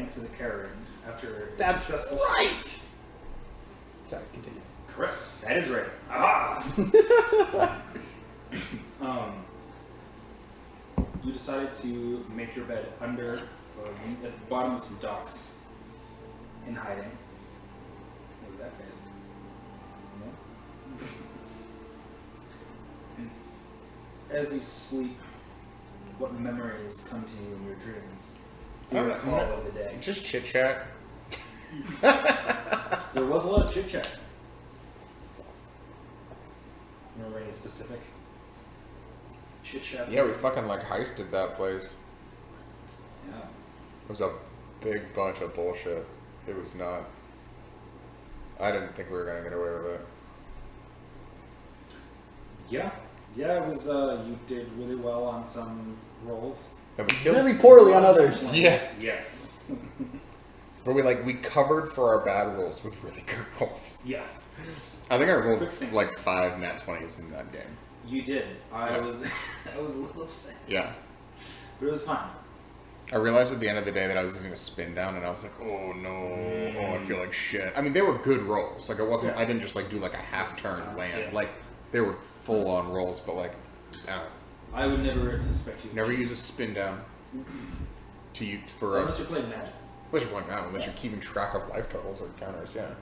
banks of the Carrion after That's successful... right! Sorry, continue. Correct. That is right. Aha! You decided to make your bed under, at the bottom of some docks, in hiding. Look at that face. No? As you sleep, what memories come to you in your dreams? Do you recall of the day? Just chit chat. There was a lot of chit chat. Remember any specific chit chat? Yeah, we fucking like heisted that place. Yeah. It was a big bunch of bullshit. It was not. I didn't think we were gonna get away with it. Yeah. Yeah, it was, you did really well on some rolls. And we killed. Really poorly on others. Yeah. Yes. But we covered for our bad rolls with really good rolls. Yes. I think I rolled Quick thing. like 5 nat 20s in that game. You did. I Yeah. was I was a little upset. Yeah. But it was fun. I realized at the end of the day that I was using a spin down, and I was like, oh no, oh I feel like shit. I mean, they were good rolls. Like, it wasn't, Yeah. I didn't just like do like a half turn land. Yeah. Like, they were full on rolls, but like, I don't know. I would never suspect you. Never use a spin down to you for Unless you're playing Magic. unless you're playing now, unless you're keeping track of life totals or counters, yeah.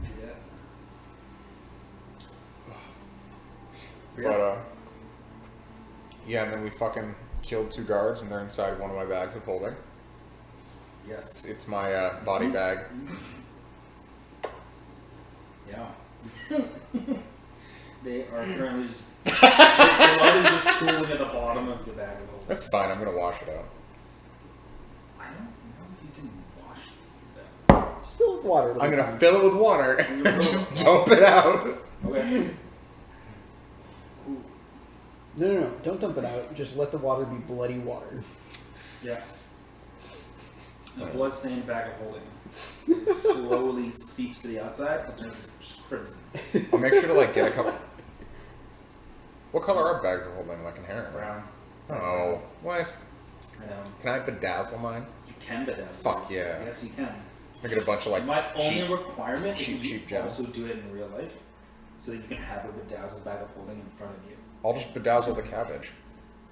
Do that. But yeah, and then we fucking killed 2 guards, and they're inside one of my bags of holding. Yes. It's my body bag. Yeah. They are currently just the blood is just pooling at the bottom of the bag of holding. That's fine. I'm gonna wash it out. I don't know if you can wash that. Just fill it with water. I'm gonna fill it with water and just dump it out. Okay. Ooh. No. Don't dump it out. Just let the water be bloody water. Yeah. The blood-stained bag of holding slowly seeps to the outside and turns just crimson. I'll make sure to like get a couple. What color are bags of holding? Like inherently? Brown. Oh, what? I know. Can I bedazzle mine? You can bedazzle. Fuck yeah. Yes, you can. I get a bunch of like My only cheap. requirement is cheap that you gems. also do it in real life, so that you can have a bedazzled bag of holding in front of you. I'll just bedazzle the cabbage.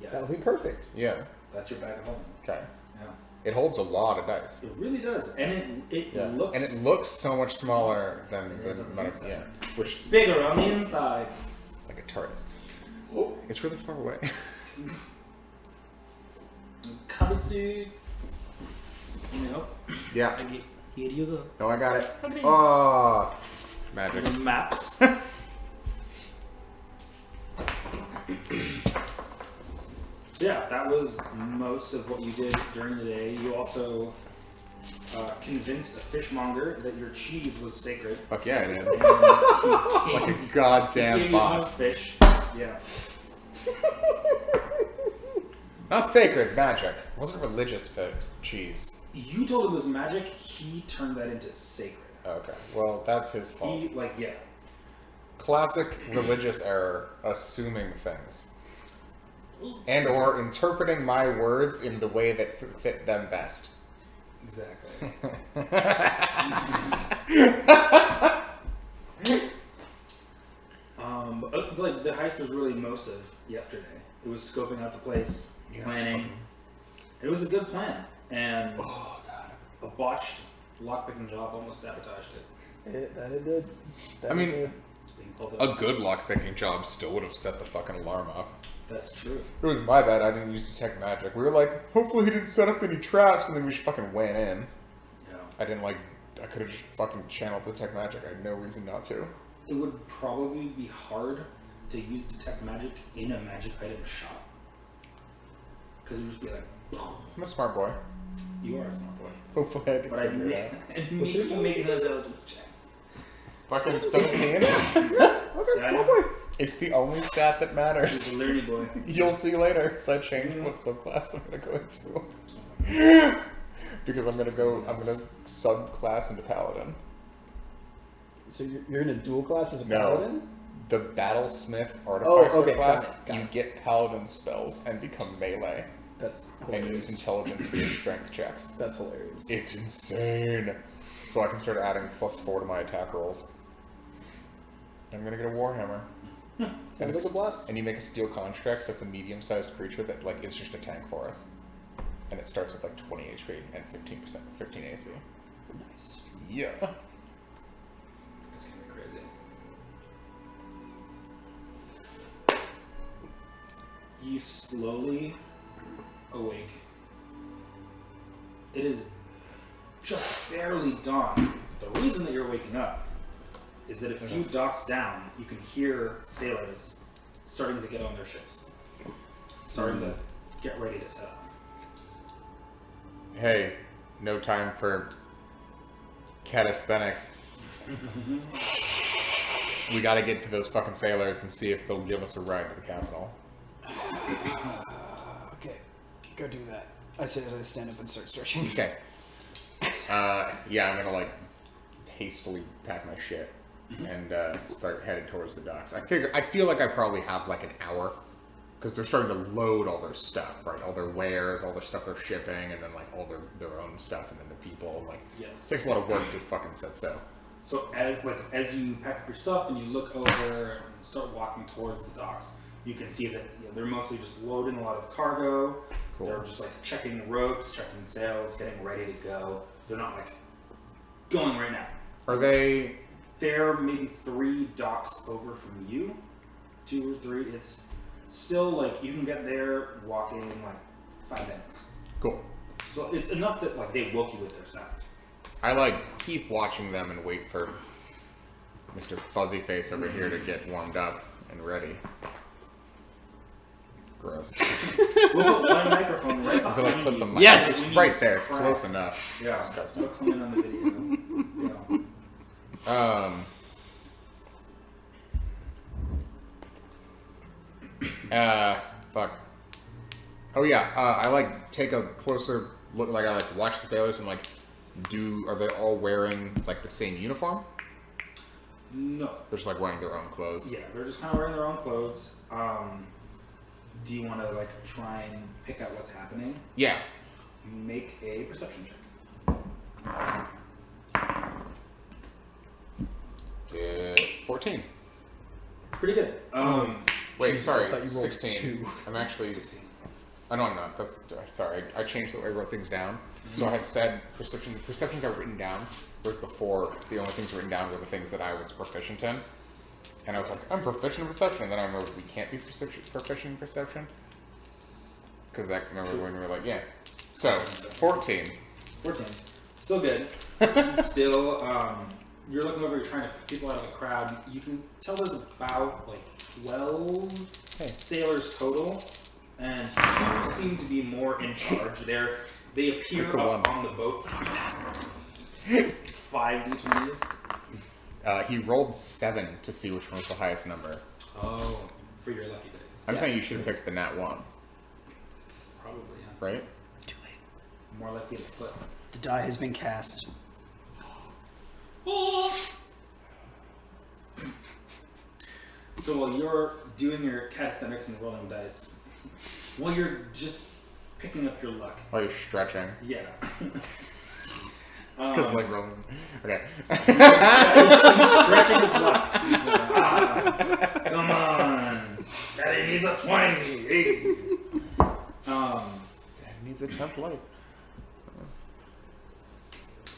Yes, That'll be perfect. Yeah. that's your bag of holding. Okay. Yeah, It holds a lot of dice. it really does, and it Yeah. looks And it looks so much smaller than It is the on the amount of inside. yeah, which bigger on the inside. like a TARDIS. Oh, It's really far away. Kabutsu. You know, Yeah. here you go. No, I got it. Okay. Oh, magic. The maps. So yeah, that was most of what you did during the day. You also convinced a fishmonger that your cheese was sacred. Fuck yeah, I did. And Like a gave goddamn you a ton of boss. fish. Yeah. Not sacred, magic. It wasn't religious cheese. You told him it was magic. He turned that into sacred. Okay, well, that's his fault. He yeah. Classic religious error, assuming things. And or interpreting my words in the way that fit them best. Exactly. But, like the heist was really most of yesterday. It was scoping out the place, Yeah, planning. It was a good plan, and Oh god. a botched lockpicking job almost sabotaged it. That it did. That I mean- it did. But you pulled it A off. good lockpicking job still would have set the fucking alarm off. That's true. It was my bad I didn't use detect magic. We were like, hopefully he didn't set up any traps, and then we just fucking went in. Yeah. I didn't like, I could have just fucking channeled detect magic. I had no reason not to. It would probably be hard to use detect magic in a magic item shop. Because it would just be like, I'm a smart boy. you are a smart boy. Hopefully I can But I'd figure make, it out. I'd make you make an intelligence check. Fucking 17? Okay, Yeah, smart boy. It's the only stat that He's matters. a learny boy. You'll see later, because I changed what subclass I'm gonna go into. Because I'm gonna subclass into Paladin. So you're in a dual class as a No. paladin? The Battlesmith Artificer okay, class, got you it. get Paladin spells and become melee. That's and use hilarious. intelligence for your strength checks. That's hilarious. It's insane. So I can start adding +4 to my attack rolls. I'm gonna get a Warhammer. Sounds like a blast. And you make a steel construct that's a medium-sized creature that like is just a tank for us. And it starts with like 20 HP and 15 AC. Nice. Yeah. It's gonna be crazy. You slowly awake. It is just barely dawn. The reason that you're waking up is that a few docks down, you can hear sailors starting to get on their ships, starting to get ready to set off. Hey, no time for calisthenics. We gotta get to those fucking sailors and see if they'll give us a ride to the capital. Okay, go do that. I say as I stand up and start stretching. Okay. Yeah, I'm gonna like hastily pack my shit and start headed towards the docks. I feel like I probably have like an hour because they're starting to load all their stuff, right? All their wares, all their stuff they're shipping, and then like all their own stuff, and then the people. Like, Yes. it takes a lot of work to fucking set so. So as you pack up your stuff and you look over and start walking towards the docks, you can see that they're mostly just loading a lot of cargo. Cool. They're just like checking ropes, checking sails, getting ready to go. They're not like going right now. Are they? They're maybe 3 docks over from you, 2 or 3. It's still like you can get there walking in like 5 minutes. Cool. So it's enough that like they woke you with their sound. I like keep watching them and wait for Mr. Fuzzy Face over here to get warmed up and ready. Gross. We'll put one microphone right I feel like behind put you. the mic Yes! right there. It's close enough. Yeah, Disgusting. it'll come in on the video. Fuck. Oh yeah, I like take a closer look, like I like watch the sailors and like are they all wearing like the same uniform? No. They're just like wearing their own clothes. Yeah, they're just kind of wearing their own clothes. Do you want to like try and pick out what's happening? Yeah. Make a perception check. 14. Pretty good. Wait, Jesus, I sorry, thought you rolled 16. 2. I'm actually. 16. Oh no, I'm not. That's sorry. I changed the way I wrote things down. So I said perception. The perception got written down. Whereas before, the only things written down were the things that I was proficient in. And I was like, I'm proficient in perception. And then I remember we can't be proficient in perception. Because remember when we were like, yeah. So 14. 14. Still good. Still, you're looking over, you're trying to pick people out of the crowd. You can tell there's about like 12 sailors total, and 2 seem to be more in charge. They appear Pick the up one. on the boat. 5 d20s. He rolled 7 to see which one was the highest number. Oh, for your lucky dice. I'm saying you should have picked the nat 1, Probably, yeah. right? Do it. More likely to flip. The die has been cast. So while you're doing your calisthenics and rolling dice, while you're just picking up your luck, While you're stretching. yeah. Because like rolling. Okay. He's stretching his luck. He's like, come on, Daddy needs a 20. It needs a 10th life.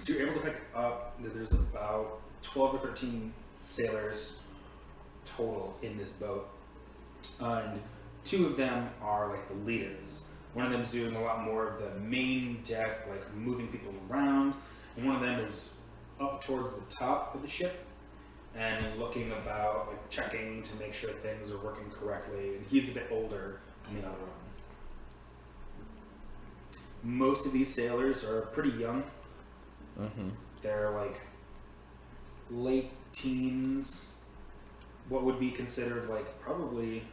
So you're able to pick up that there's about 12 or 13 sailors total in this boat, and 2 of them are like the leaders. One of them is doing a lot more of the main deck, like moving people around, and one of them is up towards the top of the ship and looking about, like checking to make sure things are working correctly. And he's a bit older than the other one. Most of these sailors are pretty young. Mm-hmm. They're like late teens, what would be considered like probably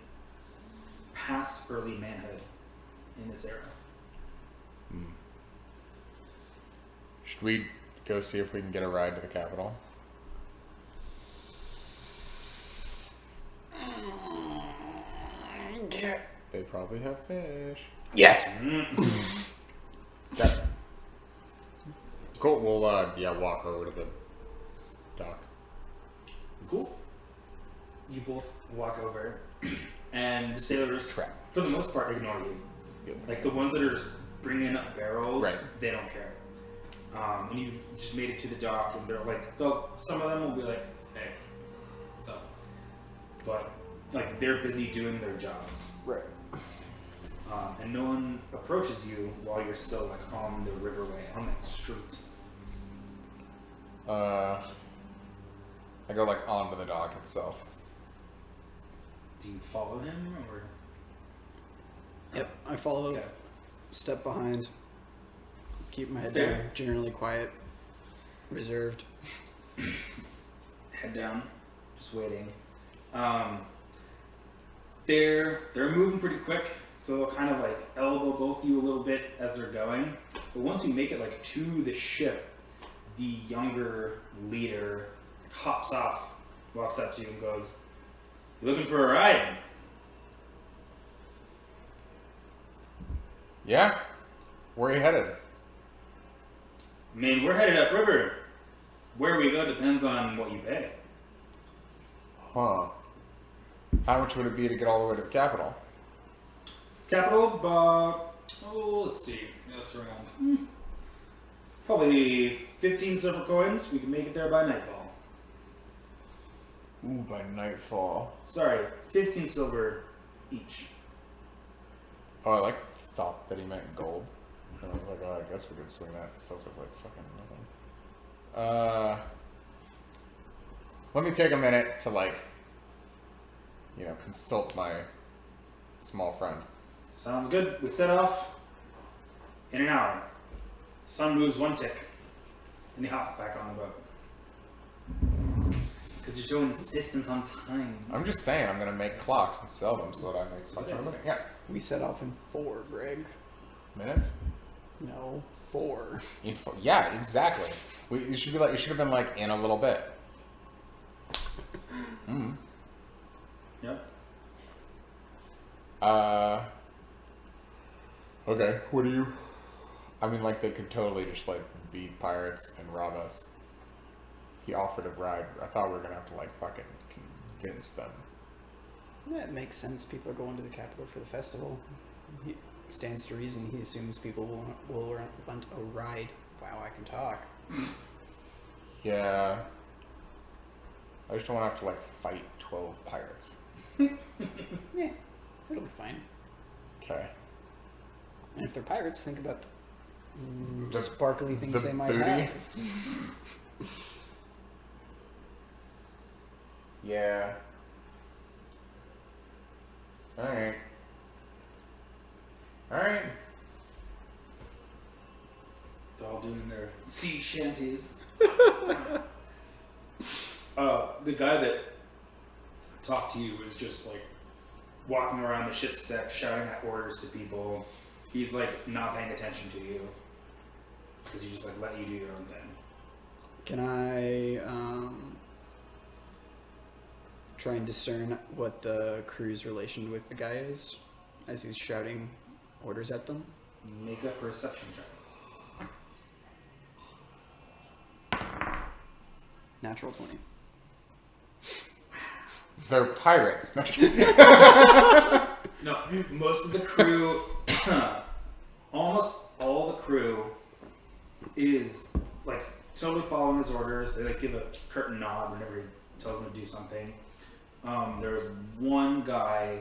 past early manhood in this era. Should we go see if we can get a ride to the capital? They've probably have fish. Yes. Yeah. Cool. We'll walk over to the dock. Cool. You both walk over, and the sailors, Trap. for the most part, ignore you. Like the ones that are just bringing up barrels, Right. they don't care. And you've just made it to the dock, and they're like, some of them will be like, "Hey, what's up?" But like they're busy doing their jobs, Right. and no one approaches you while you're still like on the riverway on that street. I go like onto the dock itself. Do you follow him or? Yep. I follow. Okay. Step behind. Keep my head Fair. down. Generally quiet. Reserved. Head down, just waiting. They're moving pretty quick, so they'll kind of like elbow both you a little bit as they're going. But once you make it like to the ship, the younger leader hops off, walks up to you and goes, "You looking for a ride?" Yeah. Where are you headed? I mean, we're headed upriver. Where we go depends on what you pay. Huh. How much would it be to get all the way to the capital? Capital, let's see. Yeah, that's around. Probably 15 silver coins. We can make it there by nightfall. Ooh, by nightfall. Sorry, 15 silver each. Oh, I thought that he meant gold. And I was like, oh, I guess we could swing that. Silver's like fucking nothing. Let me take a minute to consult my small friend. Sounds good. We set off in an hour. Sun moves one tick, and he hops back on the boat. Because you're so insistent on time. I'm just saying, I'm gonna make clocks and sell them so that I make fucking money. Yeah. We set off in 4, Greg. Minutes? No, 4. Yeah, exactly. You should have been like in a little bit. Yep. Okay. What do you? I mean, they could totally just be pirates and rob us. He offered a ride. I thought we were gonna have to fucking convince them. Yeah, it makes sense. People are going to the capital for the festival. He stands to reason. He assumes people will want a ride. Wow, I can talk. Yeah. I just don't want to have to fight 12 pirates. Yeah, it'll be fine. Okay. And if they're pirates, think about The- sparkly things the they might booty. have. Yeah. Alright. Alright. They're all doing their sea shanties. The guy that talked to you was just walking around the ship's deck shouting out orders to people. He's not paying attention to you because he just let you do your own thing. Can I try and discern what the crew's relation with the guy is as he's shouting orders at them? Make a perception check. Natural 20. They're pirates. No, No, most of the crew, almost all the crew is totally following his orders. They give a curtain nod whenever he tells them to do something. There's one guy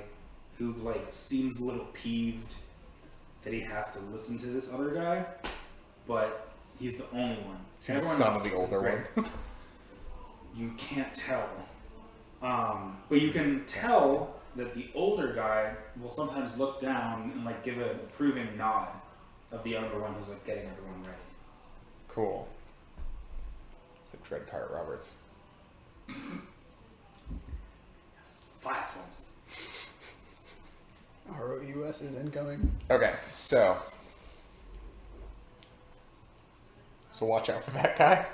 who seems a little peeved that he has to listen to this other guy, but he's the only one. He's the Everyone son else of the is older great. one. You can't tell. But you can tell that the older guy will sometimes look down and give an approving nod of the younger one who's getting everyone ready. Cool. It's like Dread Pirate Roberts. Yes. Fire swarms. ROUS is incoming. Okay, so watch out for that guy.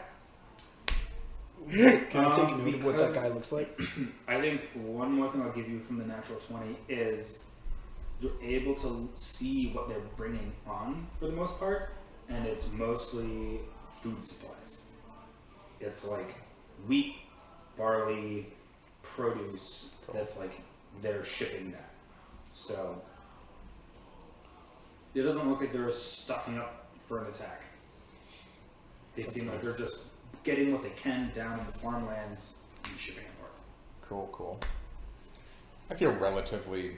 Can I take note of what that because- guy looks like? I think one more thing I'll give you from the natural 20 is you're able to see what they're bringing on for the most part, and it's mostly food supplies. It's like wheat, barley, produce. Cool. That's like they're shipping that. So it doesn't look like they're stocking up for an attack. They That's seem like nice. they're just getting what they can down in the farmlands and shipping it north. Cool. I feel relatively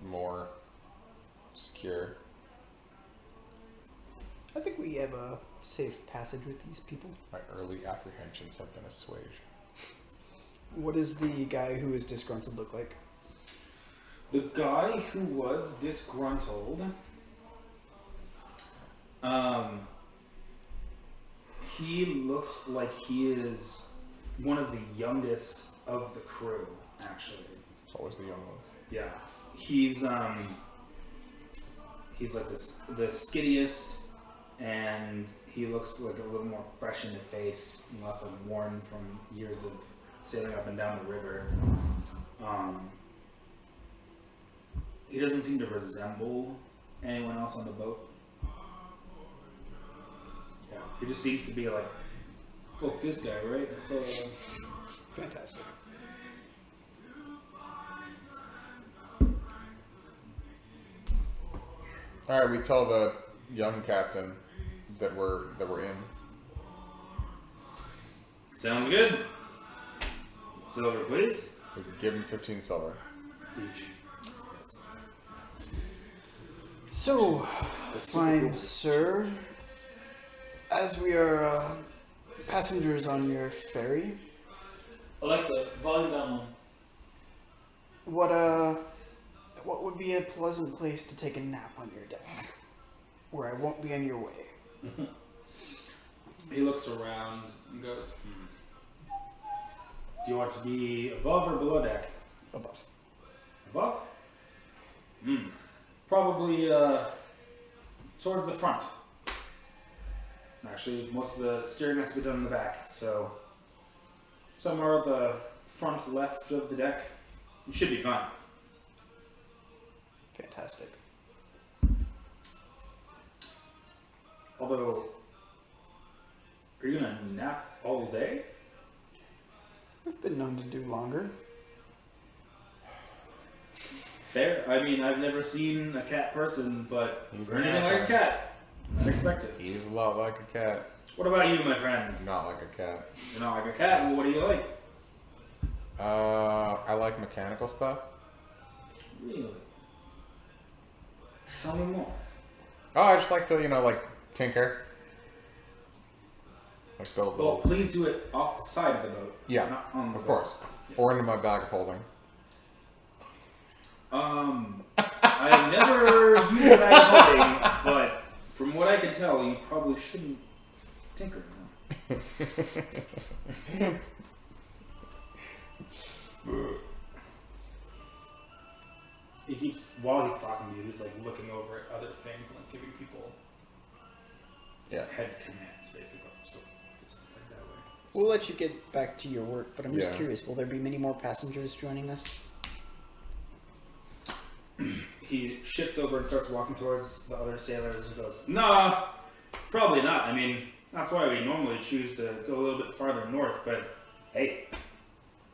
more secure. I think we have a safe passage with these people. My early apprehensions have been assuaged. What does the guy who is disgruntled look like? The guy who was disgruntled, he looks like he is one of the youngest of the crew, actually. It's always the young ones. Yeah, he's like the skinniest, and he looks like a little more fresh in the face, and less like worn from years of sailing up and down the river. He doesn't seem to resemble anyone else on the boat. Yeah, he just seems to be like, fuck this guy, right? Fantastic. All right, we tell the young captain that we're in. Sounds good. Silver, please. We can give him 15 silver. Each. Yes. So, fine, sir. As we are passengers on your ferry, Alexa, volume down one. what would be a pleasant place to take a nap on your deck, where I won't be in your way? He looks around and goes, Do you want to be above or below deck? Above. Above? Probably towards the front. Actually, most of the steering has to be done in the back, so somewhere at the front left of the deck, you should be fine. Fantastic. Although, are you gonna nap all day? I've been known to do longer. Fair. I mean, I've never seen a cat person, but He's for a anything cat like a guy. cat, I'd expect it. He's a lot like a cat. What about you, my friend? Not like a cat. You're not like a cat. Well, what do you like? I like mechanical stuff. Really? Tell me more. Oh, I just like to, like tinker. Like build Well, little. please do it off the side of the boat. Yeah, Not on the Of boat. course. Yes. Or into my bag of holding. I've never used a bag of holding, but from what I can tell, you probably shouldn't tinker with them. He keeps, while he's talking to you, he's like looking over at other things and like giving people Yeah. head commands, basically. So just like that way. We'll let you get back to your work, but I'm just Yeah. curious, will there be many more passengers joining us? He shifts over and starts walking towards the other sailors and goes, Nah, probably not. I mean, that's why we normally choose to go a little bit farther north, but hey,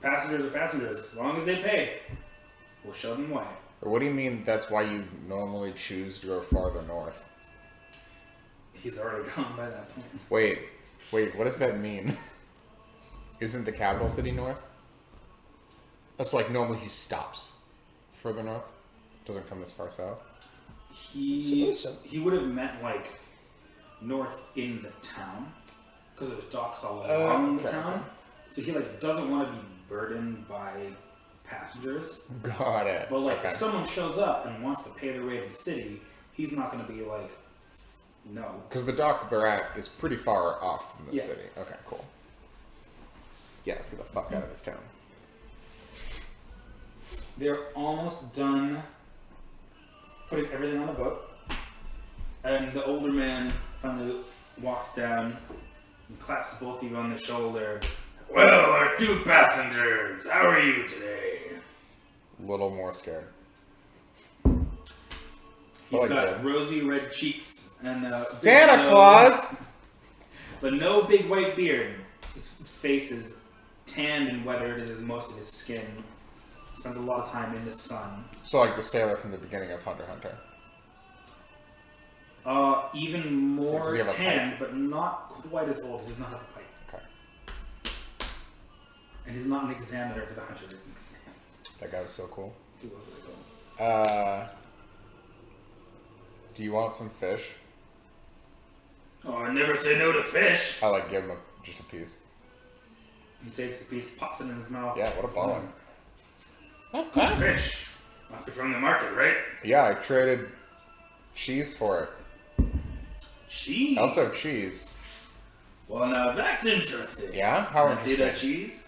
passengers are passengers. As long as they pay, we'll show them why. What do you mean that's why you normally choose to go farther north? He's already gone by that point. Wait, what does that mean? Isn't the capital city north? That's like normally he stops further north. Doesn't come this far south. He Suppose so. he would have meant like north in the town because there's docks all Oh, along the okay. town. So he like doesn't want to be burdened by passengers. Got it. But like Okay. if someone shows up and wants to pay their way to the city, he's not going to be like, no. Because the dock they're at is pretty far off from the Yeah. city. Okay, cool. Yeah, let's get the fuck out of this town. They're almost done putting everything on the boat, and the older man finally walks down and claps both of you on the shoulder. Well, our two passengers, how are you today? A little more scared. He's like got that. rosy red cheeks and a Santa big Claus! nose, but no big white beard. His face is tanned and weathered as is most of his skin. He spends a lot of time in the sun. So like the sailor from the beginning of Hunter x Hunter. Even Does more he have a tanned, but not quite as old. He does not have a pipe. Okay. And he's not an examiner for the Hunter exam. That guy was so cool. He was really cool. Do you want some fish? Oh, I never say no to fish. I like give him just a piece. He takes the piece, pops it in his mouth. Yeah, what a baller. Good fish. Must be from the market, right? Yeah, I traded cheese for it. Cheese. Also cheese. Well, now that's interesting. Yeah? How Can I see that interesting? cheese?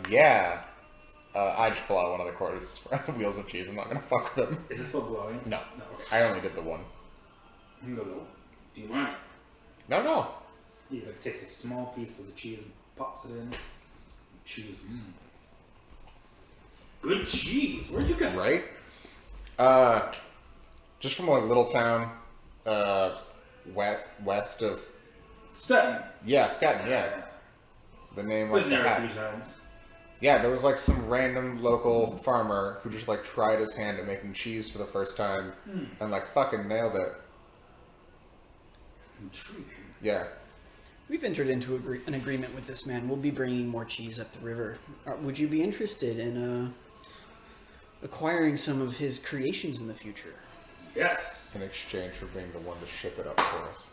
Yeah. I just pull out one of the quarters wheels of cheese. I'm not gonna fuck with them. Is it still glowing? No. No. Okay. I only did the one. You go. Do you want it? No. He like takes a small piece of the cheese and pops it in. Cheese. Good cheese. Where'd you get it? Right? Just from a little town, west of, Stettin. yeah, Staten, yeah. The name like Been the there a hat. few times. Yeah, there was like some random local farmer who just like tried his hand at making cheese for the first time and like fucking nailed it. Intriguing. Yeah. We've entered into an agreement with this man. We'll be bringing more cheese up the river. Would you be interested in acquiring some of his creations in the future? Yes. In exchange for being the one to ship it up for us.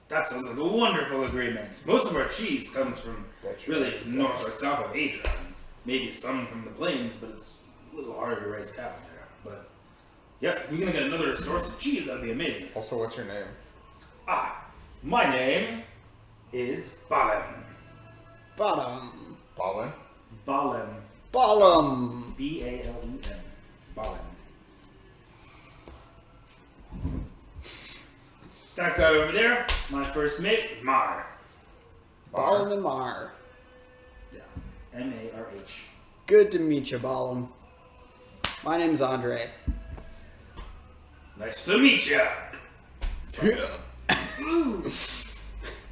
That sounds like a wonderful agreement. Most of our cheese comes from That's really right. north or south of Asia. And maybe some from the plains, but it's a little harder to raise cattle there. But yes, if we're gonna get another source of cheese, that'd be amazing. Also, what's your name? My name is Balem. Bottom. Ballin? Balem. Ballum. B-A-L-E-M. Balem. That guy over there, my first mate, is Mar. Ballum and Mar. Yeah. M-A-R-H. Good to meet you, Ballum. My name's Andre. Nice to meet ya.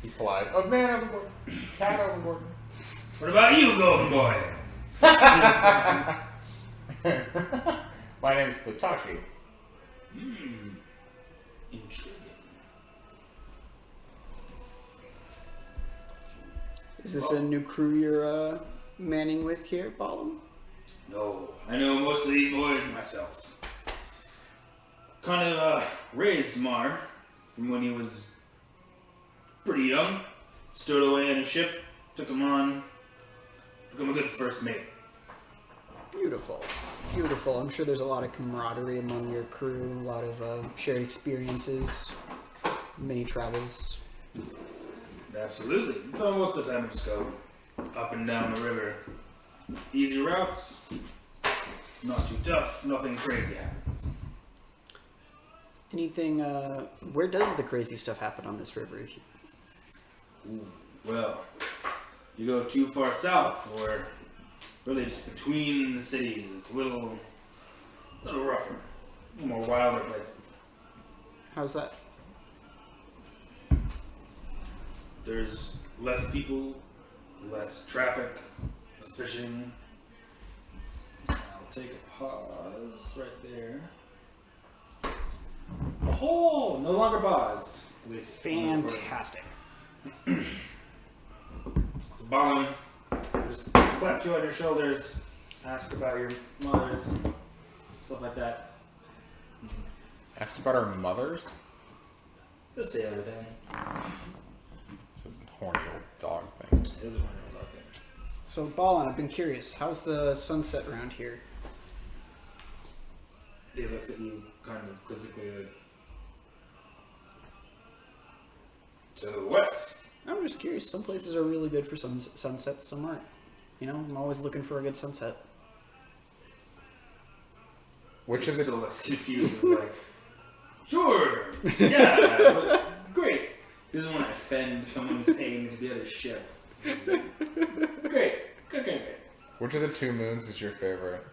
He flies. Oh man, overboard. Cat overboard. What about you, Golden Boy? My name's Lutachi. Intriguing. Is this a new crew you're manning with here, Ballum? No, I know most of these boys myself. Kind of raised Mar from when he was pretty young. Stowed away in a ship, took him on, become a good first mate. Beautiful. Beautiful. I'm sure there's a lot of camaraderie among your crew, a lot of shared experiences, many travels. Absolutely. Though most of the time we just go up and down the river. Easy routes, not too tough, nothing crazy happens. Anything, where does the crazy stuff happen on this river? Well, you go too far south, or really just between the cities, is a little rougher, a little more wilder places. How's that? There's less people, less traffic, less fishing. I'll take a pause right there. Oh, no longer paused. At least Fantastic. So Balin, just clapped you on your shoulders, asked about your mothers, stuff like that. Asked about our mothers? The sailor thing. It's a horny old dog thing. It is a wonderful dog thing. So, Ballin, I've been curious. How's the sunset around here? He looks at you kind of quizzically like, to the west. I'm just curious. Some places are really good for some sunsets, some aren't. You know, I'm always looking for a good sunset. Which He is it? still looks confused. It's like, sure, yeah, but great. He doesn't want to offend someone who's paying to be at his ship. Great. Which of the two moons is your favorite?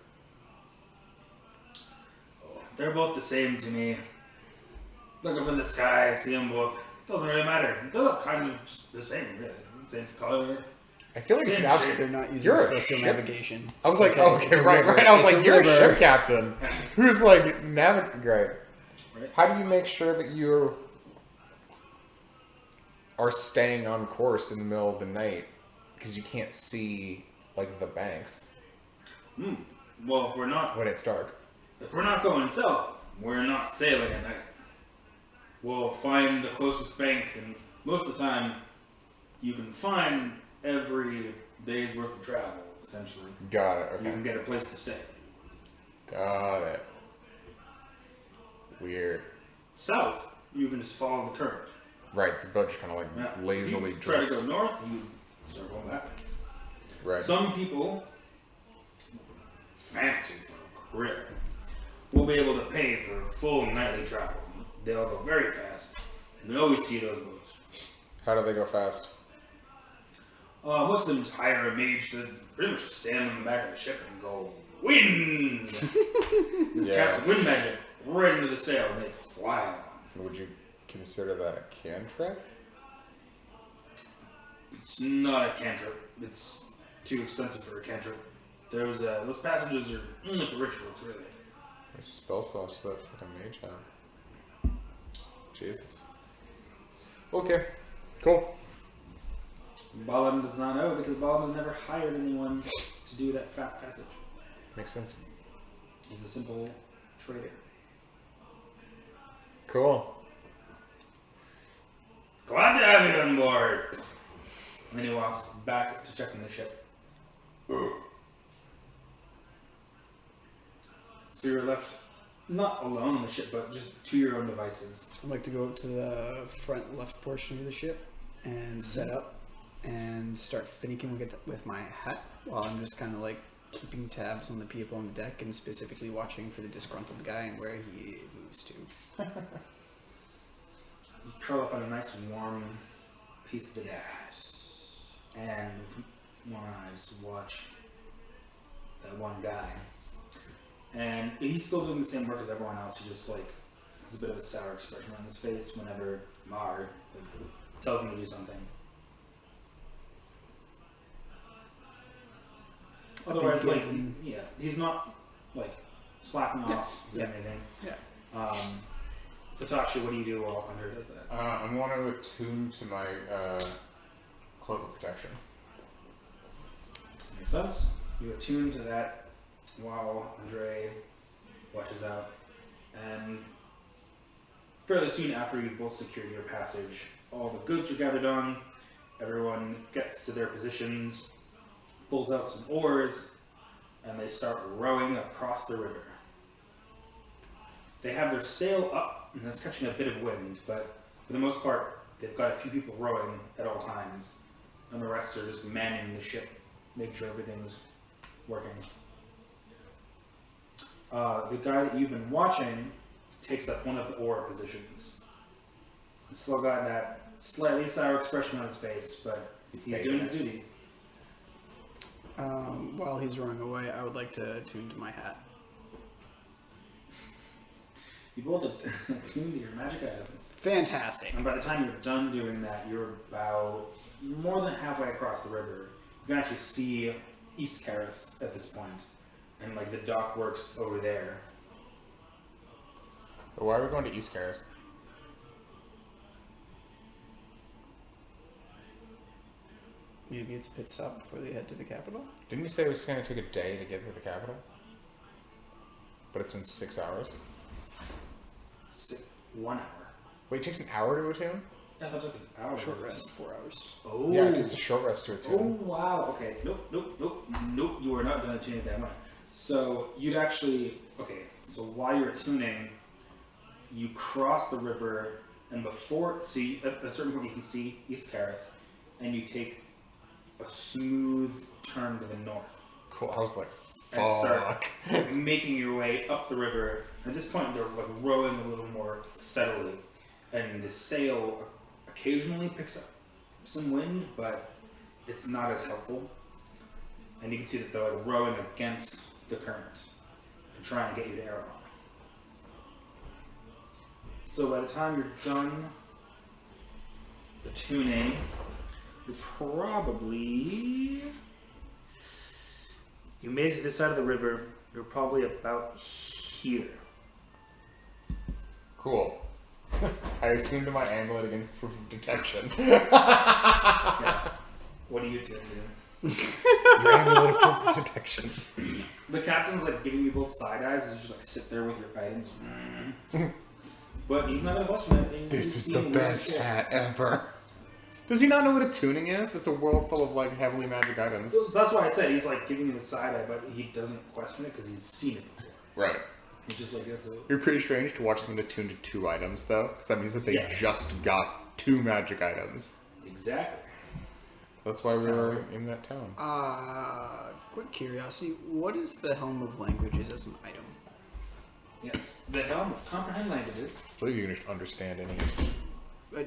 They're both the same to me. Look up in the sky, see them both. Doesn't really matter. They look kind of just the same, really. Same color. I feel like you Same should shape. absolutely. They're not using You're a celestial ship- navigation. I was It's like, okay, It's a right. river. I was It's like, a you're a river. ship captain who's like Great. Right. How do you make sure that you are staying on course in the middle of the night because you can't see like the banks Well, if we're not when it's dark? going south, we're not sailing at night. We'll find the closest bank, and most of the time, you can find every day's worth of travel. Essentially, Got it. you Okay. can get a place to stay. Got it. Weird. South, you can just follow the current. Right. The boat just kind of like Yeah. lazily If you try to drifts. go north, you start going backwards. Right. Some people, fancy folk, really, will be able to pay for full nightly travel. They'll go very fast. And you always see those boats. How do they go fast? Most of them just hire a mage to pretty much just stand on the back of the ship and go, wind! Just Yeah. cast wind magic right into the sail and they fly on. Would you consider that a cantrip? It's not a cantrip. It's too expensive for a cantrip. Those passages are only for rich folks, really. What spell slots that fucking mage have? Jesus. Okay. Cool. Balam does not know because Balam has never hired anyone to do that fast passage. Makes sense. He's a simple trader. Cool. Glad to have you on board. And then he walks back to check on the ship. So you're left not alone on the ship, but just to your own devices. I'd like to go up to the front left portion of the ship and set up and start finicking with my hat while I'm just kind of like keeping tabs on the people on the deck and specifically watching for the disgruntled guy and where he moves to. You curl up on a nice warm piece of the deck. And with one eye just watch that one guy. And he's still doing the same work as everyone else. He just like has a bit of a sour expression on his face whenever Mar tells him to do something. Otherwise, like, yeah, he's not like slapping off or Yeah. anything. Yeah. Fatashi, what do you do while Andre does that? I want to attune to my cloak of protection. Makes sense. You attune to that while Andre watches out. And fairly soon after you've both secured your passage, all the goods are gathered on, everyone gets to their positions, pulls out some oars, and they start rowing across the river. They have their sail up, and it's catching a bit of wind, but for the most part, they've got a few people rowing at all times, and the rest are just manning the ship, making sure everything's working. The guy that you've been watching takes up one of the oar positions. He's still got that slightly sour expression on his face, but he's doing his duty. While he's rowing away, I would like to attune to my hat. You both attune to your magic items. Fantastic. And by the time you're done doing that, you're more than halfway across the river. You can actually see East Karis at this point, and like the dock works over there. But why are we going to East Karis? Maybe it's pit stop before they head to the capital. Didn't you say it was going to take a day to get to the capital? But it's been 6 hours. 1 hour. Wait, it takes an hour to attune? I thought it took an hour. Short to rest, 4 hours. Oh. Yeah, it takes a short rest to Oh attune. wow. Okay. Nope. You are not done attuning at that point. So you'd actually So while you're attuning, you cross the river, and at a certain point you can see East Karis, and you take a smooth turn to the north Cool. I was like, and start fuck. making your way up the river. At this point, they're like rowing a little more steadily, and the sail occasionally picks up some wind, but it's not as helpful. And you can see that they're like rowing against the current and trying to get you to Aragon. So by the time you're done the tuning, you're probably... You made it to this side of the river. You're probably about here. Cool. I attuned to my amulet against proof of detection. Yeah. What are you two doing? Your amulet of proof of detection. The captain's like giving you both side eyes as you just like sit there with your items. But he's not gonna question it. He's This is the seeing best shit. hat ever. Does he not know what a tuning is? It's a world full of like heavily magic items. So that's why I said he's like giving you the side eye, but he doesn't question it because he's seen it before. Right. He's just like, that's a... It'd be pretty strange to watch someone attune to 2 items, though, because that means that they Yes. just got 2 magic items. Exactly. That's why we were in that town. Quick curiosity, what is the Helm of Languages as an item? Yes. The helm of comprehend languages. I believe you can just understand any.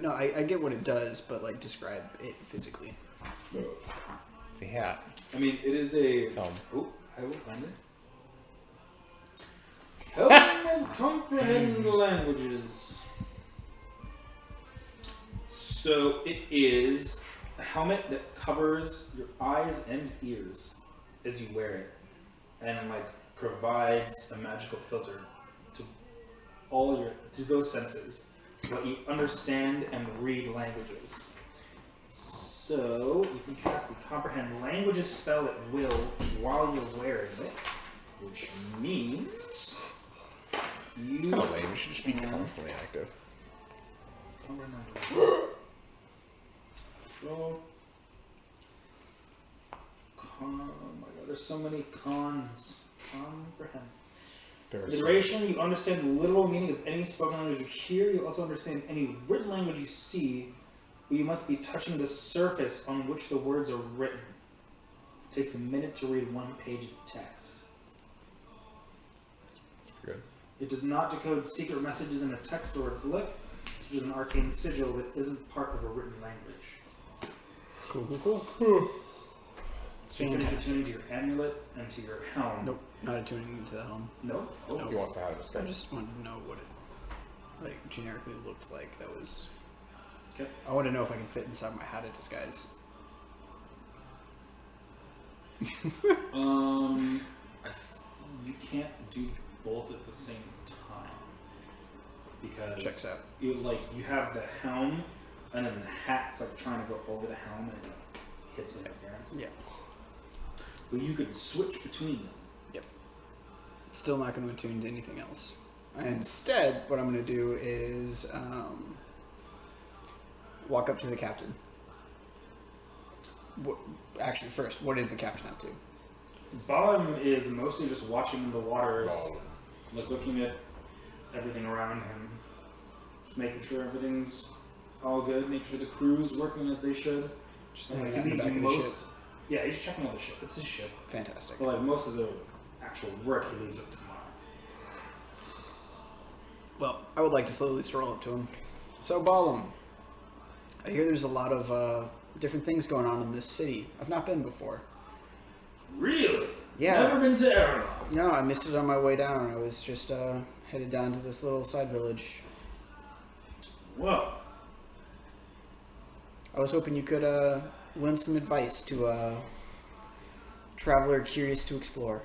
No, I get what it does, but like describe it physically. It's a hat. I mean, it is a... Helm. Oh, I will find it. Helm of comprehend languages. So it is a helmet that covers your eyes and ears as you wear it, and like provides a magical filter to those senses, let you understand and read languages. So you can cast the comprehend languages spell at will while you're wearing it, which means you Kind of lame. You should just be constantly active. Control. Oh my god, there's so many cons. Comprehend. There are For the some. duration, you understand the literal meaning of any spoken language you hear. You also understand any written language you see, but you must be touching the surface on which the words are written. It takes a minute to read 1 page of text. That's pretty good. It does not decode secret messages in a text or a glyph, such as an arcane sigil that isn't part of a written language. Cool. So you finish attuning to your amulet and to your helm. Nope, not attuning to the helm. No? Oh. He wants to have a I discussion. just wanted to know what it like generically looked like. That was. Okay. I want to know if I can fit inside my hat of disguise. You can't do both at the same time because Checks out. you have the helm, and then the hat's like trying to go over the helm and it like, hits interference. Yeah. But you could switch between them. Still not going to attune to anything else. Instead, what I'm going to do is walk up to the captain. Actually, first, what is the captain up to? Bottom is mostly just watching the waters, Oh. like looking at everything around him, just making sure everything's all good, making sure the crew's working as they should. Just And, hanging like, out in the back of the ship. Yeah, he's checking out the ship. It's his ship. Fantastic. But like most of the actual work, he leaves up tomorrow. Well, I would like to slowly stroll up to him. So, Balam, I hear there's a lot of different things going on in this city. I've not been before. Really? Yeah. Never been to Aeronaut. No, I missed it on my way down. I was just headed down to this little side village. Whoa. I was hoping you could lend some advice to a traveler curious to explore.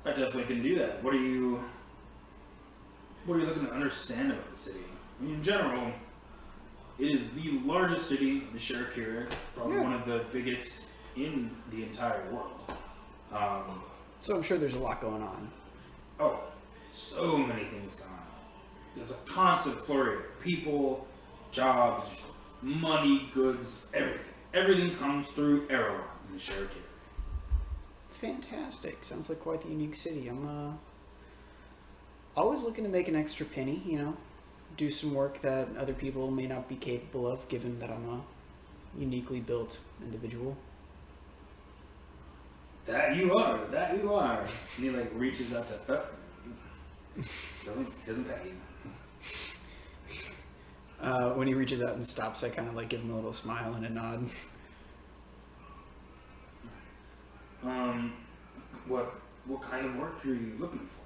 I definitely can do that. What are you looking to understand about the city? I mean, in general, it is the largest city in the Sharakira, probably one of the biggest in the entire world. So I'm sure there's a lot going on. Oh, so many things going on. There's a constant flurry of people, jobs, money, goods, everything. Everything comes through Erewhon in the Sharakira. Fantastic. Sounds like quite the unique city. I'm always looking to make an extra penny, you know, do some work that other people may not be capable of, given that I'm a uniquely built individual. That you are. And he like reaches out to doesn't pet you. When he reaches out and stops, I kind of like give him a little smile and a nod. What kind of work are you looking for?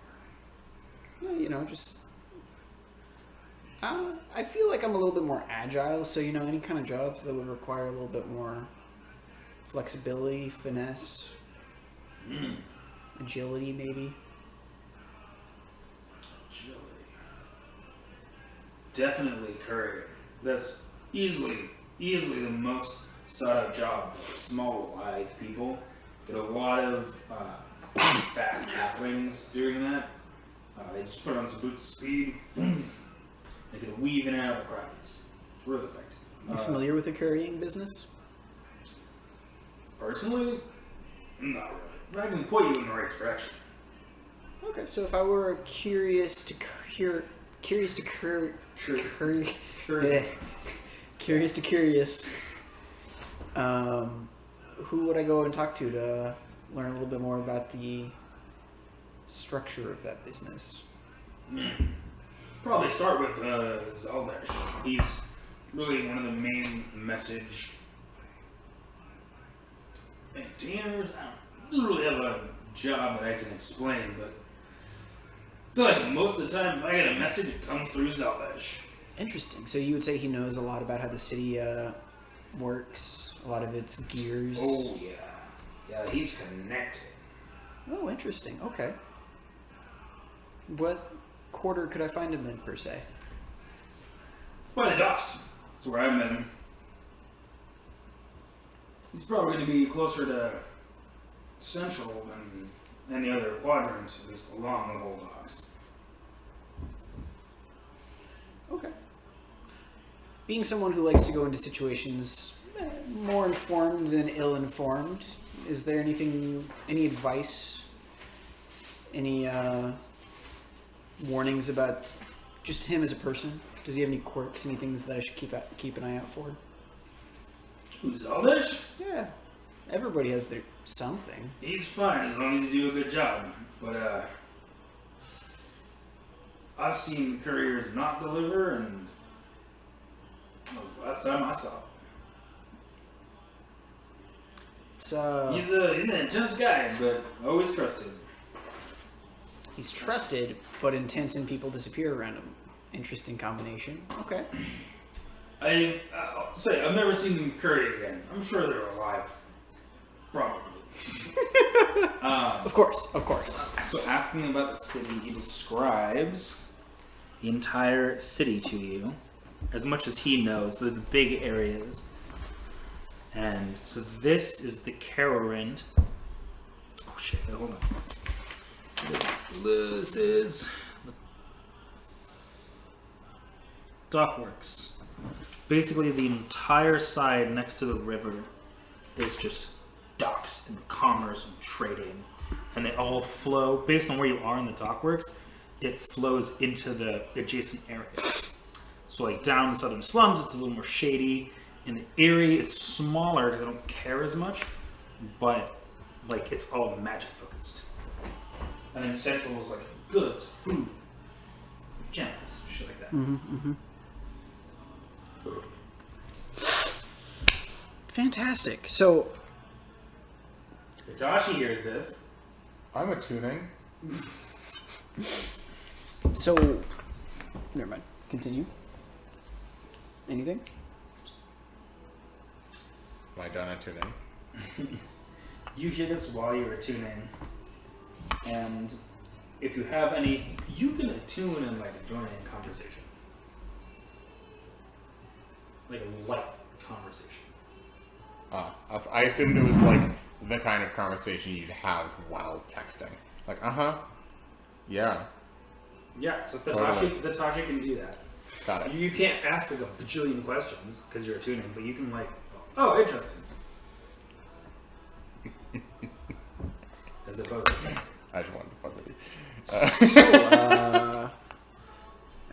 You just I feel like I'm a little bit more agile. So any kind of jobs that would require a little bit more flexibility, finesse, agility, maybe. Agility. Definitely courier. That's easily the most sought out job for small, lithe people. Get a lot of fast halflings doing that. They just put on some boots of speed. They can weave in and out of the crowds. It's really effective. You familiar with the currying business? Personally, not really. But I can point you in the right direction. Okay, so if I were curious to who would I go and talk to learn a little bit more about the structure of that business? Probably start with Zaldesh. He's really one of the main message maintainers. I don't really have a job that I can explain, but I feel like most of the time if I get a message, it comes through Zaldesh. Interesting. So you would say he knows a lot about how the city works, a lot of its gears. Oh, yeah. Yeah, he's connected. Oh, interesting. Okay. What quarter could I find him in, per se? By the docks. That's where I met him. He's probably going to be closer to Central than any other quadrant, at least along the whole docks. Okay. Being someone who likes to go into situations more informed than ill-informed, is there any advice, any warnings about just him as a person? Does he have any quirks, any things that I should keep an eye out for? Who's Zaldesh? Yeah, everybody has their something. He's fine as long as you do a good job. But I've seen couriers not deliver, and that was the last time I saw him. So He's an intense guy, but always trusted. he's trusted, but intense and people disappear around him. Interesting combination. Okay. I've never seen them curry again. I'm sure they're alive. Probably. Of course. So asking about the city, he describes the entire city to you, as much as he knows, so the big areas. And so this is the Carorind. Oh shit, hold on. This is the Dockworks. Basically the entire side next to the river is just docks and commerce and trading. And they all flow, based on where you are in the dockworks, it flows into the adjacent areas. So like down the southern slums, it's a little more shady. In the Erie, it's smaller because I don't care as much, but like it's all magic focused. And then Central is like goods, food, gems, shit like that. Fantastic. So Hitachi hears this. I'm attuning. So, never mind. Continue. Anything? Am I done attuning? You hear this while you're attuning, and if you have any, you can attune and like join in conversation, like a light conversation. I assumed it was like the kind of conversation you'd have while texting. Like, yeah, Yeah, so Totally. Hitachi can do that. got it. You can't ask like a bajillion questions because you're attuning, but you can like, oh, interesting. As opposed to texting. I just wanted to fuck with you. I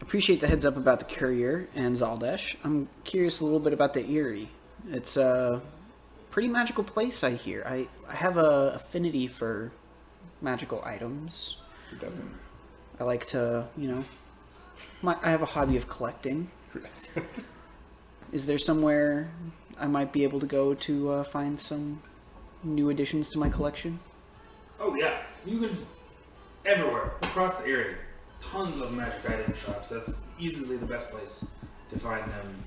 appreciate the heads up about the courier and Zaldesh. I'm curious a little bit about the Erie. It's a pretty magical place, I hear. I have a affinity for magical items. Who doesn't? I like to, I have a hobby of collecting. Who doesn't? Is there somewhere I might be able to go to find some new additions to my collection? Oh yeah, you can everywhere across the area. tons of magic item shops. That's easily the best place to find them.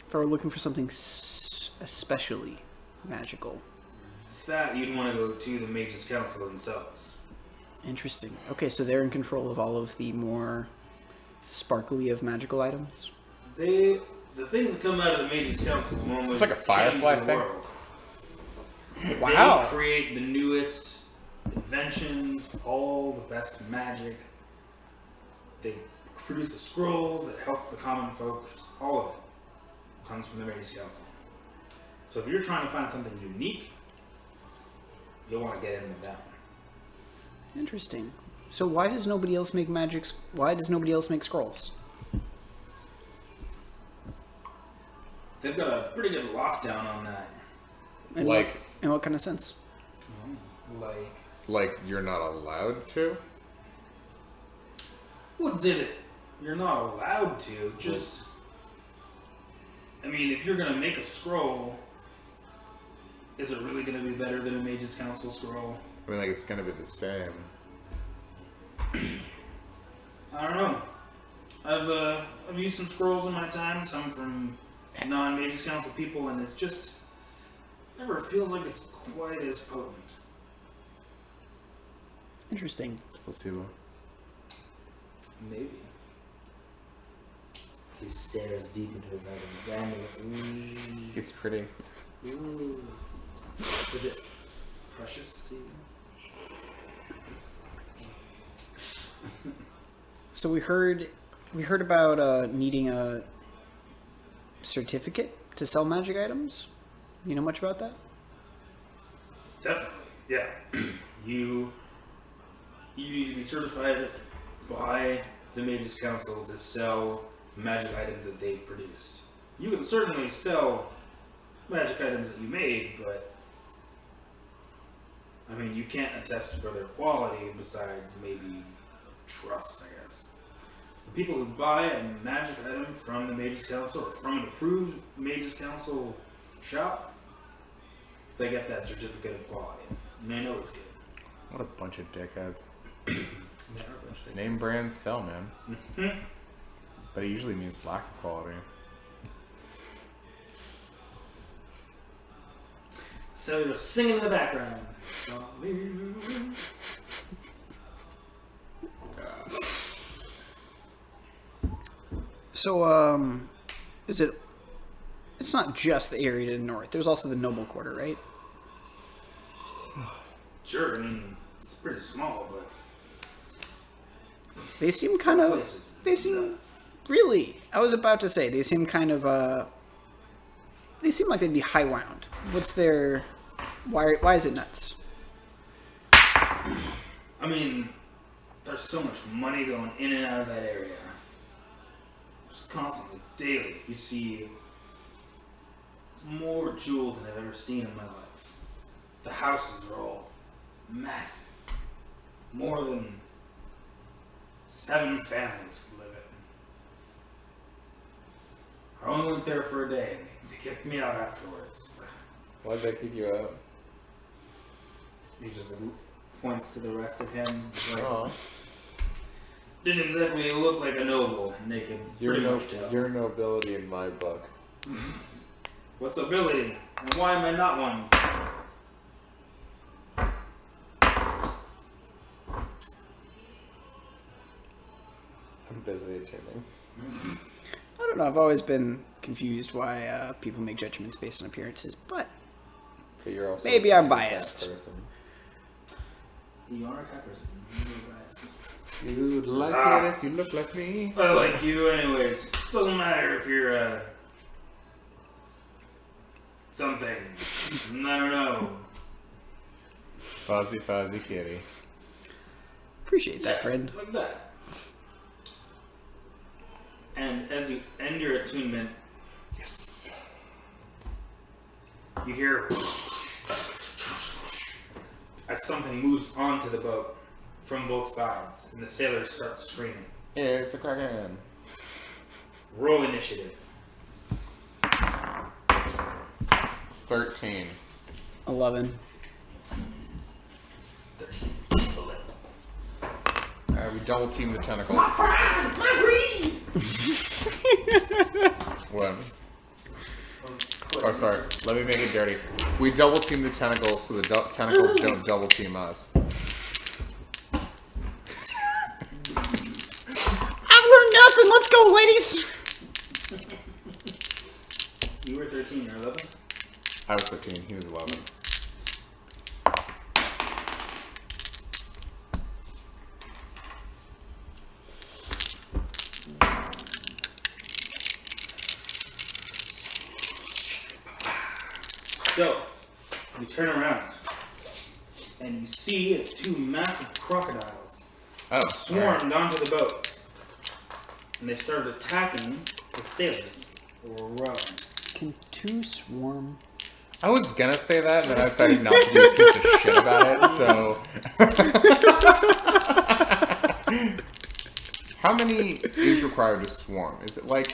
If I were looking for something especially magical. That you'd want to go to the Mages Council themselves. Interesting. Okay, so they're in control of all of the more sparkly of magical items? The things that come out of the Mages Council normally It's like a change Firefly the thing. world. Wow. They create the newest inventions, all the best magic. They produce the scrolls that help the common folks. All of it comes from the Mages Council. So if you're trying to find something unique, you'll want to get in with them. Interesting. So why does nobody else make magics? Why does nobody else make scrolls? They've got a pretty good lockdown on that. In what kind of sense? Like you're not allowed to? Wouldn't say that you're not allowed to, just... I mean, if you're going to make a scroll, is it really going to be better than a Mages Council scroll? I mean, like, it's gonna be the same. I don't know. I've used some scrolls in my time, some from non-Mages Council people, and it's just never feels like it's quite as potent. Interesting. It's placebo. Maybe. He stares deep into his items. It's pretty. Ooh. Is it precious to you? So we heard about needing a certificate to sell magic items. You know much about that? Definitely, yeah. You need to be certified by the Mages Council to sell magic items that they've produced. You can certainly sell magic items that you made, but I mean, you can't attest for their quality besides maybe trust, I guess. The people who buy a magic item from the Mages Council or from an approved Mages Council shop, they get that certificate of quality. And they know it's good. What a bunch of dickheads. They are a bunch of Name brands sell, man. Mhm. But it usually means lack of quality. So they're singing in the background. So, is it? It's not just the area to the north. There's also the Noble Quarter, right? Sure, I mean, it's pretty small, but They seem kind of. places. They seem nuts. really. I was about to say they seem kind of. They seem like they'd be high wound. What's their? Why is it nuts? I mean, there's so much money going in and out of that area. Just constantly, daily, you see more jewels than I've ever seen in my life. The houses are all massive. More than 7 families could live in. I only went there for a day. They kicked me out afterwards. Why'd they kick you out? He just points to the rest of him. Like, Oh, didn't exactly look like a noble, naked. Pretty much tell. you're nobility in my book. What's ability? And why am I not one? I'm busy tuning. I don't know. I've always been confused why people make judgments based on appearances, but But you're also Maybe I'm a cat biased. person. You are a cat person. You're biased. You'd like Ah. it if you look like me. I like you anyways. Doesn't matter if you're something. I don't know. Fuzzy, fuzzy kitty. appreciate that, Yeah, friend. like that. And as you end your attunement, Yes. you hear as something moves onto the boat from both sides, and the sailors start screaming. It's a kraken. Roll initiative. 13. 11. 13. Are we double team the tentacles. What? Oh, sorry. Let me make it dirty. We double team the tentacles so the tentacles don't double team us. I've learned nothing. Let's go, ladies. You were 13 or 11? I was 13. He was 11. So, you turn around, and you see 2 massive crocodiles Oh, swarmed onto the boat. And they started attacking the sailors who were rowing. Can 2 swarm? I was gonna say that, and then I decided not to be a piece of shit about it, so... How many is required to swarm? Is it like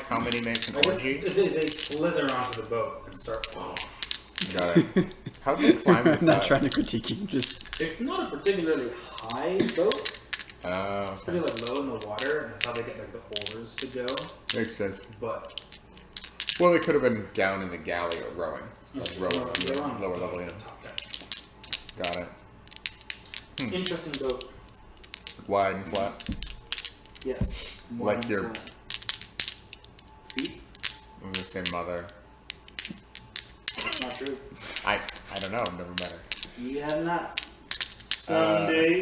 how many makes an I guess orgy? they slither onto the boat and start. Got it. How do they climb the I'm side? not trying to critique you. Just It's not a particularly high boat. It's pretty Okay. like low in the water, and that's how they get like the oars to go. Makes sense. But Well, they could have been down in the galley or rowing. Like rowing, they're on lower the level, yeah. top deck. Got it. Interesting boat. Wide and flat. Yes. Like One your- flat. Feet. I'm gonna say mother. That's not true. I don't know. I've never met her. You have not. Someday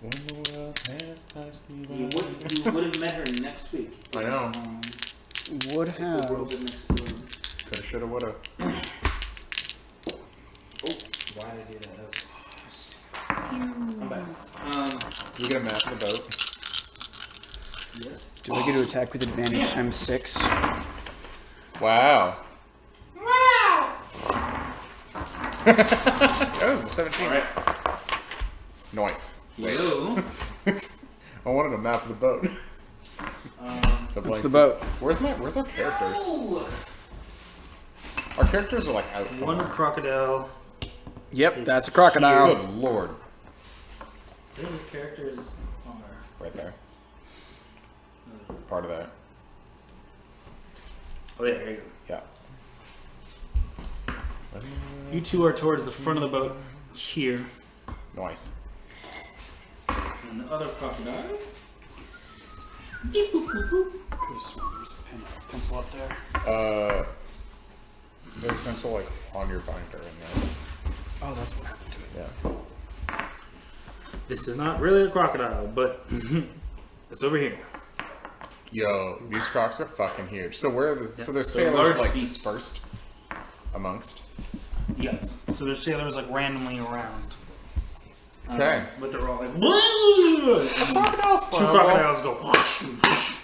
When the world has passed me you by. would have met her next week. I know. would If the have. world didn't explode. Coulda, shoulda, woulda. Oh, why did I do that? That was. I'm back. Do we get a map of the boat? Yes. Do I get to attack with advantage times 6? Wow. That was a 17. All right. Nice. Yo. I wanted a map of the boat. So That's blank. the boat. Where's our characters? Our characters are like out One somewhere. crocodile. Yep, that's a crocodile. Good lord. I think the characters are. Right there. Part of that. Oh yeah, there you go. Yeah. You two are towards the front of the boat here, Nice. and the other crocodile. Could have sworn there's a pencil up there. There's a pencil like on your binder in there. Oh, that's what happened to it. Yeah. This is not really a crocodile, but it's over here. Yo, these crocs are fucking huge. So where are the, so there's They're sailors large like beasts. dispersed amongst. Yes. So there's sailors like randomly around. Okay. But they're all like, "Whoa!" And Crocodiles two crocodiles go, whoosh, whoosh,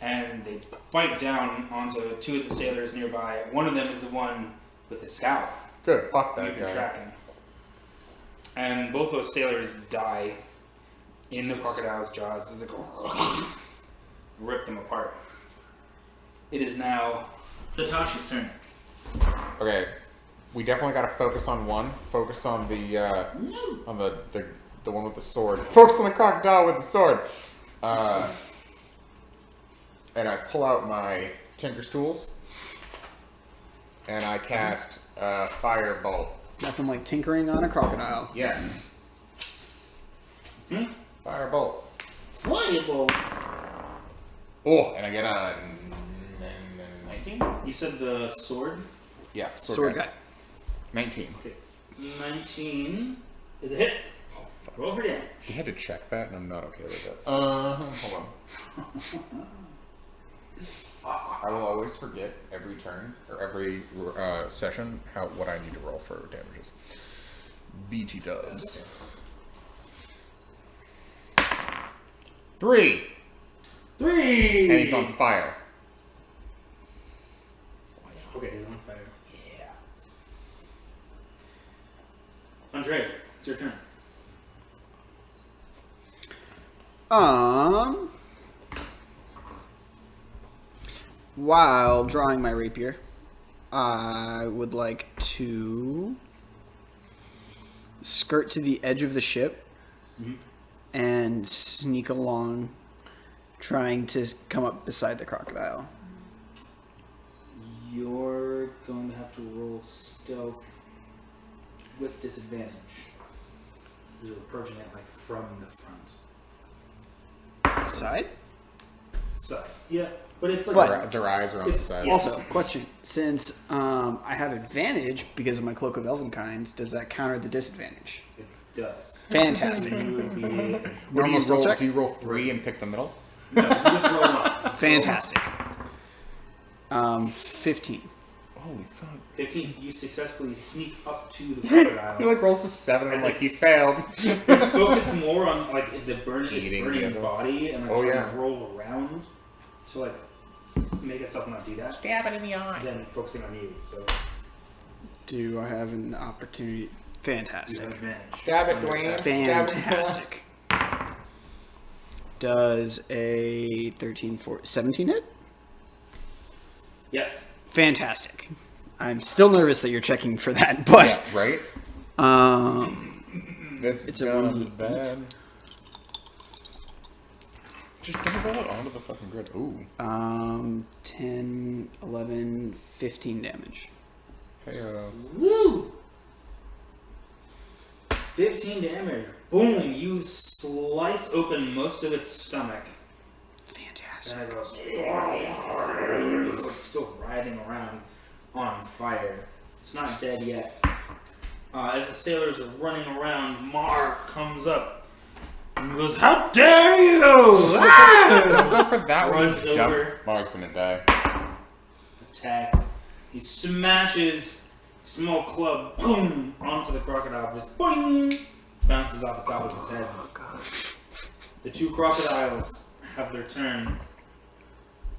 and they bite down onto 2 of the sailors nearby. One of them is the one with the scout Good. Fuck you've that been guy. tracking. And both those sailors die in the crocodile's jaws as it go rip them apart. It is now Tatashi's turn. Okay. We definitely got to focus on one. Focus on the one with the sword. Focus on the crocodile with the sword. And I pull out my Tinker's tools, and I cast Firebolt. Nothing like tinkering on a crocodile. Yeah. Firebolt. Flyable. Oh, and I get a 19. You said the sword? Yeah, Sword guy. 19. Okay. 19 is a hit. Roll for damage. You had to check that, and I'm not okay with that. Hold on. I will always forget every turn or every session what I need to roll for damages. BT dubs. 3, 3! and he's on fire. Okay, he's on fire. Yeah. Andre, it's your turn. While drawing my rapier, I would like to skirt to the edge of the ship Mhm. and sneak along, trying to come up beside the crocodile. You're going to have to roll stealth with disadvantage. You're approaching it like from the front. Side? So yeah, but it's like What? Their eyes are on the It's- side. yeah. Also, question: since I have advantage because of my cloak of elvenkind, does that counter the disadvantage? it does. Fantastic. You would be What do Normal you stealth roll? check? Do you roll 3 and pick the middle? no, you just roll one. Fantastic. 15. Holy fuck. 15. You successfully sneak up to the crocodile. He like rolls a 7 and I'm As like, he it's- failed. It's focused more on like the burning, its Eating burning the other- body and like Oh, trying yeah. to roll around to like make itself not do that. Stab it in the eye. Then focusing on you, so Do I have an opportunity? you Fantastic. have advantage. Stab it, on your Dwayne. attack. Fantastic. Does a 13, 17 hit? Yes. Fantastic. I'm still nervous that you're checking for that, but Yeah, right? This It's is a gonna one be d8. bad. Just don't roll it onto the fucking grid. Ooh. 10, 11, 15 damage. Hey, Woo! 15 damage. Boom! You slice open most of its stomach. Fantastic. And it goes. It's still writhing around on fire. It's not dead yet. As the sailors are running around, Mar comes up and goes, "How dare you!" don't go for that one. Runs You jump. over. Mars gonna die. Attacks. He smashes small club, boom, onto the crocodile. Just boing, bounces off the top of its head. The two crocodiles have their turn.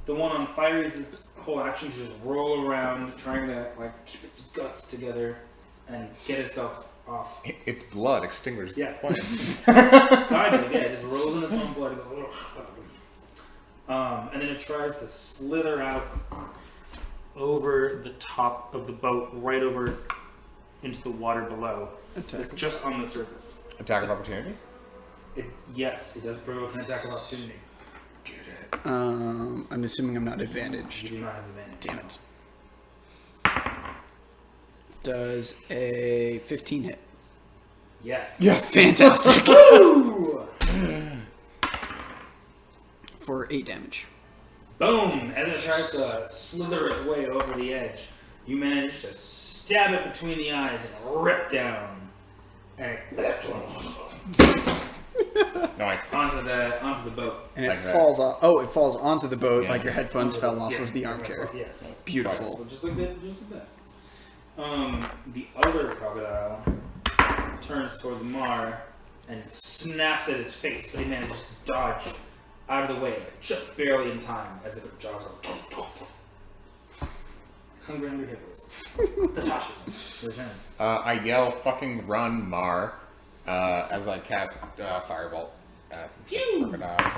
The one on fire is its whole action to just roll around, trying to like keep its guts together and get itself off. It's blood extinguishes Yeah. the flame. Kind of, yeah. It just rolls in its own blood. And goes, and then it tries to slither out over the top of the boat, right over into the water below. Attack. It's just on the surface. Attack of opportunity? Yes, it does provoke an attack of opportunity. Get it. I'm assuming I'm not You advantaged. do not have advantage. Damn it. Does a 15 hit? Yes. Yes! Fantastic. Woo! For 8 damage. Boom! As it tries to slither its way over the edge, you manage to stab it between the eyes and rip down. And it Nice. onto the boat. And it Like that. falls off. Oh, it falls onto the boat Yeah. like your headphones Onto the- fell off yeah, of the yeah, armchair. Yes. Beautiful. So just like that, just like that. The other crocodile turns towards Mar and snaps at his face, but he manages to dodge out of the way, just barely in time, as the jaws go. Hungry hippos. Natasha, your turn. I yell, fucking run, Mar, as I cast Firebolt at Pew! Crocodile.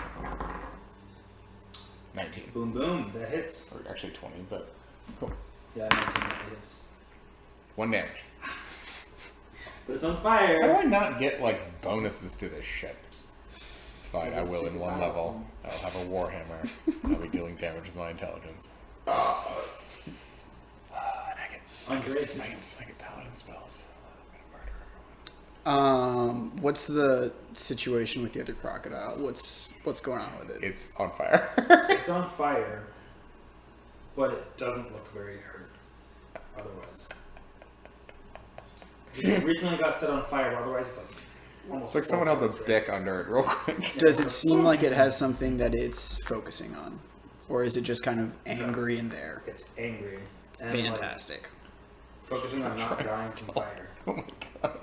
19. Boom, boom. That hits. Or actually 20, but cool. Yeah, 19 that hits. 1 damage. But it's on How do fire. I not get, like, bonuses to this shit? It's fine, I It's will in super 1 powerful. level. I'll have a Warhammer. I'll be dealing damage with my intelligence. And I get Andre's smites. I get paladin spells. I'm gonna murder everyone. What's the situation with the other crocodile? What's going on with it? It's on fire. It's on fire, but it doesn't look very hurt otherwise. It recently got set on fire, but otherwise it's like almost. It's like someone held a straight. bick under it real quick. Does it seem like it has something that it's focusing on? Or is it just kind of angry in there? It's angry. And Fantastic. Like, focusing on not Try dying to from stall. fire. Oh my god.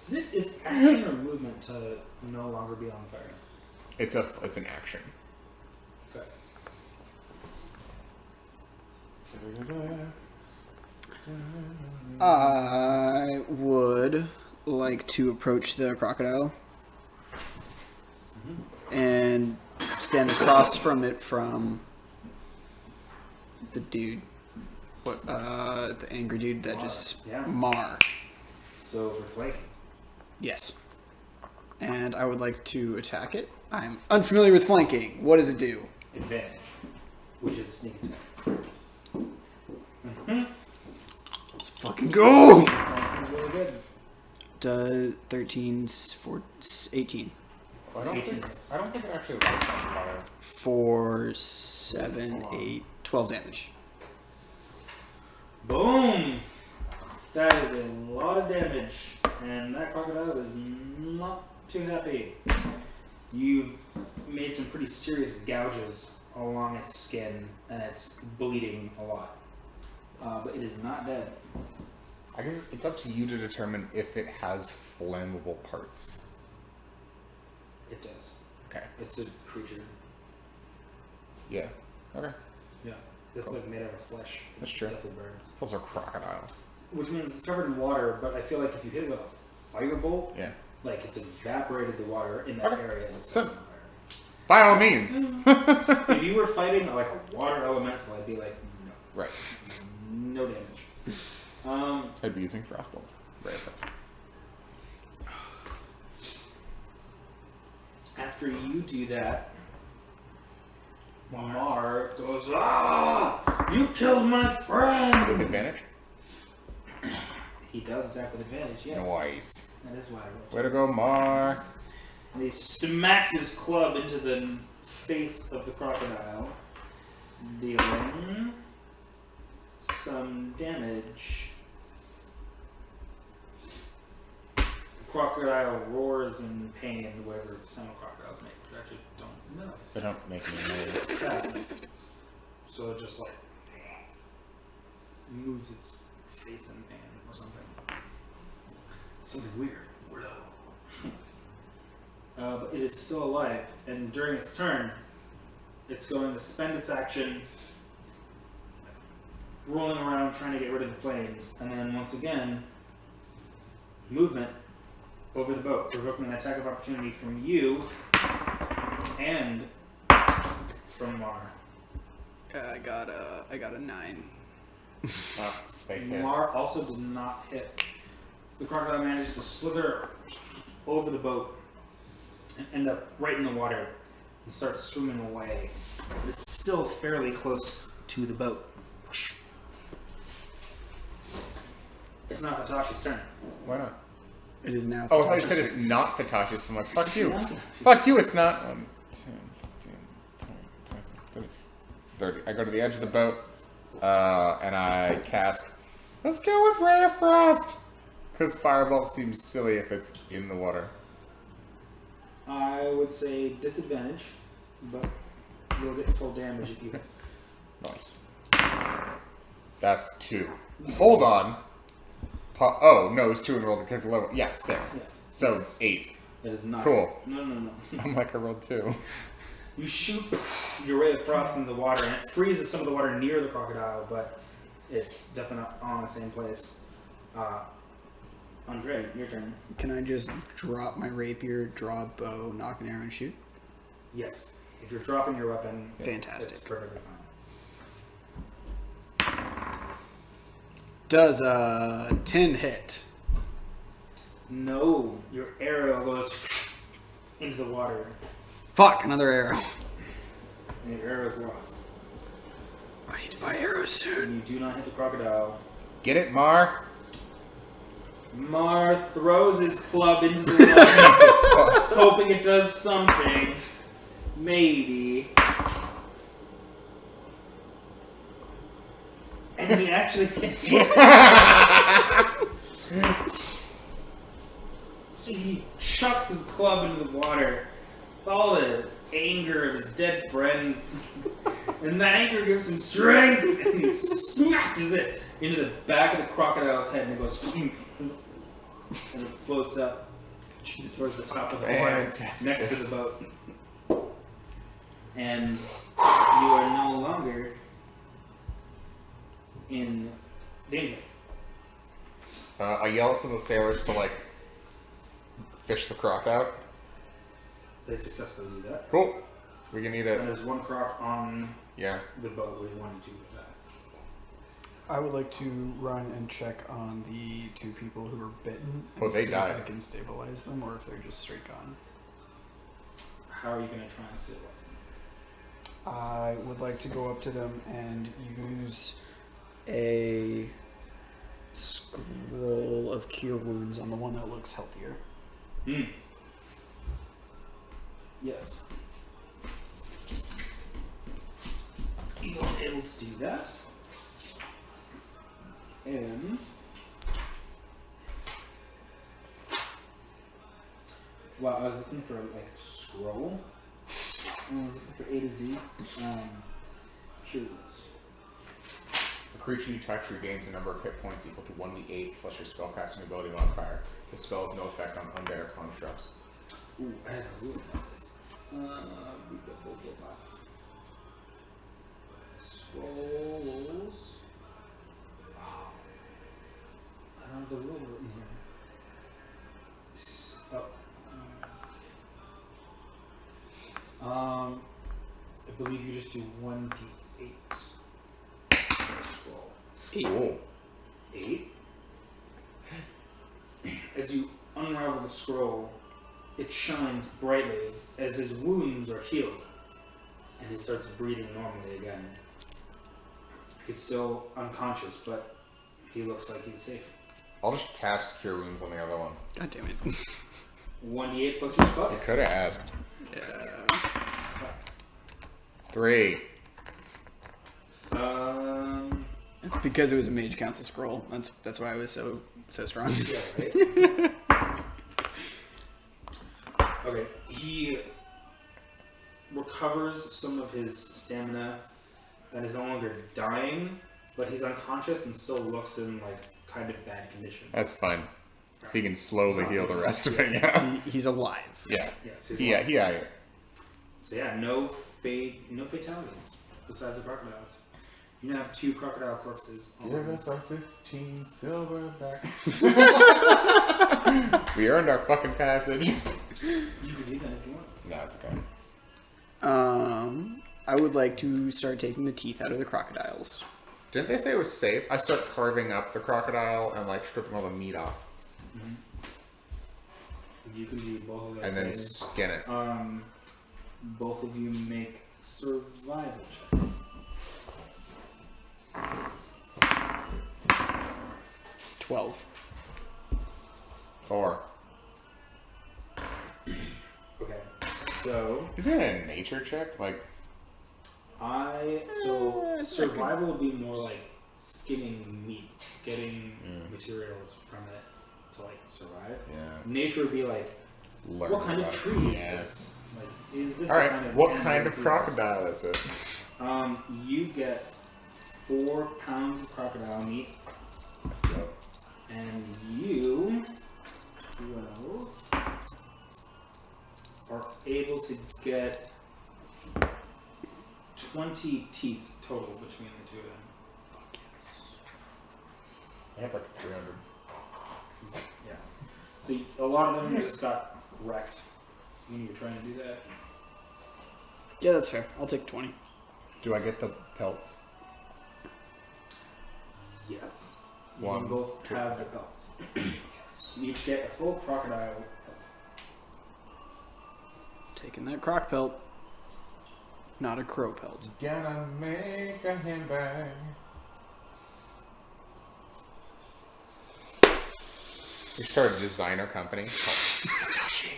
Is it its action or movement to no longer be on fire? It's an action. Okay. I would like to approach the crocodile and stand across from it from the dude. What? The angry dude that Mar, just yeah. Mar. So for flanking. Yes. And I would like to attack it. I'm unfamiliar with flanking. What does it do? Advantage, which is sneak attack. Let's fucking go! Flanking is really good. 13, 18. I don't 18 think hits. I don't think it actually lights on fire. 4, 7, 8, 12 damage. Boom! That is a lot of damage, and that crocodile is not too happy. You've made some pretty serious gouges along its skin, and it's bleeding a lot. But it is not dead. I guess it's up to you to determine if it has flammable parts. It does. Okay. It's a creature. Yeah. Okay. Yeah. It's Cool. like made out of flesh. That's true. It definitely burns. It's also a crocodile. Which means it's covered in water, but I feel like if you hit it with a firebolt, Yeah. like it's evaporated the water in that Okay. area and it's So- set on fire. By all means. If you were fighting like a water elemental, I'd be like, no, Right. no damage. I'd be using frostbolt. Right first. After you do that, Mar goes, ah! You killed my With friend! advantage? He does attack with advantage, yes. Nice. That is why I rolled. Way to go, Mar. And he smacks his club into the face of the crocodile, dealing some damage. The crocodile roars in pain, whatever sound crocodiles make, which I actually don't know. They don't make any noise. So it just like moves its face in pain or something. Something weird. Weirdo. But it is still alive, and during its turn, it's going to spend its action rolling around trying to get rid of the flames, and then once again, movement over the boat, provoking an attack of opportunity from you and from Mar. I got a 9. Oh, fake piss. Mar also did not hit. So the crocodile manages to slither over the boat and end up right in the water and start swimming away. But it's still fairly close to the boat. Whoosh. It's not Natasha's turn. Why not? It is now. Oh, I thought you said it's not Fatashi's, so I'm like, fuck you. Fuck you, it's not. 1, 10, 15, 20, 25, 30. 30. I go to the edge of the boat, and I cast, let's go with Ray of Frost. Because Firebolt seems silly if it's in the water. I would say disadvantage, but you'll get full damage if you hit. Nice. That's 2. Hold on. Oh, no, it's 2 and rolled the low. Yeah, 6. Yeah. So, Yes. 8. That is not. Cool. No. I'm like, I rolled 2. You shoot your ray of frost into the water, and it freezes some of the water near the crocodile, but it's definitely not on the same place. Andre, your turn. Can I just drop my rapier, draw a bow, knock an arrow, and shoot? Yes. If you're dropping your weapon, Fantastic. it's perfectly fine. Does a 10 hit? No, your arrow goes into the water, Fuck, another arrow. and your arrow is lost. I need to buy arrows soon. And you do not hit the crocodile. Get it, Mar? Mar throws his club into the water, Jesus fuck. hoping it does something. Maybe. And he actually So he chucks his club into the water, all the anger of his dead friends. And that anger gives him strength, and he smashes it into the back of the crocodile's head, and it goes and it floats up towards the top of the water Fantastic. next to the boat. And you are no longer in danger. I yell to the sailors to, like, fish the croc out. They successfully do that. Cool. We can eat And it. there's one croc on Yeah. the boat. What do you want to do with I would like to run and check on the 2 people who were bitten and Oh, they see died. if I can stabilize them or if they're just straight gone. How are you going to try and stabilize them? I would like to go up to them and use a scroll of cure wounds on the one that looks healthier. Yes. You're able to do that. And wow, I was looking for like a scroll. I was looking for A to Z. Cure wounds. A creature you touch regains a number of hit points equal to 1d8 plus your spellcasting ability modifier. The spell has no effect on undead or constructs. Ooh, I have a rule about this. Blah, blah, blah. Scrolls. Wow. I don't have the rule written here. I believe you just do 1d8 for a scroll. 8. Cool. 8. As you unravel the scroll, it shines brightly as his wounds are healed, and he starts breathing normally again. He's still unconscious, but he looks like he's safe. I'll just cast Cure Wounds on the other one. God damn it. 1d8 plus your spell. You could have asked. Yeah. 3. It's because it was a mage council scroll. That's why I was so strong. Yeah, right? Okay, he recovers some of his stamina and is no longer dying, but he's unconscious and still looks in like kind of bad condition. That's fine. So you can slowly heal the rest of it, yeah. He's alive. Yeah. Yes, he's Yeah, alive. yeah. So yeah, no fatalities besides the crocodiles. You now have 2 crocodile corpses. Give us our 15 silver back. We earned our fucking passage. You can do that if you want. No, it's okay. I would like to start taking the teeth out of the crocodiles. Didn't they say it was safe? I start carving up the crocodile and like stripping all the meat off. You can do both of those And then things. skin it. Both of you make survival checks. 12. 4. Okay, so Is it a nature check? Like, survival would be more like skinning meat, getting materials from it to like survive. yeah. Nature would be like, Learn what kind of about it. tree is Yeah. this? Like, is this Alright, the kind of what animal kind of that do this? crocodile is it? You get 4 pounds of crocodile meat, and you 12 are able to get 20 teeth total between the 2 of them. I have like 300. Yeah. So a lot of them just got wrecked when you were trying to do that. Yeah, that's fair. I'll take 20. Do I get the pelts? Yes. You One, can both 2. have the pelts. You each get a full crocodile pelt. Taking that croc pelt. Not a crow pelt. Gonna make a handbag. We started a designer company called Tashi.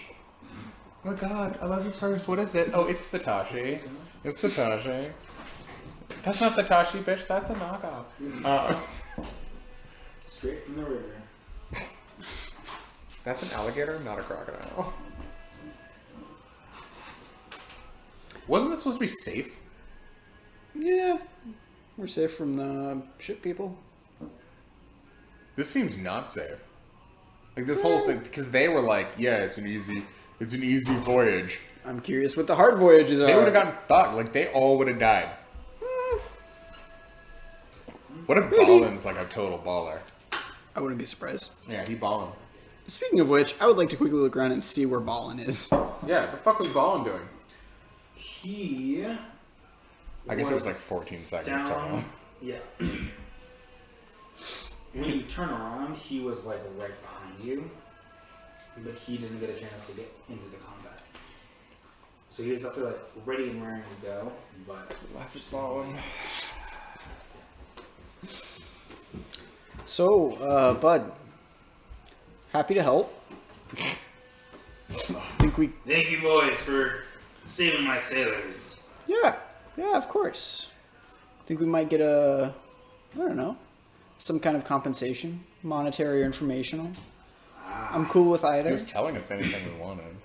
Oh my god, I love your stars. What is it? Oh, it's the Tashi. It's the Tashi. That's not the Tashi, bitch. That's a knockoff. Straight from the river. That's an alligator, not a crocodile. Wasn't this supposed to be safe? Yeah. We're safe from the ship people. This seems not safe. Like this whole thing, because they were like, "Yeah, it's an easy voyage." I'm curious what the hard voyages are. They would have gotten fucked. Like they all would have died. What if Ballin's like a total baller? I wouldn't be surprised. Yeah, he ballin'. Speaking of which, I would like to quickly look around and see where Ballin is. Yeah, the fuck was Ballin doing? He I guess it was like 14 seconds total. down. Yeah. when you turn around, he was like right behind you, but he didn't get a chance to get into the combat. So he was definitely like ready and raring to go, but Last is falling. So, Bud, happy to help. Think we? thank you boys for saving my sailors. Yeah, of course. Think we might get I don't know, some kind of compensation, monetary or informational. I'm cool with He either. was telling us anything we wanted.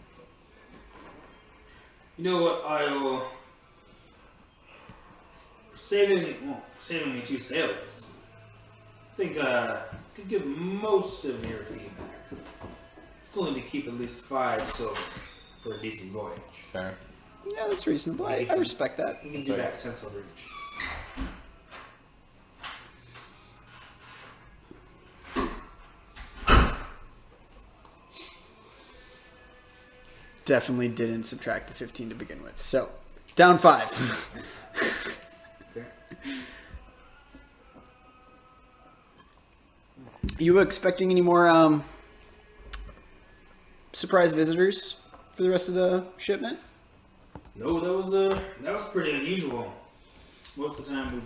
You know what? I'll for saving me 2 sailors. I think could give most of your feedback. Still need to keep at least 5 silver for a decent voyage. It's fair. Yeah, that's reasonable. I respect that. You can do back 10 silver each. Definitely didn't subtract the 15 to begin with. So, down 5. Okay. You expecting any more surprise visitors for the rest of the shipment? No, that was pretty unusual. Most of the time we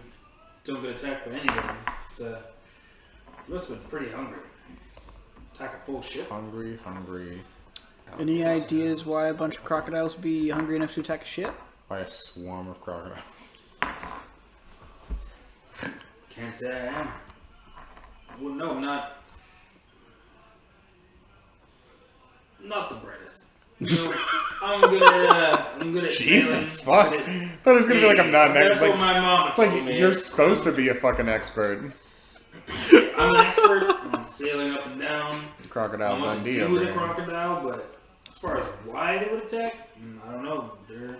don't get attacked by anything. It's you must have been pretty hungry. Attack a full ship. Hungry. Any ideas why a bunch of crocodiles would be hungry enough to attack a ship? By a swarm of crocodiles. Can't say I am. Well, no, not the brightest. No, I'm good at Jesus, sailing, fuck. good at- I thought it was gonna be like I'm not an That's expert. what my mom It's told like me. you're supposed to be a fucking expert. I'm an expert on sailing up and down. Crocodile I know what to Dundee do over with a here. crocodile, but as far as why they would attack, I don't know. They're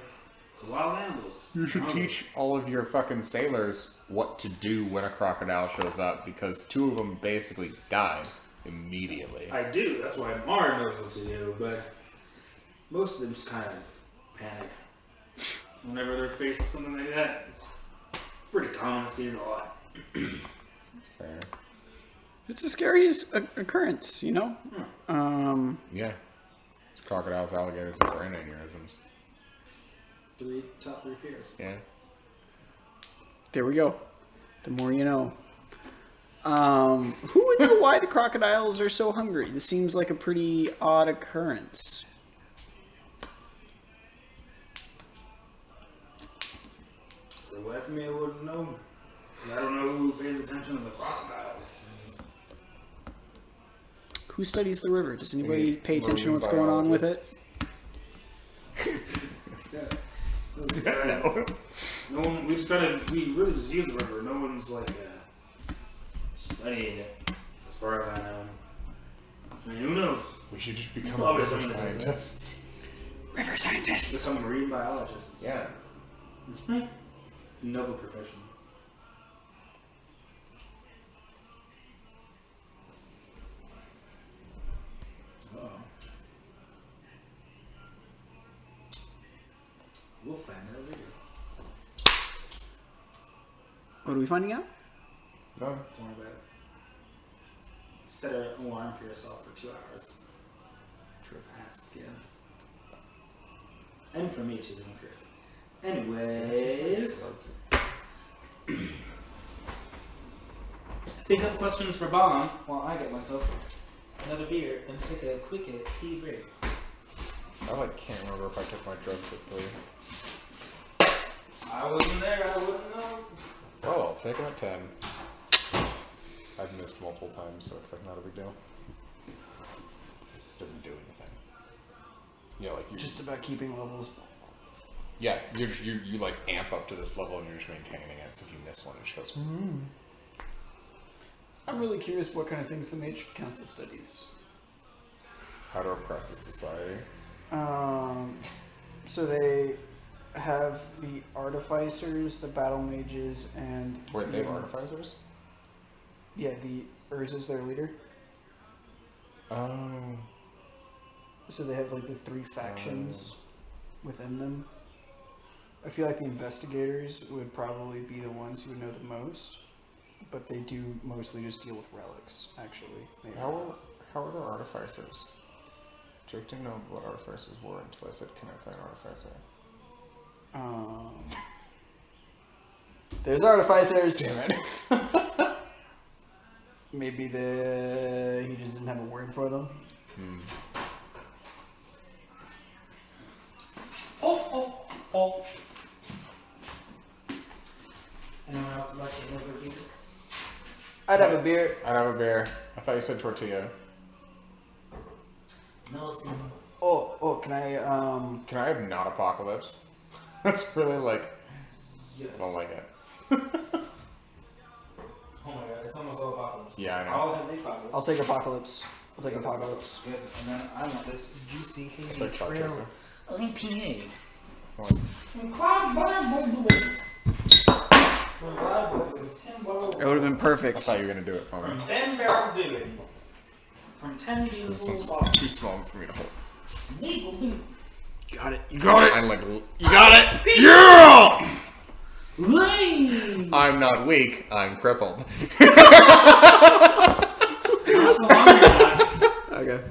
wild animals. You should Hungry. teach all of your fucking sailors what to do when a crocodile shows up, because 2 of them basically died immediately. I do. That's why Mar knows what to do, but most of them just kind of panic whenever they're faced with something like that. It's pretty common to see it a lot. It's fair. It's a scary occurrence, you know? Yeah. It's crocodiles, alligators, and brain aneurysms. Top 3 fears. Yeah. There we go. The more you know. Who would know why the crocodiles are so hungry? This seems like a pretty odd occurrence. The wife of me wouldn't know. I don't know who pays attention to the crocodiles. Who studies the river? Does anybody pay attention to Marine what's going on with it? No. No one. We really just use the river. No one's like studying it, as far as I know. I mean, who knows? We should just become Probably river someone that does that. scientists. River scientists. Become marine biologists. Yeah. It's a noble profession. Uh-oh. We'll find out later. What are we finding out? No. Don't worry about it. Set an alarm for yourself for 2 hours. Ask again. And for me too, I'm curious. Anyways, think up questions for Balam while I get myself another beer and take a quick tea break. I can't remember if I took my drugs at 3. I wasn't there, I wouldn't know. Oh, I'll take them at 10. I've missed multiple times, so it's like not a big deal. Doesn't do anything. You know, like you Just about keeping levels. yeah, you like amp up to this level and you're just maintaining it. So if you miss one, it just goes. I'm really curious what kind of things the Mage Council studies. How to oppress a society. So they have the artificers, the battle mages, and Wait, they have artificers? yeah, the Urz is their leader. Oh. So they have like the 3 factions within them. I feel like the investigators would probably be the ones who would know the most. but they do mostly just deal with relics, actually. Maybe. How are the artificers? Jake didn't know what artificers were until I said, "Can I play an artificer?" There's artificers. Damn it! Maybe he just didn't have a word for them. Oh. Anyone else like to order beer? I'd have a beer. I'd have a beer. I thought you said tortilla. No, see. Oh, can I, Can I have not apocalypse? That's really like. Yes. I don't like it. Oh my god, it's almost all apocalypse. Yeah, I know. I'll have the apocalypse. I'll take apocalypse. I'll take apocalypse. Good. And then I want this juicy It's hazy like trail Chaser. IPA. Once. From Cloud Bar Boy. From Cloud Boy with 10 bottles. It would have been I perfect. thought you were gonna do it for me. From 10 barrel digging. From 10 This beautiful one's bottles. too small for me to hold. You got it. You I like. You got it. Yeah! Lame! I'm not weak. I'm crippled. Okay.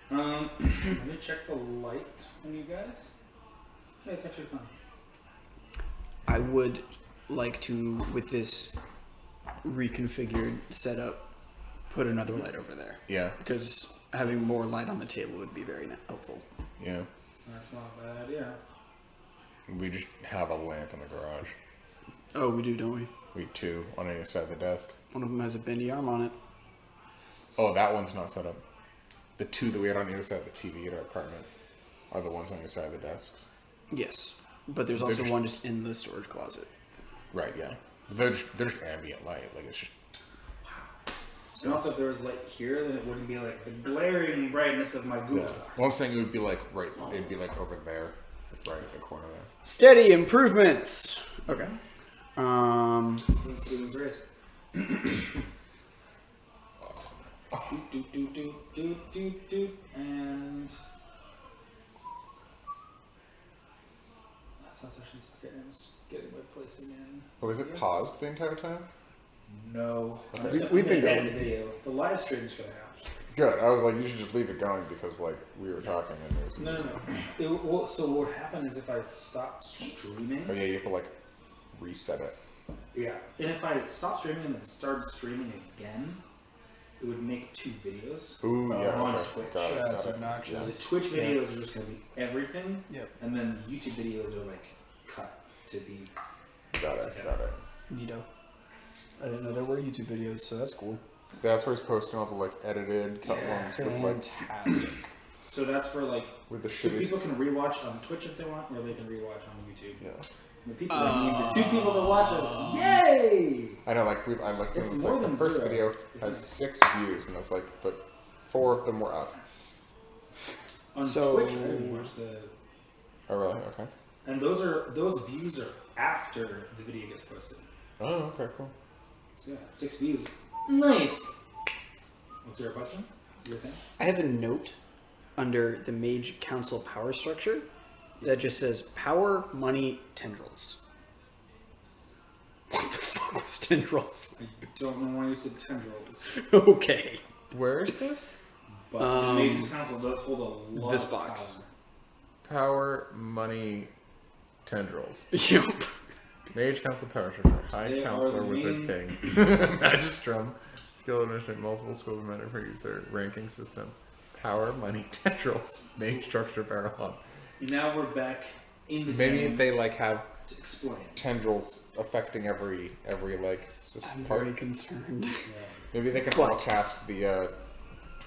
Let me check the light on you guys. Yeah, it's actually fine. I would like to, with this reconfigured setup, put another light over there. Yeah. Because having more light on the table would be very helpful. Yeah. That's not a bad idea. We just have a lamp in the garage. Oh, we do, don't we? We two on either side of the desk. One of them has a bendy arm on it. Oh, that one's not set up. The two that we had on either side of the TV at our apartment are the ones on either side of the desks. Yes. But there's They're also just- one just in the storage closet. Right, yeah. They're just ambient light. Like, it's just... And also, if there was light here, then it wouldn't be like the glaring brightness of my Google Yeah. Docs. Well, I'm saying it would be like right... It'd be like over there. Like right at the corner there. Steady improvements. Okay. Let's do this race. do. And that's how sessions. Okay, I'm just getting my place again. Oh, was it Yes. paused the entire time? No. Okay. We've been going. going. The video. The live stream's gonna happen. Good. I was like, you should just leave it going because, like, we were talking and there was... No. So what would happen is if I stopped streaming. Oh, yeah, you have to, like, reset it. Yeah. And if I stopped streaming and then started streaming again, it would make 2 videos. Ooh, yeah. on Okay. Switch. Got it. That's got it. obnoxious. So the Twitch videos are just going to be everything, Yep. and then the YouTube videos are like cut to be. Got it. Got it. Neato. I didn't know there were YouTube videos, so that's cool. That's where he's posting all the, like, edited cut ones with, like, Fantastic. So that's for like. with the So shitty... people can rewatch on Twitch if they want, or they can rewatch on YouTube. Yeah. The people that need the 2 people to watch us. Yay! I know, like, I like It's doing this, more like, the than first 0, video isn't has it? 6 views, and it's like, but 4 of them were us. On So- Twitch, I didn't watch the. Oh, really? Okay. And those views are after the video gets posted. Oh, okay, cool. So yeah, 6 views. Nice. What's your question? Your thing? I have a note under the Mage Council power structure that just says power, money, tendrils. What the fuck was tendrils? I don't know why you said tendrils, Okay. Where is this? but the Mages Council does hold a lot this of box. Power, money, tendrils. Yep. Mage Council Power Structure. High They are Counselor, the Wizard main- King. Magistrum. Skill administration, multiple scope of matter per user. Ranking system. Power, money, tendrils. Mage Structure, Paralon. Now we're back in the Maybe game they, like, have to explain. tendrils affecting every like, I'm part. very concerned. Maybe they can What? all cast the,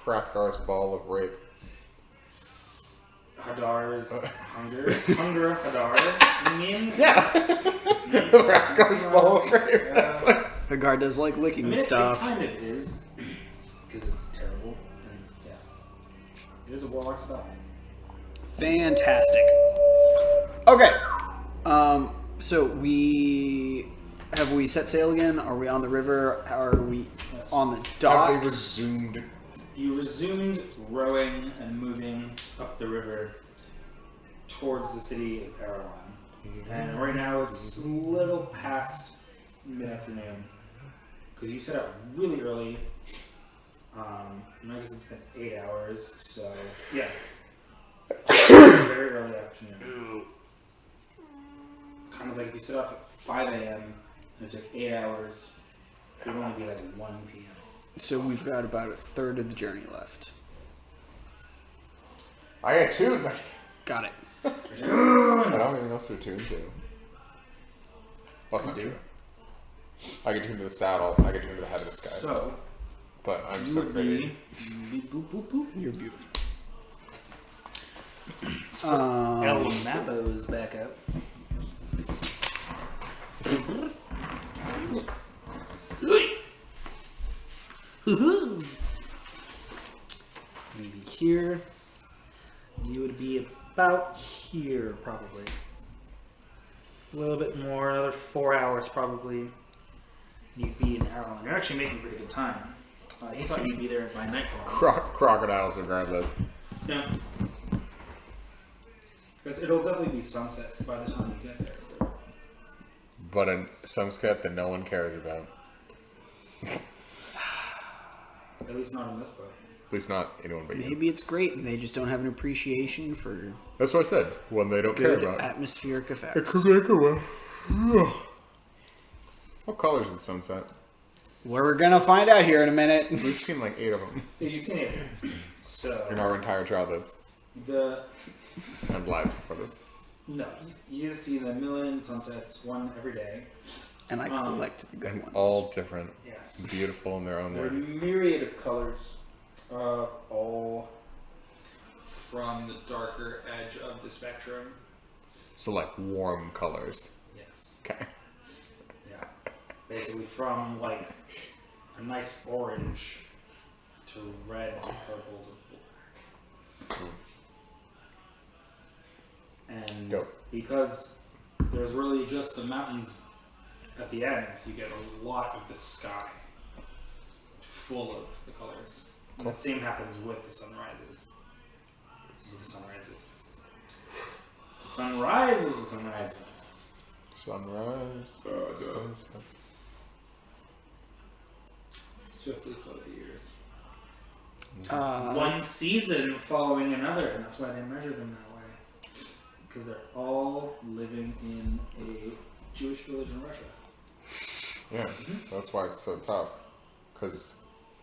Hrathgar's Ball of Rape. Hadar's hunger of Hadar. You mean? Yeah! Hrathgar's Ball of Rape. That's like... Hagar does like licking I mean, stuff. It kind of is because it's terrible. And it's, yeah, it is a warlock spell. Fantastic. Okay. So we set sail again? Are we on the river? Are we Yes. on the Have they docks? resumed... You resumed rowing and moving up the river towards the city of Erewhon. And right now it's a little past mid-afternoon, because you set out really early. I guess it's been 8 hours, so yeah, very early afternoon. Kind of like if you set off at 5 a.m. and it took 8 hours, it would only be like 1 p.m. So we've got about a third of the journey left. I got two. Got it. I don't have anything else to attune to. Well, that's not true. I get tuned to the saddle. I get tuned to the head of the sky. So But I'm you so would ready. be boop boop boop. You're beautiful. El Mapo's back up. Maybe here. You would be about here, probably. A little bit more, another 4 hours, probably. You'd be in Arlen. You're actually making pretty good time. He thought you'd be there by nightfall. Crocodiles, regardless. Yeah. Because it'll definitely be sunset by the time you get there. But a sunset that no one cares about. At least not in this book. At least not anyone but you. Maybe it's great and they just don't have an appreciation for That's what I said. One they don't care good about. atmospheric effects. What color is the sunset? We're gonna find out here in a minute. We've seen like 8 of them Yeah, you've seen it. So in our entire childhoods the and lives before this. no, you just see the million sunsets, one every day. And I collect the good And ones. all different, Yes. beautiful in their own There are a way. myriad of colors, all from the darker edge of the spectrum. So like warm colors. Yes. Okay. Yeah. Basically from like a nice orange to red to purple to black. And Dope. because there's really just the mountains at the end, you get a lot of the sky full of the colors. And the same happens with the sunrises. With the sunrises. The sunrises, the sunrises. Sunrise. Sunset. Swiftly flow the years. Uh, One season following another, and that's why they measure them that way. Because they're all living in a Jewish village in Russia. Yeah, that's why it's so tough. Because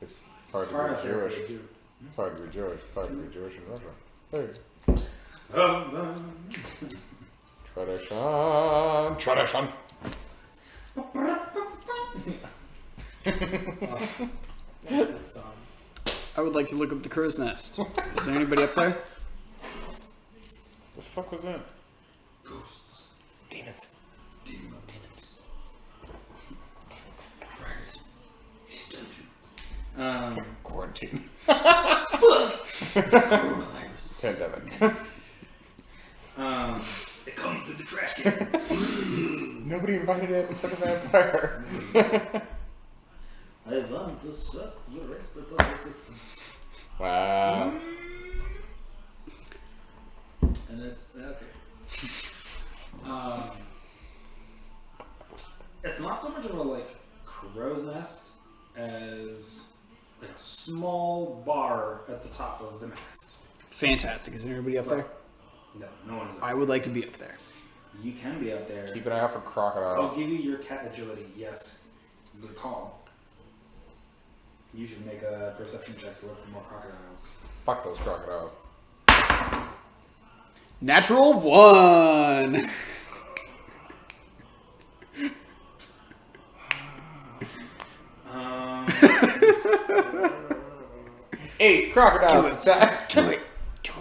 it's hard It's to hard be out there Jewish. for a Jew. It's hard to be Jewish. It's hard to be Jewish in Russia. Hey. Tradition. Tradition. Good song. I would like to look up the crow's nest. Is there anybody up there? The fuck was that? Ghosts. Demons. Demons. Dragons. Dungeons. Quarantine. Coronavirus. Pandemic. It comes in the trash cans. Nobody invited it except a vampire. I want to suck your respiratory system. Wow. And that's okay. It's not so much of a like crow's nest as like a small bar at the top of the mast. Fantastic. Is there anybody up there? No, no one is. I would like to be up there. You can be up there. Keep an eye out for crocodiles. I'll give you your cat agility. Yes, good call. You should make a perception check to look for more crocodiles. Fuck those crocodiles. Natural 1. Um, 8 crocodiles. Do it.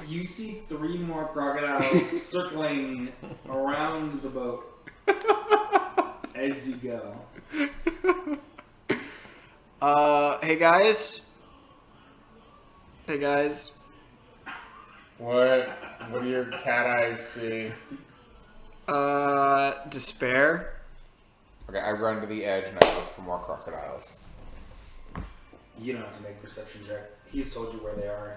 you see 3 more crocodiles circling around the boat as you go. Hey guys. Hey guys. What do your cat eyes see? Despair. Okay, I run to the edge and I look for more crocodiles. You don't have to make a perception check. He's told you where they are,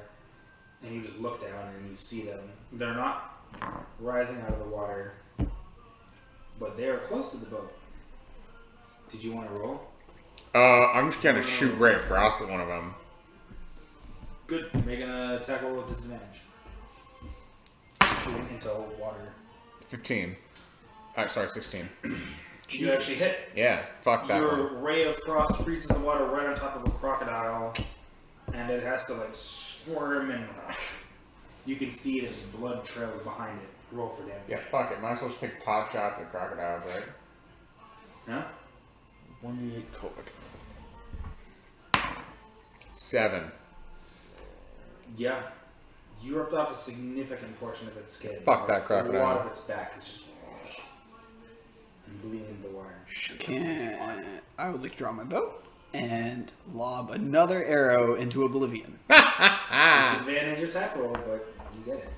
and you just look down and you see them. They're not rising out of the water, but they are close to the boat. Did you want to roll? I'm just gonna shoot Ray of Frost at one of them. Good. Make an attack roll with disadvantage. Shooting into water. 15. Sorry, 16. You actually hit. Yeah, fuck that Your one. ray of frost freezes the water right on top of a crocodile, and it has to like squirm, and you can see that its blood trails behind it. Roll for damage. Yeah, fuck it. Might as well just take pot shots at crocodiles, right? Huh? 1d8 colic. 7. Yeah. You ripped off a significant portion of its skin. Fuck that crocodile. A lot of its back is just and bleeding into the water. I would like to draw my bow and lob another arrow into oblivion. Disadvantage attack roll, but you get it.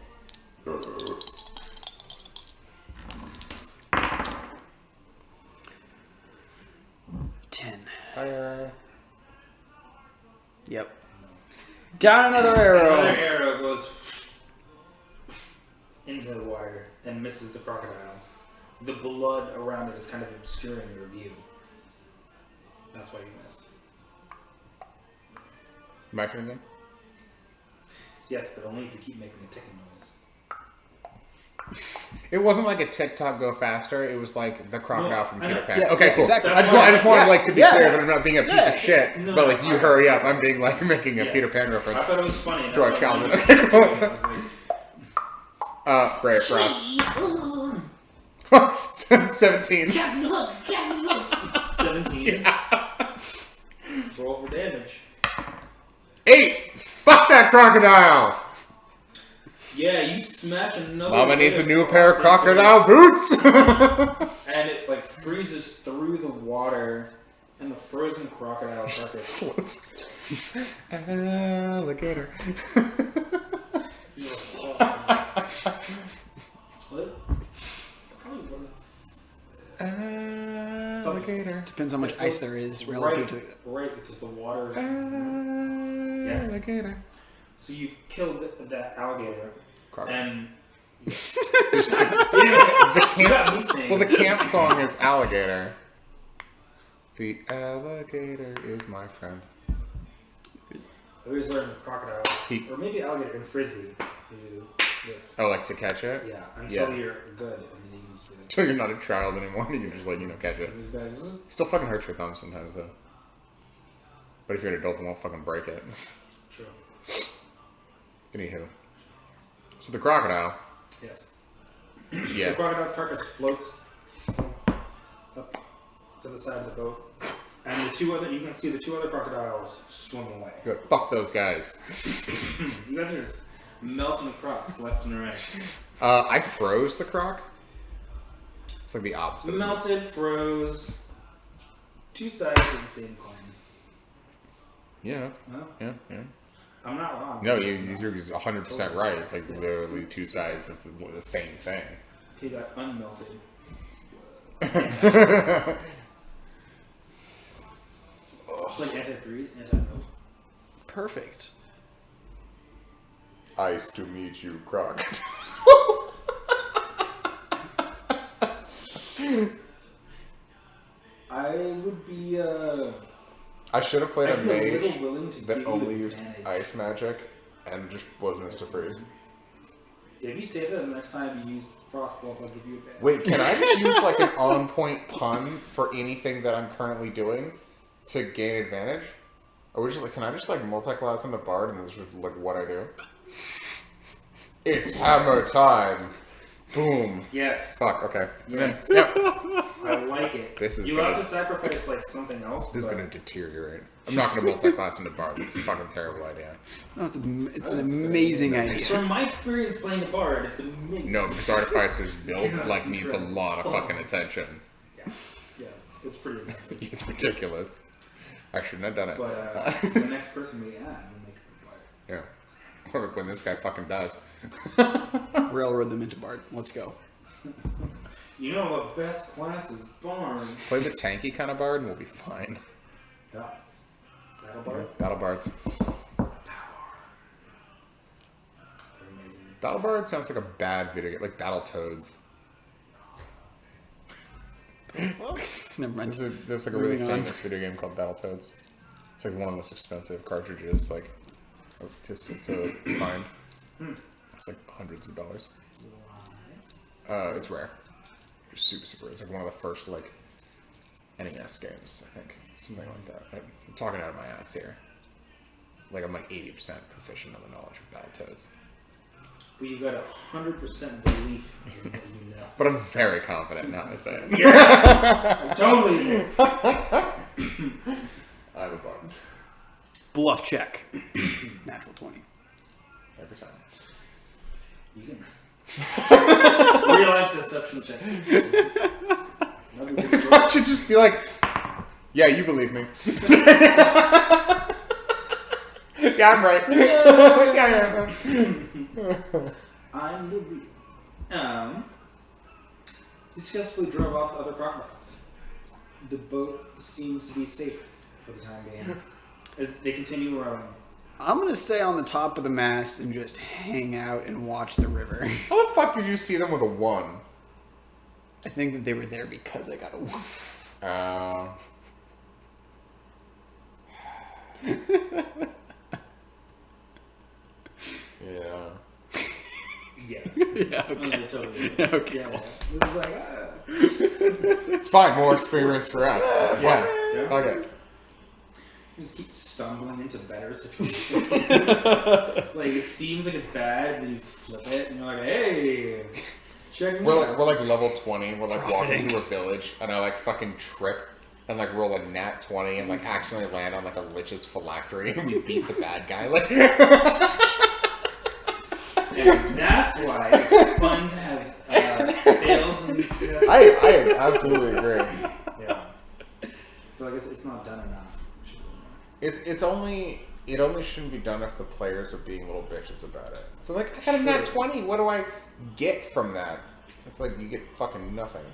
10. Fire. Yep. Down another arrow. Another arrow goes into the water and misses the crocodile. The blood around it is kind of obscuring your view. That's why you miss. My turn again? Yes, but only if you keep making a ticking noise. It wasn't like a TikTok go faster. It was like the crocodile from I know. Peter Pan. Yeah, okay, yeah, cool. exactly. I just wanted like to be Yeah. clear that I'm not being a piece of shit. No, but like, you I- hurry up. I'm being like making a Yes. Peter Pan I reference. thought it was funny. Draw a that's why I challenge. made Okay, it. cool. I was like, Ray of Frost. 17. Captain Hook! Captain Hook! 17. Roll for damage. 8. Fuck that crocodile. Yeah, you smash another. Mama bit needs a of new pair of frost into it, crocodile boots. and it like freezes through the water, and the frozen crocodile carcass. Floats. Alligator. What? Probably one Alligator. Depends how much ice there is relative to. right, because the water is. Alligator. So you've killed that alligator, Crocodile. and The you got me camp, saying. well, the camp song is Alligator. The alligator is my friend. I always learned crocodile, He- or maybe alligator and frisbee. You do this. Oh, like to catch it? Yeah, until Yeah. you're good, and then you can just really. So you're not a child anymore. You can just like, catch it. These bags. Still fucking hurts your thumb sometimes though. But if you're an adult, it won't fucking break it. True. Anywho. So the crocodile. Yes. The Yeah. crocodile's carcass floats up to the side of the boat, and the two other, you can see the two other crocodiles swim away. Good. Fuck those guys. You guys are just melting crocs left and right. I froze the croc. It's like the opposite. of it. Melted, froze. Two sides of the same coin. Yeah. Well, Yeah. Yeah. I'm not wrong. No, you're 100% right. It's like literally two sides of the same thing. He got unmelted. It's like antifreeze, anti-melt. Perfect. Ice to meet you, croc. I would be, I should have played a I'd be a mage little willing to that give only you used advantage. ice magic and just was Mr. Freeze. If you say that the next time you use Frostbolt, I'll give you advantage. Wait, can I just use like an on-point pun for anything that I'm currently doing to gain advantage? Or just, like, can I just like multi-class into Bard and this is just like what I do? It's hammer time. Boom. Yes. Fuck. Okay. And then- Yes. yep. I like it. This is you gonna- have to sacrifice like something else. This is but gonna deteriorate. I'm not gonna multi-class into Bard. It's a fucking terrible idea. No, it's an amazing idea. From my experience playing a bard, it's amazing. No, because Artificer's build Yeah, like it's needs a incredible. lot of fucking attention. Yeah, it's pretty amazing. It's ridiculous. I shouldn't have done it. But the next person we add, we'll make a bard. Yeah. Or when this guy fucking does. Railroad them into Bard. Let's go. You know the best class is bard. Play the tanky kind of Bard and we'll be fine. Yeah. Battle bard. Battle Bards. They're amazing. Battle Bard sounds like a bad video game, like Battle Toads. Never mind. There's like a really Moving on. famous video game called Battletoads. It's like one of the most expensive cartridges, like to find. It's like hundreds of dollars. It's rare. It's super rare. It's like one of the first like NES games, I think, something like that. I'm talking out of my ass here. Like I'm like 80% proficient in the knowledge of Battletoads. But you got 100% belief in what you know. But I'm very confident now to say it. Yeah, totally is. I have a button Bluff check. Natural 20. every time. You can. Real life deception check. So I should just be like, yeah, you believe me. Yeah, I'm right. Yeah. I'm the real. You successfully drove off the other crocodiles. The boat seems to be safe for the time being. As they continue rowing. I'm gonna stay on the top of the mast and just hang out and watch the river. How the fuck did you see them with a 1? I think that they were there because I got a 1. Yeah. Yeah. Yeah, Okay. Totally. Okay, Yeah. cool. It was like, It's fine, more experience for us. Yeah. Yeah. Okay. You just keep stumbling into better situations. Like, it seems like it's bad, then you flip it, and you're like, hey, check me out. We're like level 20. We're like walking through a village, and I like fucking trip and like roll a nat 20 and like accidentally land on like a lich's phylactery, and we beat the bad guy. Like, And that's why it's fun to have fails and successes. I absolutely agree. Yeah. I feel like it's not done enough. It only shouldn't be done if the players are being little bitches about it. So like, I got a nat 20. What do I get from that? It's like you get fucking nothing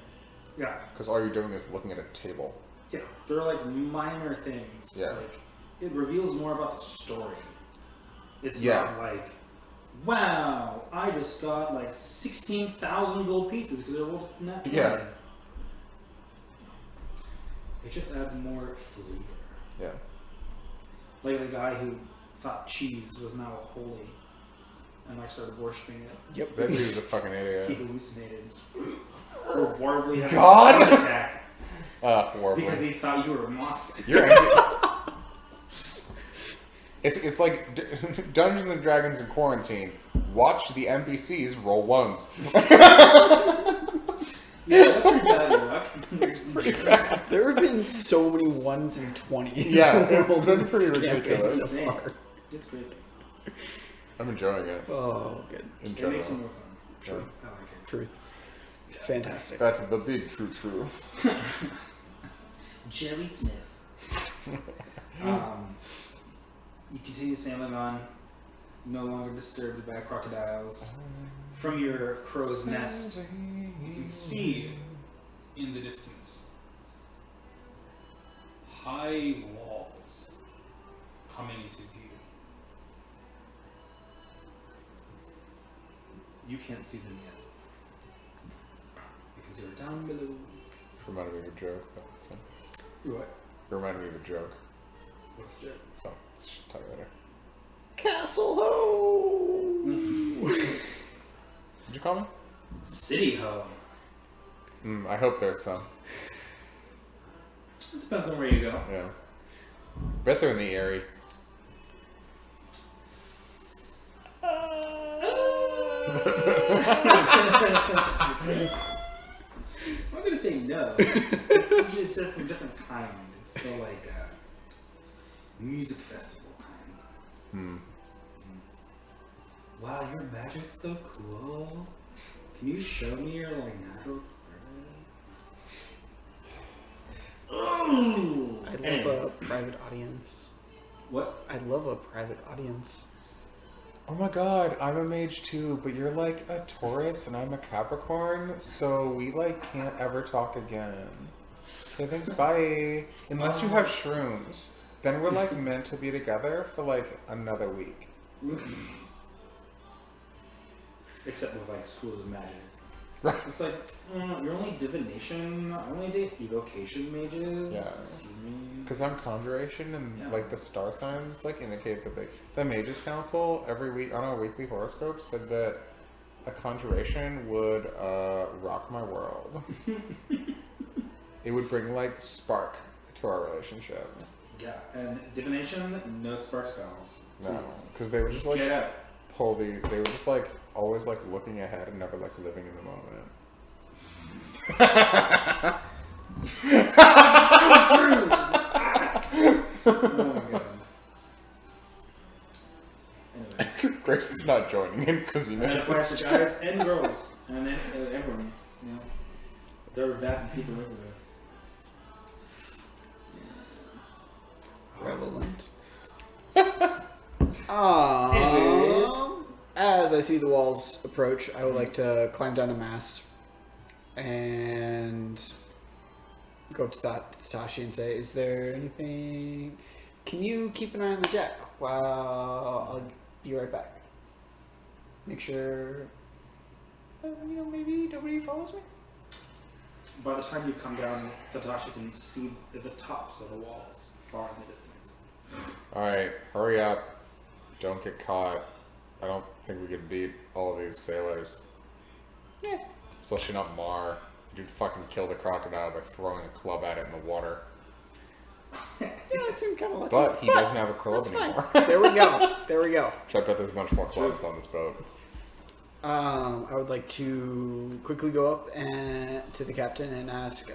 Yeah. because all you're doing is looking at a table. Yeah. They're like minor things. Yeah. Like, it reveals more about the story. It's Yeah. not like, wow, I just got like 16,000 gold pieces because they're all net. Yeah. It just adds more flavor. Yeah. Like the guy who thought cheese was now holy and like started worshipping it. Yep. That dude's a fucking He idiot. hallucinated. Or warbly had God! a heart attack Warbler. because he thought you were a monster. You're angry. It's like Dungeons and Dragons in quarantine. Watch the NPCs roll 1s. Yeah, that's pretty bad luck. It's pretty bad. There have been so many 1s and 20s. Yeah, it's rolled been in pretty this campaign ridiculous. so Insane. far. It's crazy. I'm enjoying it. Oh, good. In It general. makes it more fun. True. I like it. Truth. Fantastic. That's the big true. Jerry Smith. You continue sailing on, no longer disturbed by crocodiles. From your crow's nest, you can see in the distance high walls coming into view. You can't see them yet because they're down below. Reminded me of a joke. But it's fine. What? Reminded me of a joke. What's the joke? So, let's talk later. Castle Ho! Did you call me? City Ho. I hope there's some. It depends on where you go. Yeah. Bet they're in the Erie. I'm gonna say no. It's a different kind. It's still like a music festival kind. Wow, your magic's so cool. Can you show me your like natural Ooh. I'd love Anyways. a private audience. What? I'd love a private audience. Oh my god, I'm a mage too, but you're like a Taurus and I'm a Capricorn, so we like can't ever talk again. Okay, thanks, bye. Unless you have shrooms, then we're like meant to be together for like another week. Except with like schools of magic. It's like, you're only divination. I only did evocation mages. Yeah. Excuse me. Because I'm conjuration, and Yeah. like the star signs like indicate that the Mages Council every week on our weekly horoscope said that a conjuration would rock my world. It would bring like spark to our relationship. Yeah, and divination, no spark spells. No, Please. because they would just like Get out. they were just like always like looking ahead and never like living in the moment. Oh my god. Anyways. Grace is not joining in because he And knows applies it's to guys and girls and everyone. You know, there are that people everywhere. Relevant. Anyways. As I see the walls approach, I would like to climb down the mast and go up to Tashi and say, "Is there anything? Can you keep an eye on the deck while I'll be right back? Make sure, maybe nobody follows me." By the time you've come down, Tatashi can see the tops of the walls far in the distance. Alright, hurry up. Don't get caught. I don't think we can beat all of these sailors. Yeah. Especially not Mar. You'd fucking kill the crocodile by throwing a club at it in the water. Yeah, that seemed kind of like. But he doesn't have a club that's fine. anymore. There we go. There we go. So I bet there's much more clubs on this boat. I would like to quickly go up to the captain and ask.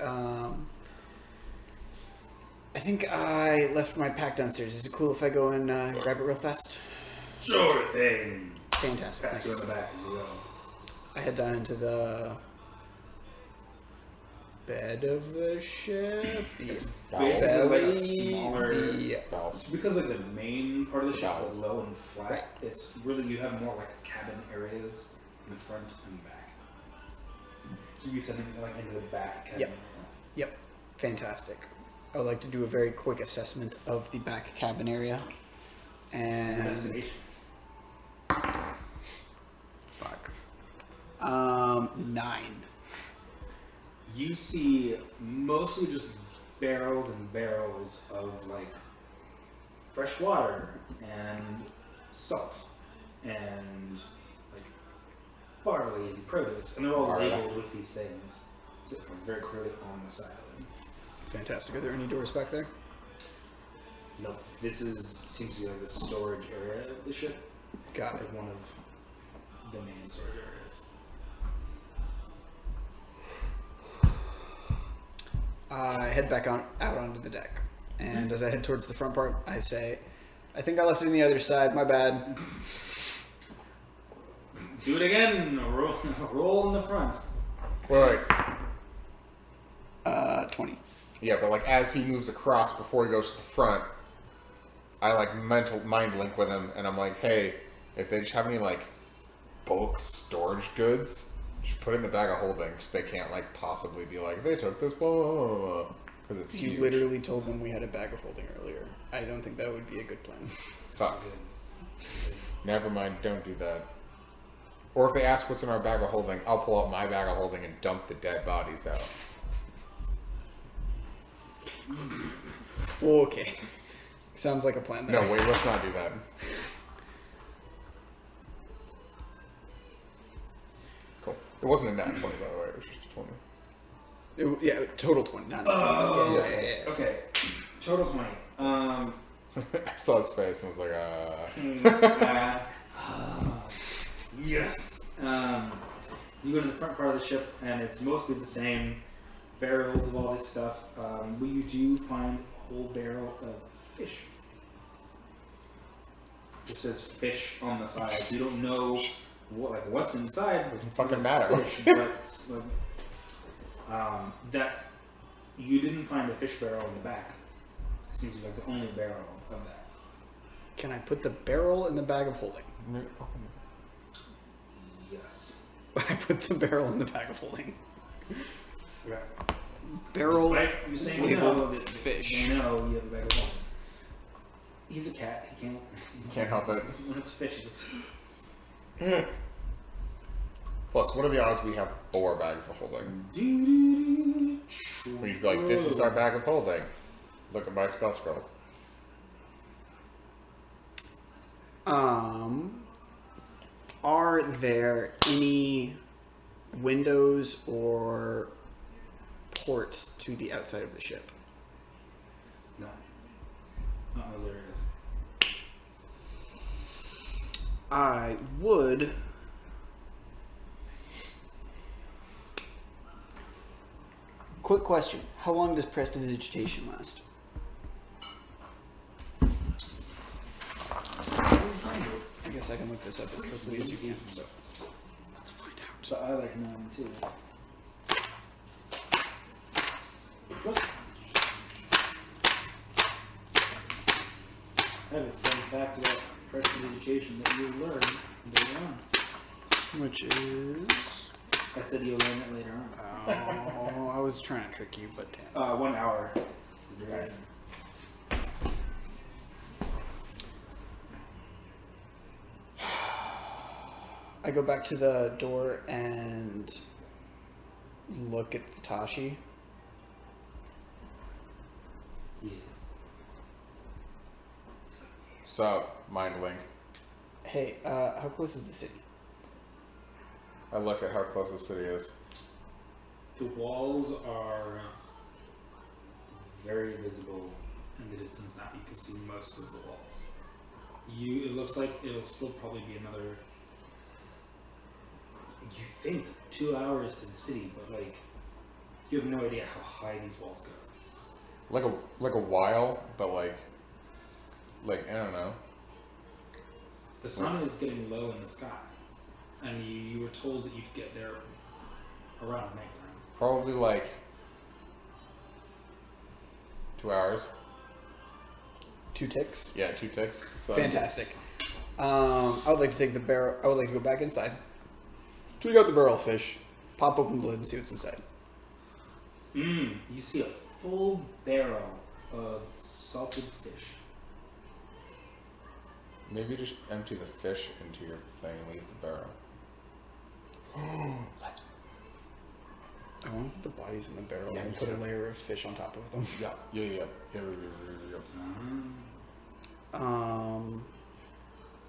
I think I left my pack downstairs. Is it cool if I go and grab it real fast? Sure thing. Fantastic. Pats you on Thanks. the back as well. I head down into the bed of the ship. The Basically, like a belly. smaller. The Bells. Because like the main part of the ship Bowels. is low and flat, Right. it's really you have more like cabin areas in the front and back. So you'd be sending like into the back cabin. Yep. Yep. Fantastic. I would like to do a very quick assessment of the back cabin area. Area. And Investigation. fuck. 9. You see mostly just barrels and barrels of like fresh water and salt and like barley and produce, and they're all Barley. labeled with these things, so very clearly on the side of them. Fantastic. Are there any doors back there? No, this seems to be like the storage area of the ship. Got it. Like one of the main storage areas. I head back out onto the deck. And as I head towards the front part, I say, I think I left it on the other side. My bad. Do it again. Roll in the front. Wait. 20. Yeah, but like as he moves across before he goes to the front, I like mind link with him, and I'm like, hey, if they just have any like bulk storage goods, just put it in the bag of holding, because they can't like possibly be like they took this, because it's You huge. literally told them we had a bag of holding earlier. I don't think that would be a good plan. Fuck. Good. Never mind. Don't do that. Or if they ask what's in our bag of holding, I'll pull out my bag of holding and dump the dead bodies out. Okay. Sounds like a plan there. No, wait, let's not do that. Cool. It wasn't a nat 20, by the way. It was just a 20. Yeah, total 20. Not Oh, yeah. okay. Total 20. I saw his face and was like, Yes. You go to the front part of the ship, and it's mostly the same barrels of all this stuff. But you do find a whole barrel of fish. It says fish on the side. You don't know what's inside. Doesn't fucking matter. Fish, but that you didn't find a fish barrel in the back. Seems like the only barrel of that. Can I put the barrel in the bag of holding? Yes. I put the barrel in the bag of holding. Yeah. Barrel Despite you saying labeled no, that fish. they know you have a bag of holding. He's a cat. He can't. Can't help it. When it's fish, he's like, Plus, what are the odds we have 4 bags of holding? We'd be like, this is our bag of holding. Look at my spell scrolls. Are there any windows or ports to the outside of the ship? No. Not in those areas. I would. Quick question. How long does prestidigitation last? I guess I can look this up as quickly as you can, so let's find out. So I like 9 too. I have a fun fact about prestidigitation that you'll learn later on. Which is... I said you'll learn it later on. Oh, I was trying to trick you, but damn. 1 hour. Nice. I go back to the door and look at Tashi. Yes. Sup, Mind Link. Hey, how close is the city? I look at how close the city is. The walls are very visible in the distance now. You can see most of the walls. It looks like it'll still probably be another, you think, 2 hours to the city, but like, you have no idea how high these walls go. Like a while, but like I don't know. The sun is getting low in the sky, and you were told that you'd get there around nighttime. Probably like 2 hours. 2 ticks. Yeah, 2 ticks. So Fantastic. I would like to take the barrel. I would like to go back inside. Take out the barrel of fish. Pop open the lid and see what's inside. You see a full barrel of salted fish. Maybe just empty the fish into your thing and leave the barrel. I want to put the bodies in the barrel Yeah, and me put a too. layer of fish on top of them. Yeah.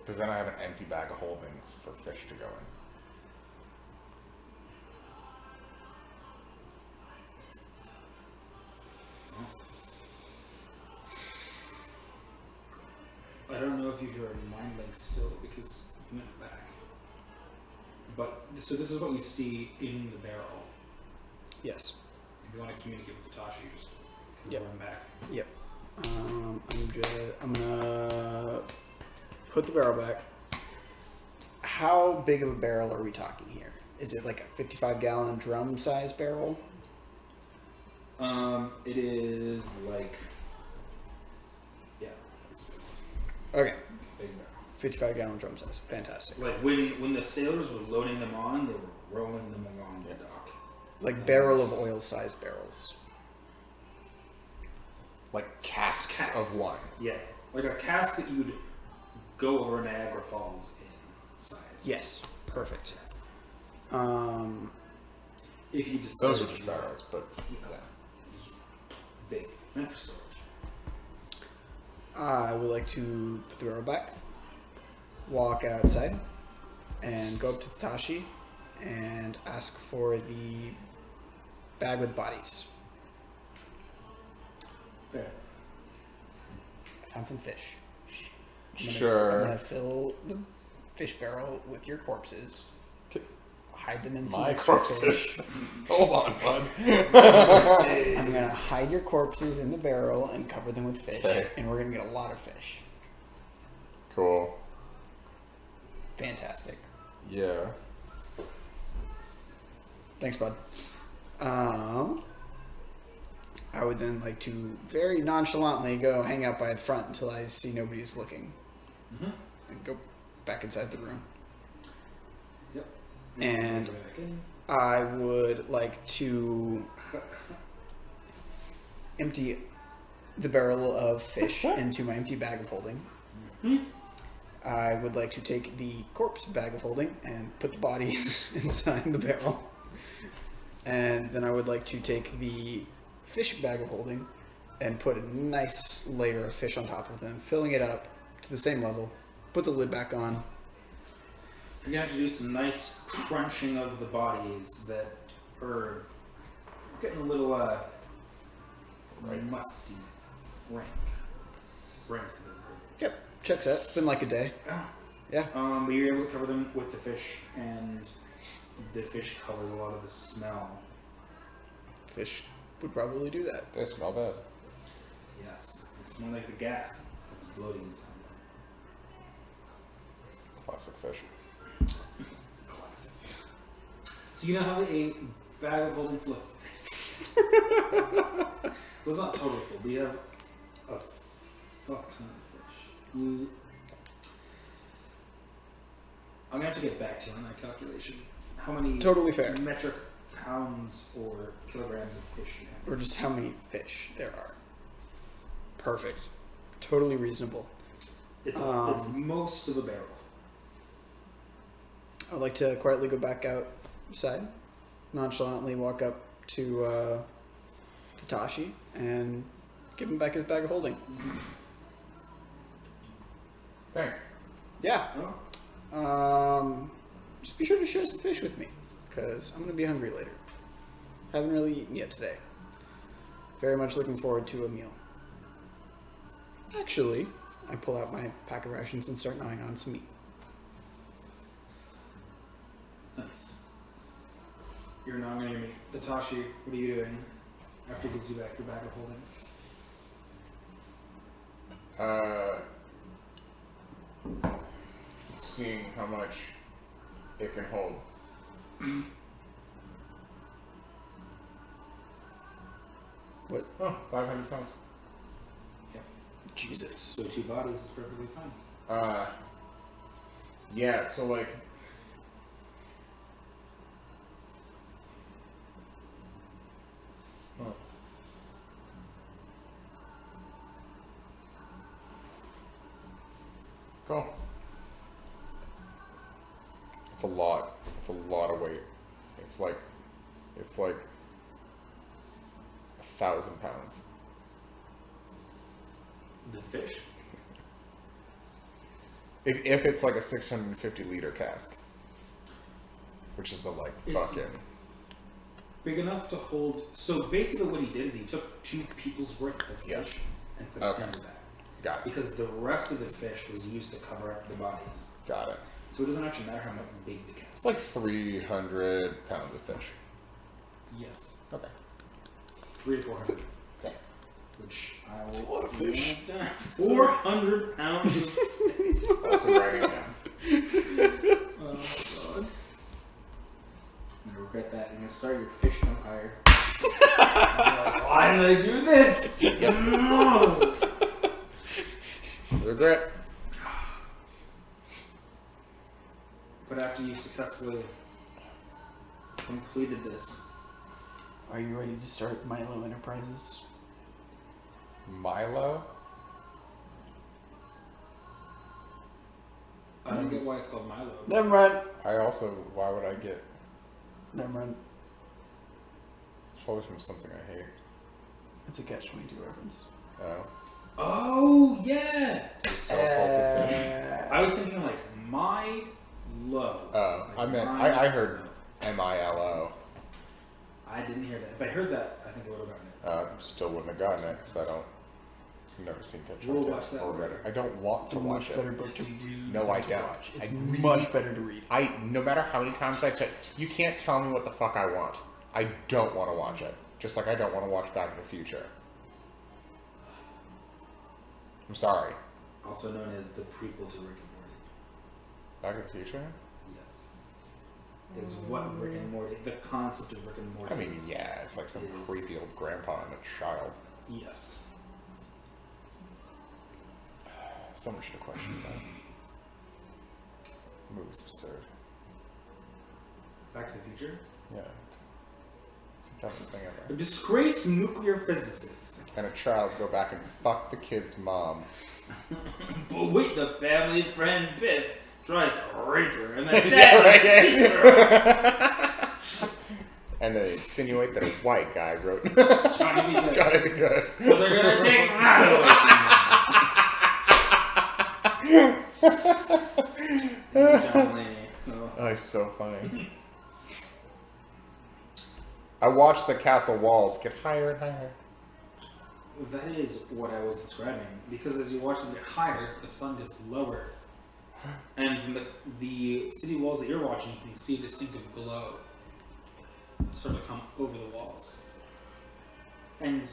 Because then I have an empty bag of holding for fish to go in. I don't know if you hear a mind link still because you went back. But so this is what you see in the barrel. Yes. If you want to communicate with Tashi, you just Yep. run back. Yep. I'm gonna put the barrel back. How big of a barrel are we talking here? Is it like a 55-gallon drum size barrel? It is like, yeah, it's Okay. big barrel. 55-gallon drum size. Fantastic. Like when the sailors were loading them on, they were rolling them along the dock. Like barrel of oil sized barrels. Like casks of wine. Yeah, like a cask that you'd go over Niagara Falls in size. Yes. Perfect. Yes. If you decide Those are just barrels, but Yes. It's big, meant for storage. I would like to put the barrel back, walk outside, and go up to Tashi and ask for the bag with bodies. Okay. I found some fish. I'm Sure. gonna fill the fish barrel with your corpses. Hide them in some My extra corpses. fish. Hold on, bud. I'm gonna hide your corpses in the barrel and cover them with fish, Okay. and we're gonna get a lot of fish. Cool. Fantastic. Yeah. Thanks, bud. I would then like to very nonchalantly go hang out by the front until I see nobody's looking, and go back inside the room. Yep. And Go back in. I would like to empty the barrel of fish into my empty bag of holding. I would like to take the corpse bag of holding and put the bodies inside the barrel. And then I would like to take the fish bag of holding and put a nice layer of fish on top of them, filling it up to the same level. Put the lid back on. You're gonna have to do some nice crunching of the bodies that are getting a little musty, ranks. Yep, checks out. It's been like a day. Yeah. But you're able to cover them with the fish, and the fish covers a lot of the smell. Fish would probably do that. They smell bad. Yes, they smell like the gas that's bloating inside them. Classic fish. Classic. So you now have a bag of holding full of fish. Well, it's not totally full, but you have a fuck ton of fish. I'm gonna have to get back to you on that calculation. How many Totally fair. metric pounds or kilograms of fish you have? Or just how many fish there are. Perfect. Totally reasonable. It's most of a barrel. I'd like to quietly go back outside, nonchalantly walk up to Tatashi and give him back his bag of holding. Thanks. Yeah. Oh, Just be sure to share some fish with me, because I'm going to be hungry later. Haven't really eaten yet today. Very much looking forward to a meal. Actually, I pull out my pack of rations and start gnawing on some meat. nice. You're not gonna hear me. Tatashi, what are you doing after he gives you back your bag of holding? Seeing how much it can hold. What? Oh, 500 pounds. Jesus. So 2 bodies is perfectly fine. Yeah, so like... Huh. Cool. It's a lot. It's a lot of weight. It's like 1,000 pounds. The fish? If it's like a 650 liter cask, which is the like It's- fucking Big enough to hold. So basically, what he did is he took 2 people's worth of Yeah. fish and put Okay. it into that. got it, Because the rest of the fish was used to cover up the bodies. got it. So it doesn't actually matter how much big the cast. It's like 300 pounds of fish. Yes. Okay. 300 to 400. Okay. Which I will. That's a lot of fish. 400 pounds of Also writing it down. Oh, God. I'm gonna regret that. You're gonna start your fish empire. Why did I do this? No. Regret. But after you successfully completed this, Are you ready to start Milo Enterprises? Milo? I don't get why it's called Milo. Never mind. Why would I get? Never mind. It's probably from something I hate. It's a Catch-22 reference. Oh. Oh yeah. They sell salted fish. I was thinking like my low. Oh, Like I meant, my I heard low. MILO. I didn't hear that. If I heard that, I think I would have gotten it. Still wouldn't have gotten it because I don't. I've never seen Catch We'll 22 watch that or later. read it. I don't want It's to a watch much better it. book to read. No, than I to don't. watch. It's I really- much better to read. No matter how many times I check, you can't tell me what the fuck I want. I don't want to watch it. Just like I don't want to watch Back to the Future. I'm sorry. Also known as the prequel to Rick and Morty. Back to the Future? Yes. Is what Rick and Morty, the concept of Rick and Morty. I mean, yeah, it's like some Is- creepy old grandpa and a child. Yes. Someone should have questioned that. The movie's absurd. Back to the Future? Yeah. the dumbest thing A ever. disgraced nuclear physicist. And a child go back and fuck the kid's mom. But wait, the family friend Biff tries to rape her, and then Yeah, Dad right, beats her up. And they insinuate that a white guy wrote. Johnny be good. Gotta be good. So they're gonna take that away from me. John Mulaney. No. Oh, it's so funny. I watched the castle walls get higher and higher. That is what I was describing. Because as you watch them get higher, the sun gets lower. And from the city walls that you're watching, you can see a distinctive glow start to come over the walls. And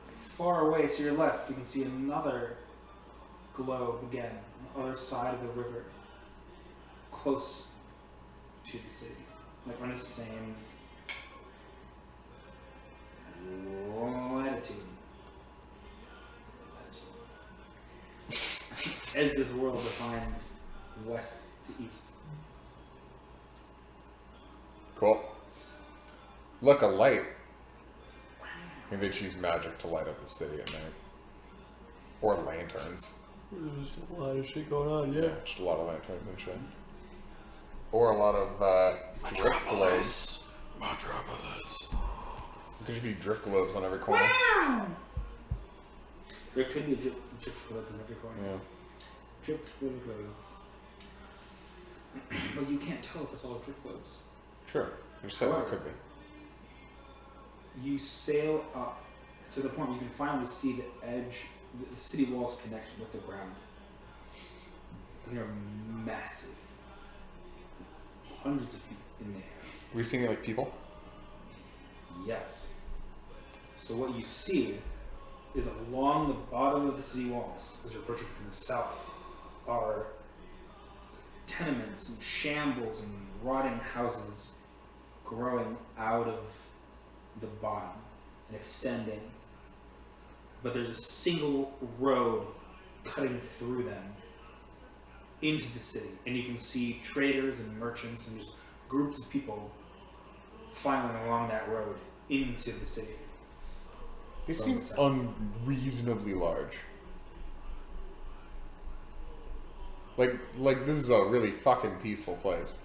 far away to your left, you can see another glow again on the other side of the river, close to the city, like on the same latitude. As this world defines west to east. Cool. Look, a light. And they choose magic to light up the city at night. Or lanterns. There's just a lot of shit going on, Yeah, just a lot of lanterns and shit. Or a lot of drift globes. Metropolis. There should be drift globes on every corner. There could be drift globes in every corner. Yeah. Drift globes. But you can't tell if it's all drift globes. Sure. You said it could be. You sail up to the point you can finally see the edge, the city walls connection with the ground. And they're massive. Hundreds of feet in the air. Were you seeing like people? Yes. So what you see is along the bottom of the city walls, as you're approaching from the south, are tenements and shambles and rotting houses growing out of the bottom and extending. But there's a single road cutting through them into the city. And you can see traders and merchants and just groups of people filing along that road into the city. They From seem the south. unreasonably large. Like this is a really fucking peaceful place.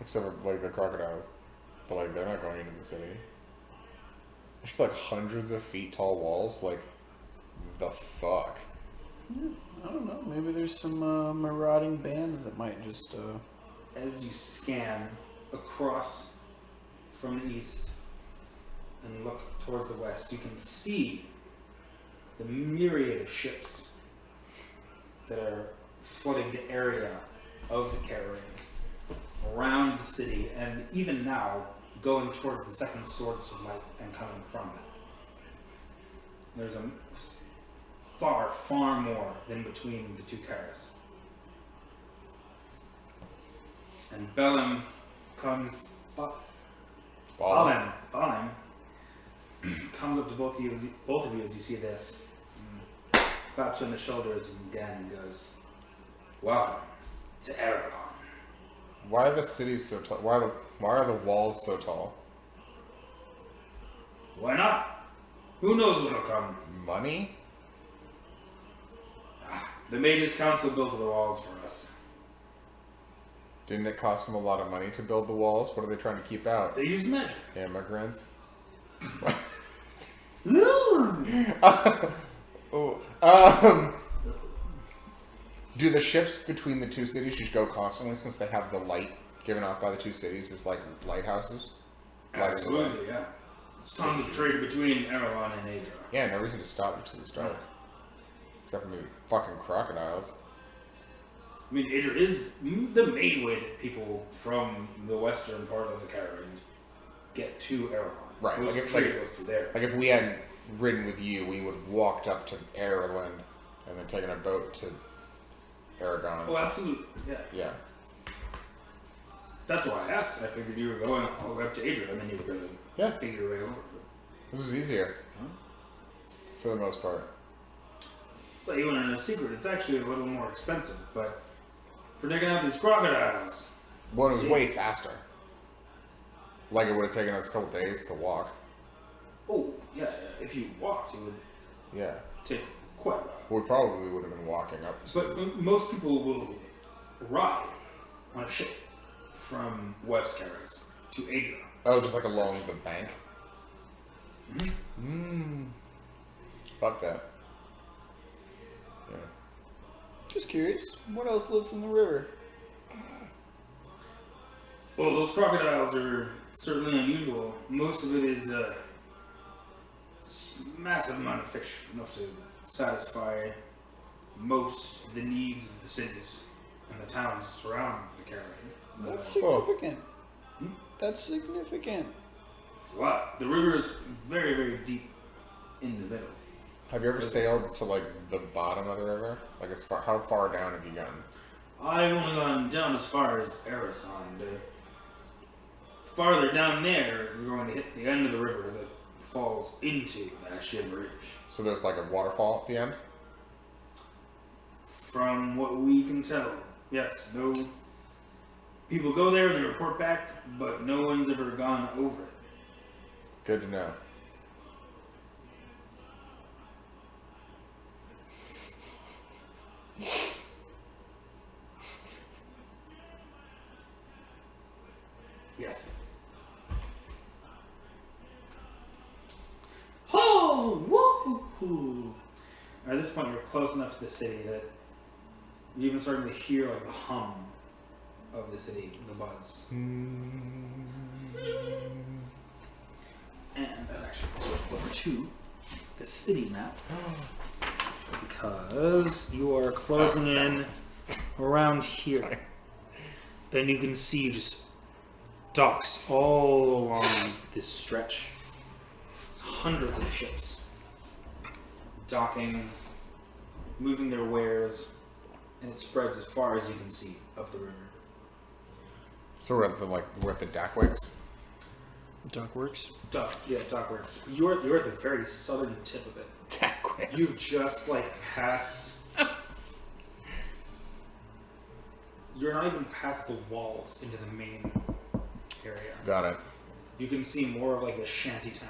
Except for like the crocodiles. But like they're not going into the city. I feel like hundreds of feet tall walls, like the fuck. I don't know. Maybe there's some marauding bands that might just. As you scan across from the east and look towards the west, you can see the myriad of ships that are flooding the area of the Caribbean around the city, and even now going towards the second source of light and coming from it. There's a far, far more than between the two cars. And Bellum comes up. Balin comes up to both of you as you see this. Claps you on the shoulders and again goes, "Welcome to Aragon." Why are the cities so tall? Why are the walls so tall? Why not? Who knows what'll come? Money? The Mages Council built the walls for us. Didn't it cost them a lot of money to build the walls? What are they trying to keep out? They used magic. Immigrants? Do the ships between the two cities just go constantly since they have the light given off by the two cities as like lighthouses? Lighting the way. Absolutely, yeah. There's tons of trade between Aragon and Adra. Yeah, no reason to stop it to the dark. Except for maybe fucking crocodiles. I mean, Adra is the main way that people from the western part of the Caribbean get to Aragon. Right, Most like if- trade like- goes through there. Like if we hadn't ridden with you, we would have walked up to Ireland and then taken a boat to Aragon. Oh, absolutely, yeah. Yeah. That's why I asked. I figured you were going all the way up to Adra, and then you were going to Yeah. figure your way over. This was easier. For the most part. But even in a secret, it's actually a little more expensive, but for digging out these crocodiles, One was See? way faster. Like it would have taken us a couple days to walk. Oh, yeah, if you walked, it would Yeah. take quite a while. We probably would have been walking up. But most people will ride on a ship from West Karis to Adria. Oh, just like along the bank? Mm-hmm. Fuck that. Yeah. Just curious, what else lives in the river? Well, those crocodiles are certainly unusual. Most of it is a massive amount of fish, enough to satisfy most of the needs of the cities and the towns surrounding the caravan. That's significant. Hmm? That's significant. It's a lot. The river is very, very deep in the middle. Have you ever sailed to like the bottom of the river? Like as far, how far down have you gotten? I've only gone down as far as Erison. Farther down there, we're going to hit the end of the river as it falls into the Ashian Ridge. So there's like a waterfall at the end? From what we can tell, yes, no people go there and they report back, but no one's ever gone over it. Good to know. Yes. Oh, woo! At this point, you're close enough to the city that you're even starting to hear like the hum of the city, the buzz. And I'll actually switch over to the city map because you are closing in around here, and you can see just docks all along this stretch. Hundreds of ships docking, moving their wares, and it spreads as far as you can see up the river. So we're at the Dackwicks? Dock works. Dockworks. You're at the very southern tip of it. Dackwicks. You just passed. You're not even past the walls into the main area. Got it. You can see more of a shanty town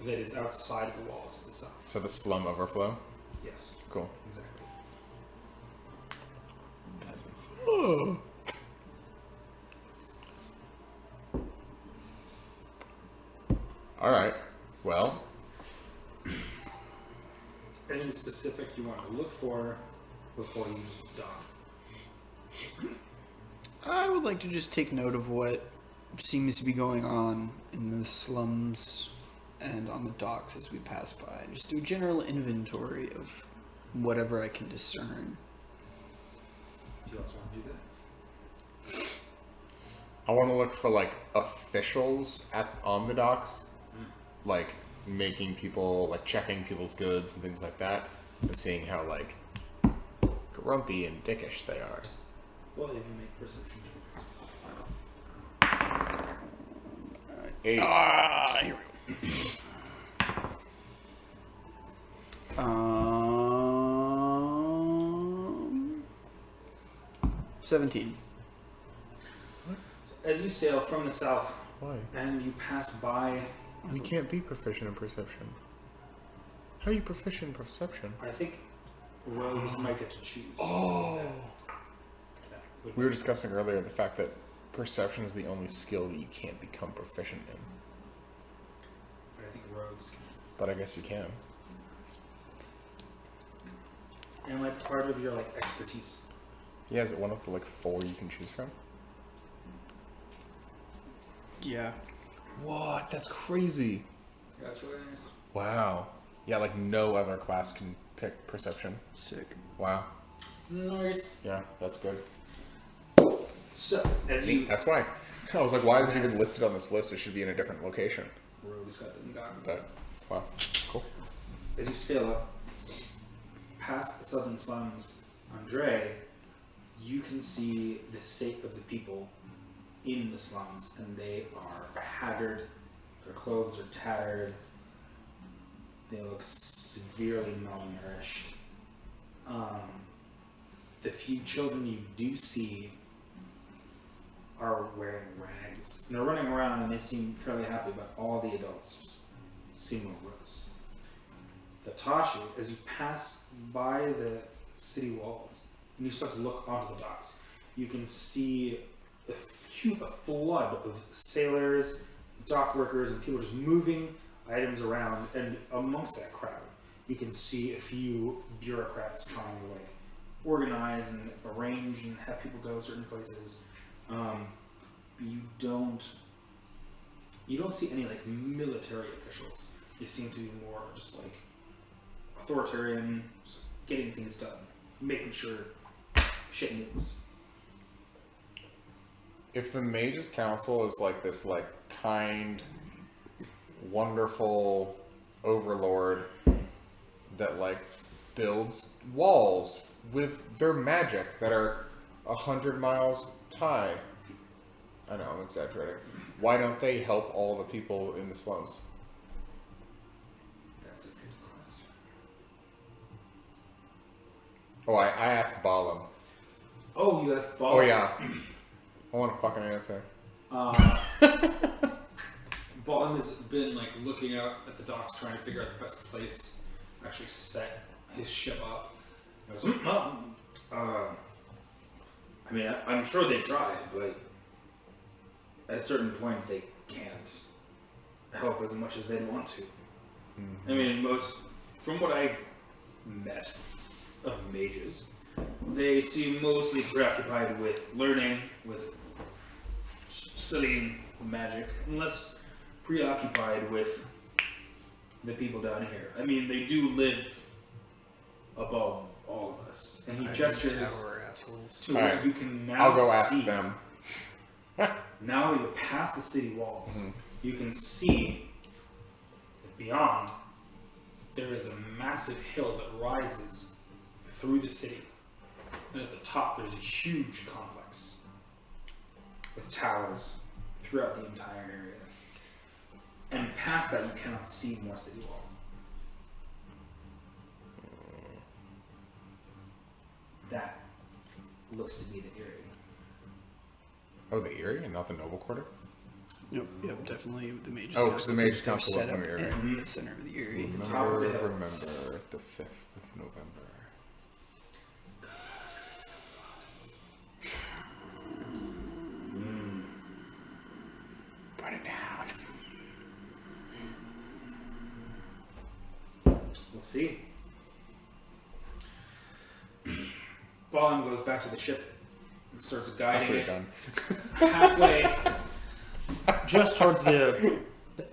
that is outside the walls to the south. So the slum overflow? Yes, Cool. exactly. Peasants. Alright. Well, Anything specific you want to look for before you just dock? I would like to just take note of what seems to be going on in the slums and on the docks as we pass by. Just do a general inventory of whatever I can discern. Do you also want to do that? I want to look for officials on the docks, making people checking people's goods and things like that, and seeing how grumpy and dickish they are. Well, if you make perception checks. 8. Here we go. 17. So as you sail from the south Why? and you pass by, You can't be proficient in perception. How are you proficient in perception? I think rogues might get to choose. Oh. That would We were make sense. discussing earlier the fact that perception is the only skill that you can't become proficient in. But I think rogues can. But I guess you can. And part of your expertise. Yeah, is it one of the 4 you can choose from? Yeah. What? That's crazy. That's really nice. Wow. Yeah, no other class can pick perception. Sick. Wow. Nice. Yeah, that's good. So as you That's why. I was like, why is it even listed on this list? It should be in a different location. rogues got them goggles. But, wow. Cool. As you sail up past the southern slums, Andre, you can see the state of the people in the slums, and they are haggard. Their clothes are tattered. They look severely malnourished. The few children you do see are wearing rags, and they're running around and they seem fairly happy, but all the adults just seem morose. Thatashi, as you pass by the city walls and you start to look onto the docks, you can see a flood of sailors, dock workers, and people just moving items around. And amongst that crowd, you can see a few bureaucrats trying to like organize and arrange and have people go certain places. You don't see any like military officials. They seem to be more just like authoritarian, just getting things done, making sure shit moves. If the Mages Council is like this, like kind, wonderful overlord that like builds walls with their magic that are 100 miles high. I know, I'm exaggerating. Why don't they help all the people in the slums? That's a good question. Oh, I asked Balam. Oh, you asked Bob. Oh yeah. I want a fucking answer. Bottom has been like looking out at the docks, trying to figure out the best place to actually set his ship up. He goes, I mean, I'm sure they tried, but at a certain point they can't help as much as they'd want to. I mean, from what I've met of mages, they seem mostly preoccupied with learning, with studying magic, and less preoccupied with the people down here. I mean, they do live above all of us, and he gestures to where Alright. you can now I'll go ask see. them. Now you're past the city walls. You can see that beyond there is a massive hill that rises through the city. And at the top there's a huge complex with towers throughout the entire area. And past that you cannot see more city walls. That looks to be the area. Oh, the Erie and not the Noble Quarter? Yep, definitely the Mages Oh, Council. 'cause the Mages because they're Council was set in up the area. in the center of the Erie. Top of the hill. Remember the 5th of November. Put it down. We'll see. Ballin goes back to the ship and starts guiding it Done. halfway, just towards the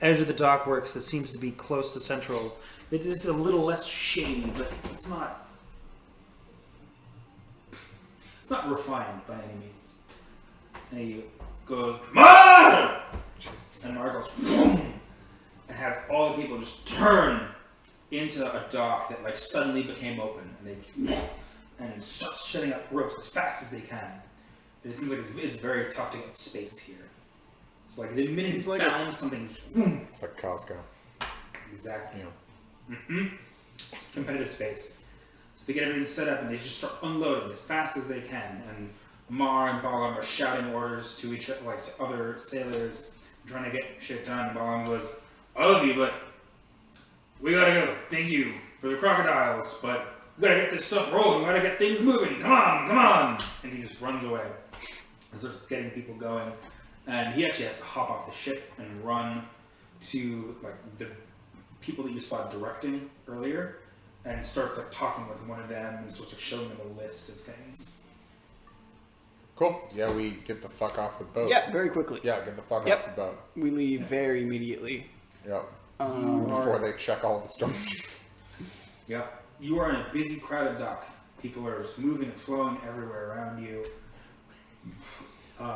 edge of the dockworks that seems to be close to Central. It's a little less shady, but it's not refined by any means. And he goes, Mar! And Mar goes, boom! And has all the people just turn into a dock that like suddenly became open, and start shutting up ropes as fast as they can. And it seems like it's very tough to get space here. So like the minute Seems you like found something, boom! It's like Costco. Exactly. Yeah. It's competitive space. So they get everything set up and they just start unloading as fast as they can. And Mar and Balam are shouting orders to each like to other sailors, trying to get shit done. And Balam goes, "I love you, but we gotta go. Thank you for the crocodiles, but we gotta get this stuff rolling. We gotta get things moving. Come on, come on!" And he just runs away and starts getting people going. And he actually has to hop off the ship and run to like the people that you saw directing earlier, and starts like talking with one of them and starts like showing them a list of things. Cool. Yeah, we get the fuck off the boat. Yeah, very quickly. Yeah, get the fuck Yep. off the boat. We leave very immediately. Yep. Before they check all the storage. Yep. You are in a busy, crowded dock. People are just moving and flowing everywhere around you.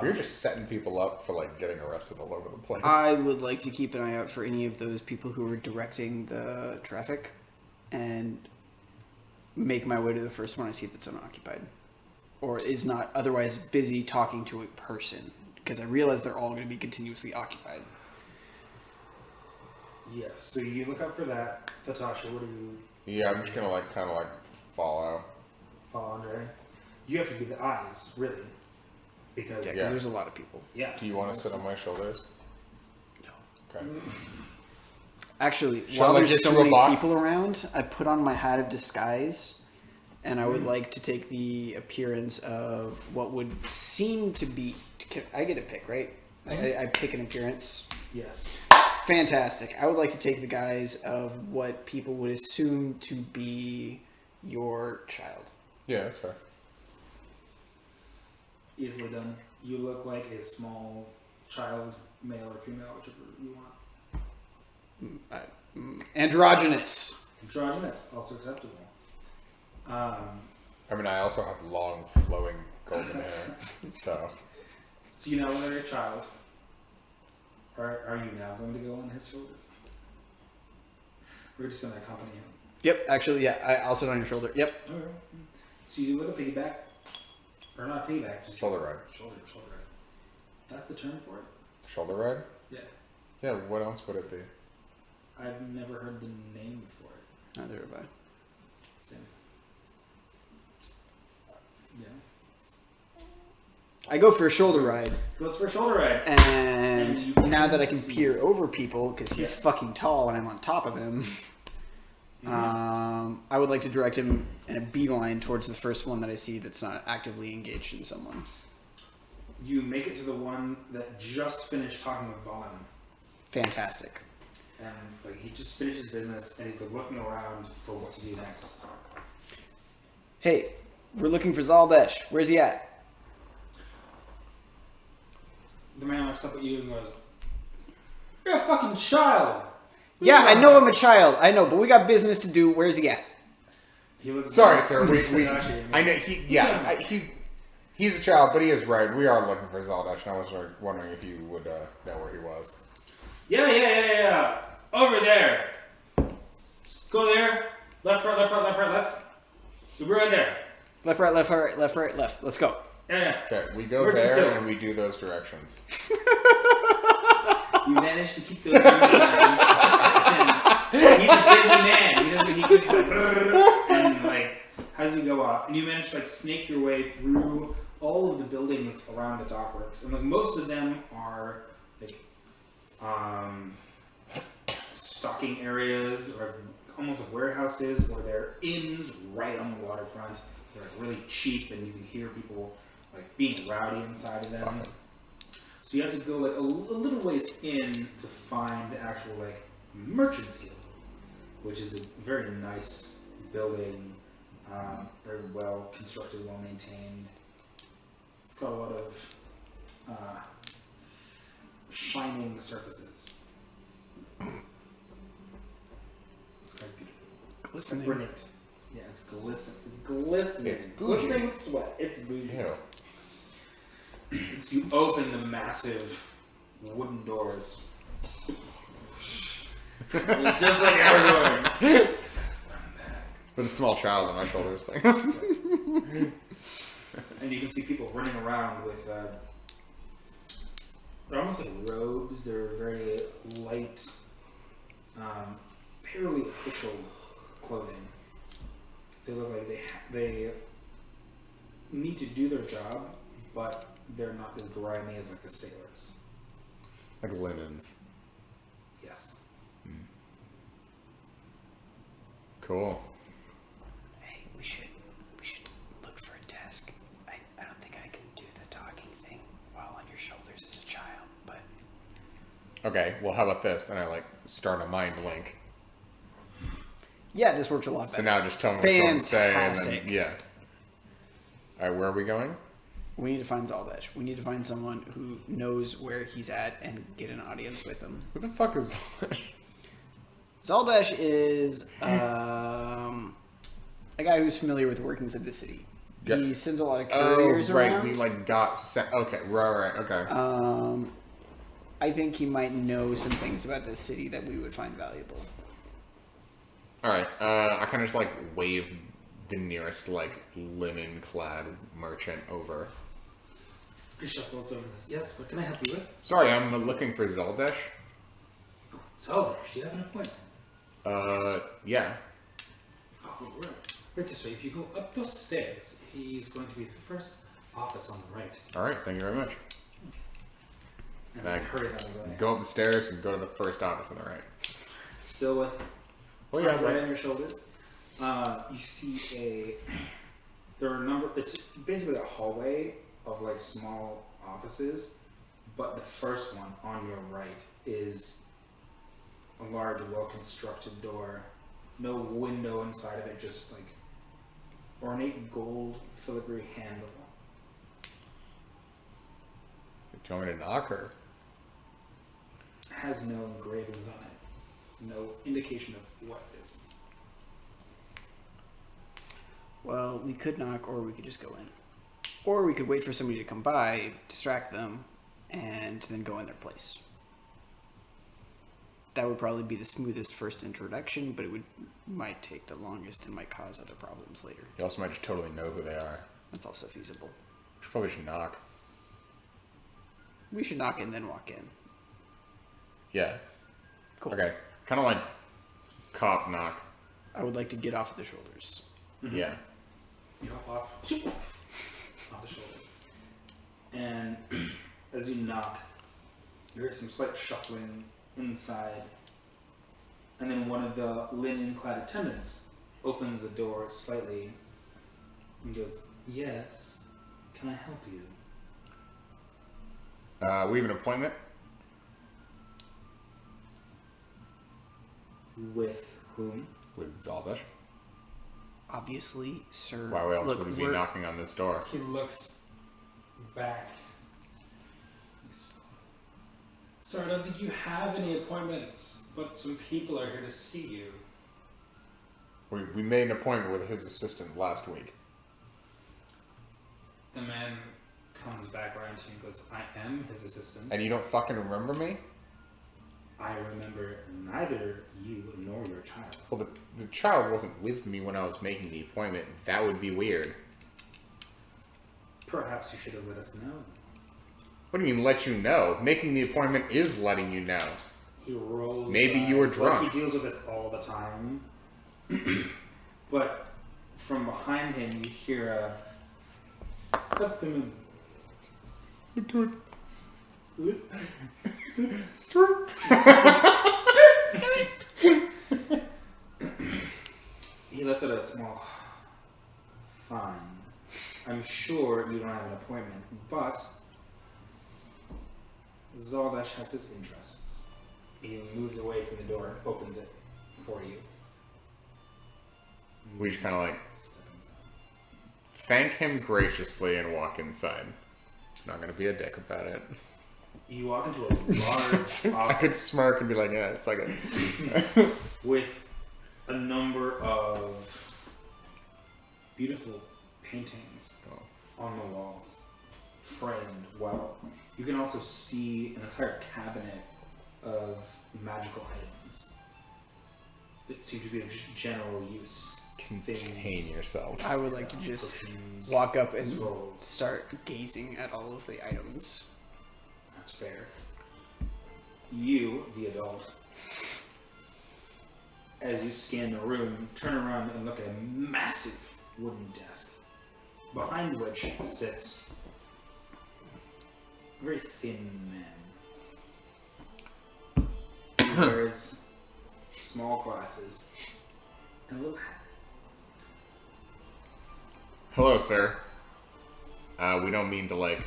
You're just setting people up for like getting arrested all over the place. I would like to keep an eye out for any of those people who are directing the traffic and make my way to the first one I see that's unoccupied or is not otherwise busy talking to a person, because I realize they're all going to be continuously occupied. Yes. So you look out for that. Fatasha, what do you Yeah, I'm just gonna like kind of like follow. follow, Andre? You have to be the eyes, really. Because, Yeah, 'cause Yeah. there's a lot of people. yeah. Do you want to sit on my shoulders? Okay. Actually, Shall while I there's get so you a many box? people around, I put on my hat of disguise, and I would like to take the appearance of what would seem to be. I get to pick, right? I pick an appearance. Yes. Fantastic. I would like to take the guise of what people would assume to be your child. Yeah, that's fair. Easily done. You look like a small child, male or female, whichever you want. Androgynous. Androgynous, also acceptable. I mean, I also have long, flowing golden hair, so. So you now are a child. Are you now going to go on his shoulders? We're just going to accompany him. Yep, actually, yeah. I'll sit on your shoulder. Yep. Okay. So you do like a piggyback, or not piggyback, just Shoulder ride. Shoulder ride. That's the term for it. Shoulder ride? Yeah. Yeah, what else would it be? I've never heard the name for it. Neither have I. Same. Yeah. I go for a shoulder ride, Let's for a shoulder ride. and And you now that I can can see- peer over people because he's Yes. fucking tall and I'm on top of him, I would like to direct him in a beeline towards the first one that I see that's not actively engaged in someone. You make it to the one that just finished talking with Vaughn. Fantastic. And like he just finished his business and he's like looking around for what to do next. Hey, we're looking for Zaldesh. Where's he at? The man looks up at you and goes, "You're a fucking child." Yeah, I know I'm a child. I know, but we got business to do. Where's he at? He looks Sorry, sir. We Actually, I know he's a child, but he is right. We are looking for Zaldash, and I was wondering if you would know where he was. Yeah. Over there. Just go there. Left, right, left, right, left, right, left. You're right there. Left, right, left, right, left, right, left. Let's go. Yeah. Okay, we go Where'd you there go? and we do those directions. You managed to keep those in your mind. He's a busy man. He just like and like as you go off, and you manage to like snake your way through all of the buildings around the dockworks, and like most of them are like stocking areas or almost like warehouses, or they're inns right on the waterfront. They're like really cheap, and you can hear people like being rowdy inside of them. Fun. So you have to go like a little ways in to find the actual like Merchants Guild, which is a very nice building, very well constructed, well maintained. It's got a lot of shining surfaces. It's quite beautiful. Glistening. Ornate. Yeah, it's glistening. It's bougie. Glistening with sweat. It's bougie. Ew. So you open the massive wooden doors. Just like everyone. With a small child on my shoulders. Like. And you can see people running around with, they're almost like robes. They're very light, fairly official clothing. They look like they need to do their job, but they're not as grimy as like the sailors. Like linens. Yes. Cool. Hey, we should look for a desk. I don't think I can do the talking thing while on your shoulders as a child, but Okay, well, how about this? And I like start a mind link. yeah, this works a lot So better. now just tell me what you want to say, and then Fantastic. yeah. All right, where are we going? We need to find Zaldesh. We need to find someone who knows where he's at and get an audience with him. Who the fuck is Zaldash? Zaldesh is a guy who's familiar with the workings of the city. Yeah. He sends a lot of Oh, couriers right. around. We like got sent. Okay, right. Okay. I think he might know some things about this city that we would find valuable. All right. I kind of just like wave the nearest like linen-clad merchant over. He shuffles over this. Yes, what can I help you with? Sorry, I'm looking for Zaldesh. So, do you have an appointment? Yeah. Oh, right this way. If you go up those stairs, he's going to be the first office on the right. All right. Thank you very much. And And I he hurries out of the way. Go up the stairs and go to the first office on the right. Still with Oh yeah, arms right right. on your shoulders. You see there are a number. It's basically a hallway of like small offices, but the first one on your right is a large, well-constructed door. No window inside of it, just like ornate gold filigree handle. Do you want me to knock her? Has no engravings on it. No indication of what it is. Well, we could knock, or we could just go in. Or we could wait for somebody to come by, distract them, and then go in their place. That would probably be the smoothest first introduction, but might take the longest and might cause other problems later. You also might just totally know who they are. That's also feasible. We should probably just knock. We should knock and then walk in. Yeah. Cool. Okay. Kind of like cop knock. I would like to get off the shoulders. Yeah. You hop off the shoulders. And as you knock, you hear some slight shuffling inside. And then one of the linen-clad attendants opens the door slightly and goes, "Yes, can I help you?" We have an appointment. With whom? With Zaldash. Obviously, sir. Why else look, would he be we're- knocking on this door? He looks back. Sir, I don't think you have any appointments, but some people are here to see you. We made an appointment with his assistant last week. The man comes back around to you and goes, "I am his assistant. And you don't fucking remember me? I remember neither you nor your child." Well, the child wasn't with me when I was making the appointment. That would be weird. Perhaps you should have let us know. What do you mean, let you know? Making the appointment is letting you know. He rolls. his Maybe you were eyes, drunk. Like he deals with this all the time. But from behind him, you hear a. Let them He lets out a small. Fine. I'm sure you don't have an appointment, but Zaldash has his interests. He moves away from the door, opens it for you. We just kind of like Step inside. thank him graciously and walk inside. Not gonna be a dick about it. You walk into a large I could office smirk and be like, yeah, it's like a... with a number of beautiful paintings on the walls, framed well. You can also see an entire cabinet of magical items that seem to be of just general use. Contain yourself. I would like to just Potions, walk up and scrolls. start gazing at all of the items. That's fair. You, the adult, as you scan the room, turn around and look at a massive wooden desk, behind which sits a very thin man. He wears small glasses and a little hat. Hello, sir. We don't mean to, like,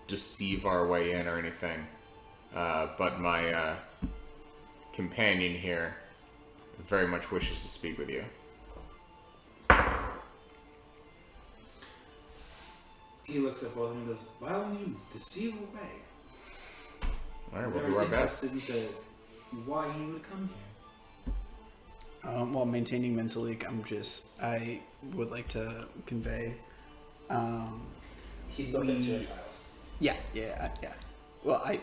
deceive our way in or anything. But my, companion here very much wishes to speak with you. He looks at both of them and goes, "By all means, deceive away." Alright, we'll Very do our best. interested into why he would come here. While maintaining mental leak, I would like to convey. He still thinks you're a child. Yeah. Well, I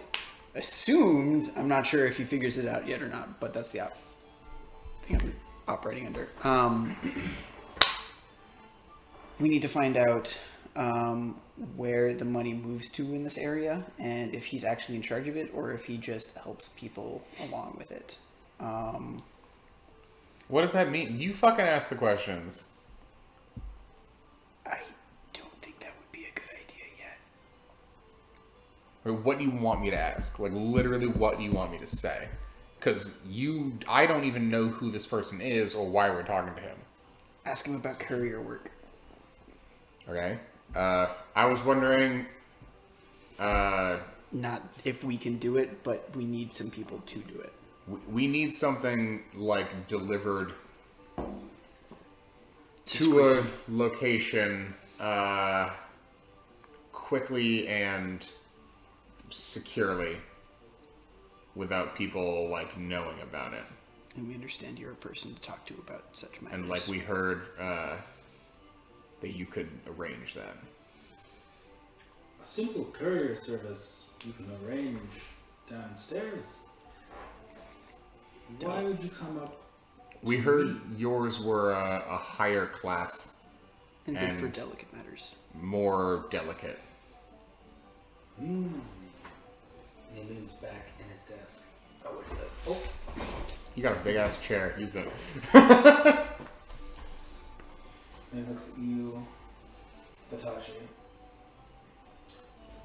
assumed. I'm not sure if he figures it out yet or not, but that's the thing I'm operating under. We need to find out where the money moves to in this area, and if he's actually in charge of it, or if he just helps people along with it. What does that mean? You fucking ask the questions. I don't think that would be a good idea yet. Or what do you want me to ask? Like, literally, what do you want me to say? Because I don't even know who this person is or why we're talking to him. Ask him about courier work. Okay? I was wondering, Not if we can do it, but we need some people to do it. we need something, like, delivered to Discreetly. a location, quickly and securely without people, like, knowing about it. And we understand you're a person to talk to about such matters. And, like, we heard, that you could arrange that. A simple courier service you can arrange downstairs. Why would you come up? We heard yours were a higher class, And good for and- delicate matters. more delicate. And he leans back in his desk. Oh, wait, oh. You got a big ass chair. Use it. And he looks at you, Batashi.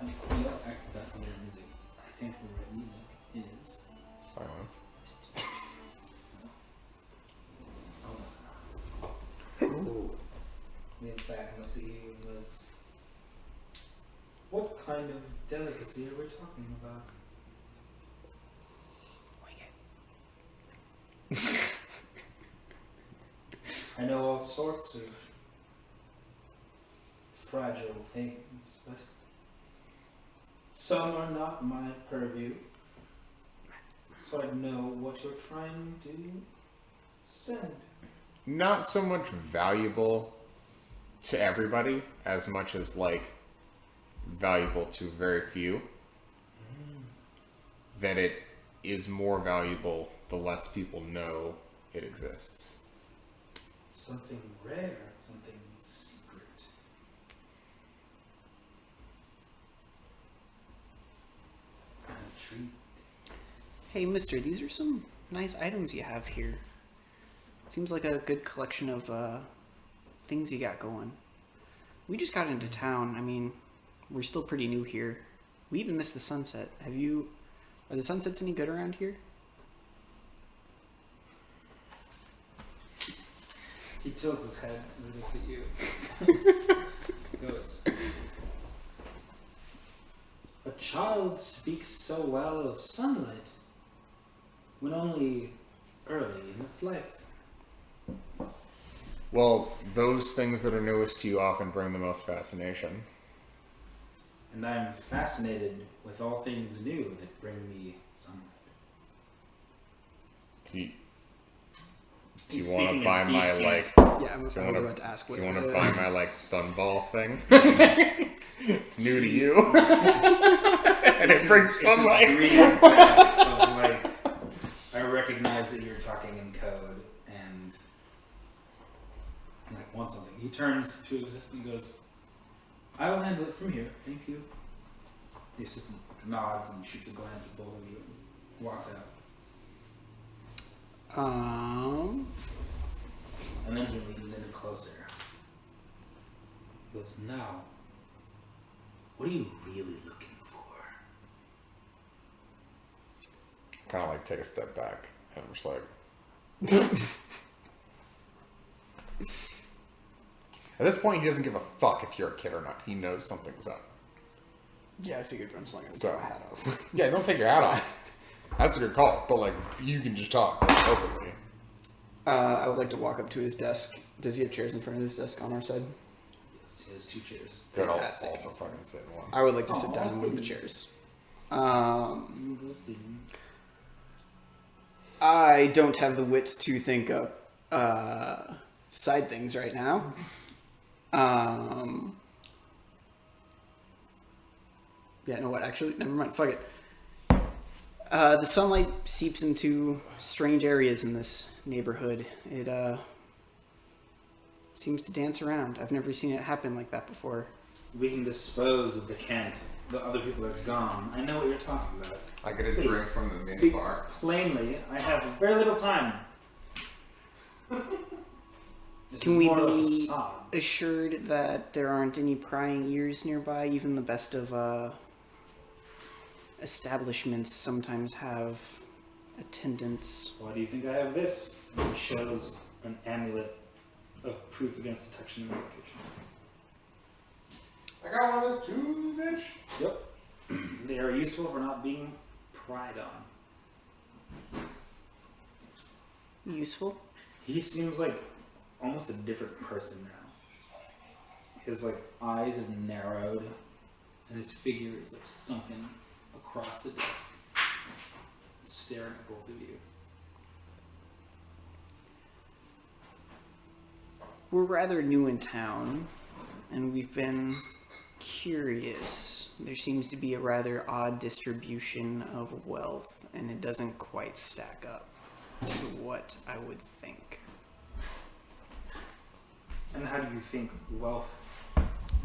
And, you know, that's the right music. I think the right music is. Silence. Oh, that's not. Ooh. Leans back and looks at you and goes, "What kind of delicacy are we talking about?" Wing it. I know all sorts of fragile things, but some are not my purview. So I know what you're trying to send. Not so much valuable to everybody as much as, like, valuable to very few. That it is more valuable the less people know it exists. Something rare, something secret. I'm intrigued. Hey, mister, these are some nice items you have here. Seems like a good collection of things you got going. We just got into town. I mean, we're still pretty new here. We even missed the sunset. Are the sunsets any good around here? He tilts his head and looks at you. Goes. A child speaks so well of sunlight when only early in its life. Well, those things that are newest to you often bring the most fascination. And I'm fascinated with all things new that bring me sunlight. Do you He's want speaking to buy in my, thieves' like, cant. Yeah, I was wanna- about to ask do what. you want to buy my, like, sunball thing? It's new to you. And it brings It's sunlight. this greedy of, like, I recognize that you're talking in code and like want something. He turns to his assistant and goes, "I will handle it from here. Thank you." The assistant nods and shoots a glance at both of you and walks out. And then he leans in closer. He goes, "Now, what are you really looking for?" Kind of, like, take a step back. And I'm just like... At this point, he doesn't give a fuck if you're a kid or not. He knows something's up. Yeah, I figured I'm just not gonna So- take my hat off. Yeah, don't take your hat off. That's a good call. But, like, you can just talk openly. I would like to walk up to his desk. Does he have chairs in front of his desk on our side? Yes, he has 2 chairs. Good, I'll Fantastic. also fucking sit in one. I would like to sit Aw, down in one of the thank you. chairs. Let's see. I don't have the wit to think up side things right now. Yeah, no, what? Actually, never mind. Fuck it. The sunlight seeps into strange areas in this neighborhood. It seems to dance around. I've never seen it happen like that before. We can dispose of the Kent. The other people are gone. I know what you're talking about. I get a Please, drink from the mini speak bar. plainly. I have very little time. This Can is we more of a be facade. assured that there aren't any prying ears nearby, even the best of establishments sometimes have attendants. Why do you think I have this? And he shows an amulet of proof against detection and relocation. I got one of those too, bitch. Yep. They are useful for not being pried on. Useful? He seems like almost a different person now. His like eyes have narrowed, and his figure is like sunken across the desk, staring at both of you. We're rather new in town, and we've been curious. There seems to be a rather odd distribution of wealth, and it doesn't quite stack up to what I would think. And how do you think wealth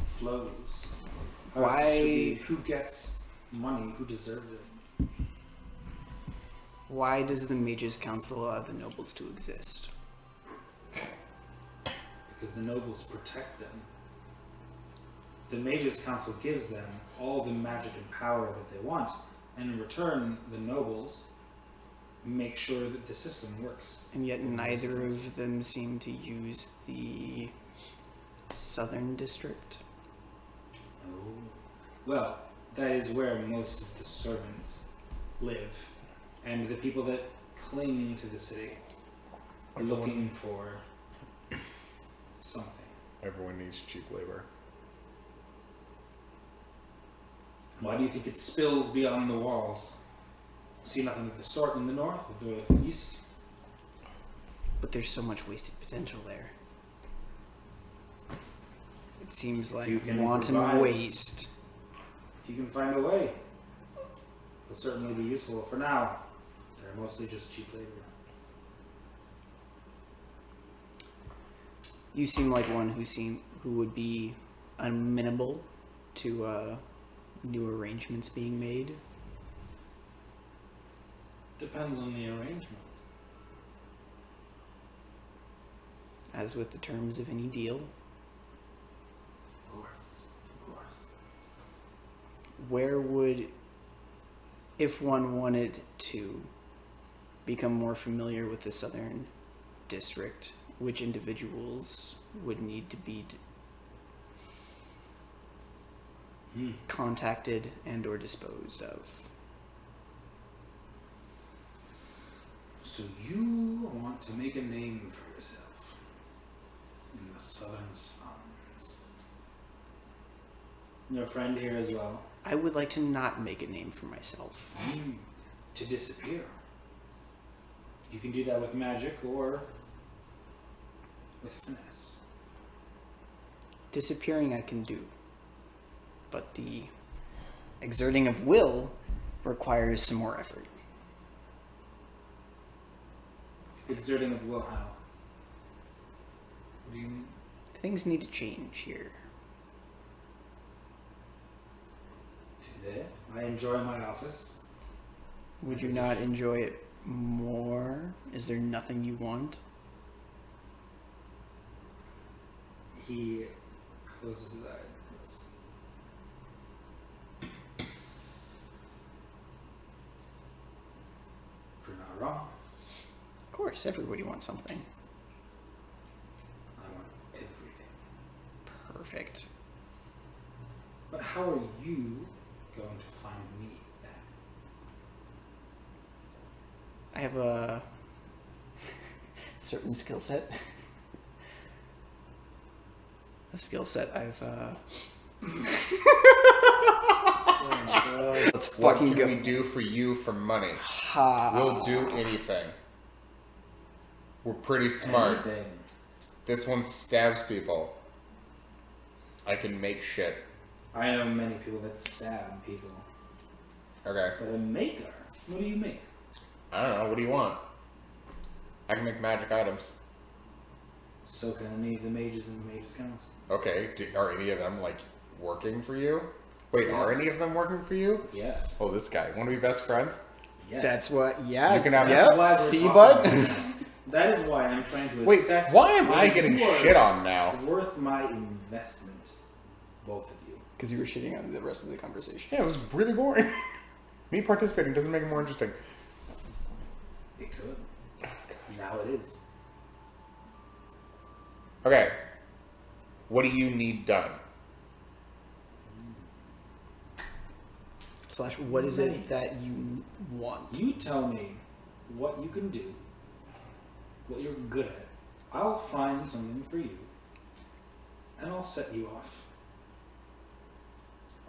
flows? How Why- is it distributed? Who gets money? Who deserves it? Why does the Mages Council allow the nobles to exist? Because the nobles protect them. The Mages Council gives them all the magic and power that they want, and in return, the nobles make sure that the system works. And yet neither of them seem to use the Southern District. Oh. Well, that is where most of the servants live, and the people that cling to the city are looking for something. Everyone needs cheap labor. Why do you think it spills beyond the walls? See nothing of the sort in the north or the east? But there's so much wasted potential there. It seems like You can wanton provide- waste. If you can find a way, it'll certainly be useful. For now, they're mostly just cheap labor. You seem like one who would be amenable to new arrangements being made. Depends on the arrangement. As with the terms of any deal. Of course. Of course. Where would, if one wanted to become more familiar with the Southern District, which individuals would need to be contacted and or disposed of? So you want to make a name for yourself in the southern slums. Your friend here as well. I would like to not make a name for myself. To disappear. You can do that with magic or with finesse. Disappearing I can do, but the exerting of will requires some more effort. Exerting of will, how? What do you mean? Things need to change here. Do they? I enjoy my office. Would you not enjoy it more? Is there nothing you want? He closes his eyes and goes, "You're not wrong. Of course, everybody wants something. I want everything. Perfect. But how are you going to find me then?" I have a certain skill set. A skill set I've let's What fucking can go. we do for you for money? Ha. We'll do anything. We're pretty smart. Anything. This one stabs people. I can make shit. I know many people that stab people. Okay. But a maker? What do you make? I don't know. What do you want? I can make magic items. So can any of the mages in the Mages Council. Okay. Are any of them like working for you? Wait, are Yes. any of them working for you? Yes. Oh, this guy. Want to be best friends? Yes. That's what. Yeah. You can have- Yep. That's why we're See, talking bud. about it. That is why I'm trying to Wait, assess. why am I whether getting you are shit on now? Worth my investment, both of you. Because you were shitting on the rest of the conversation. Yeah, it was really boring. Me participating doesn't make it more interesting. It could. Now it is. Okay. What do you need done? / what is it that you want? You tell me what you can do, what you're good at. I'll find something for you, and I'll set you off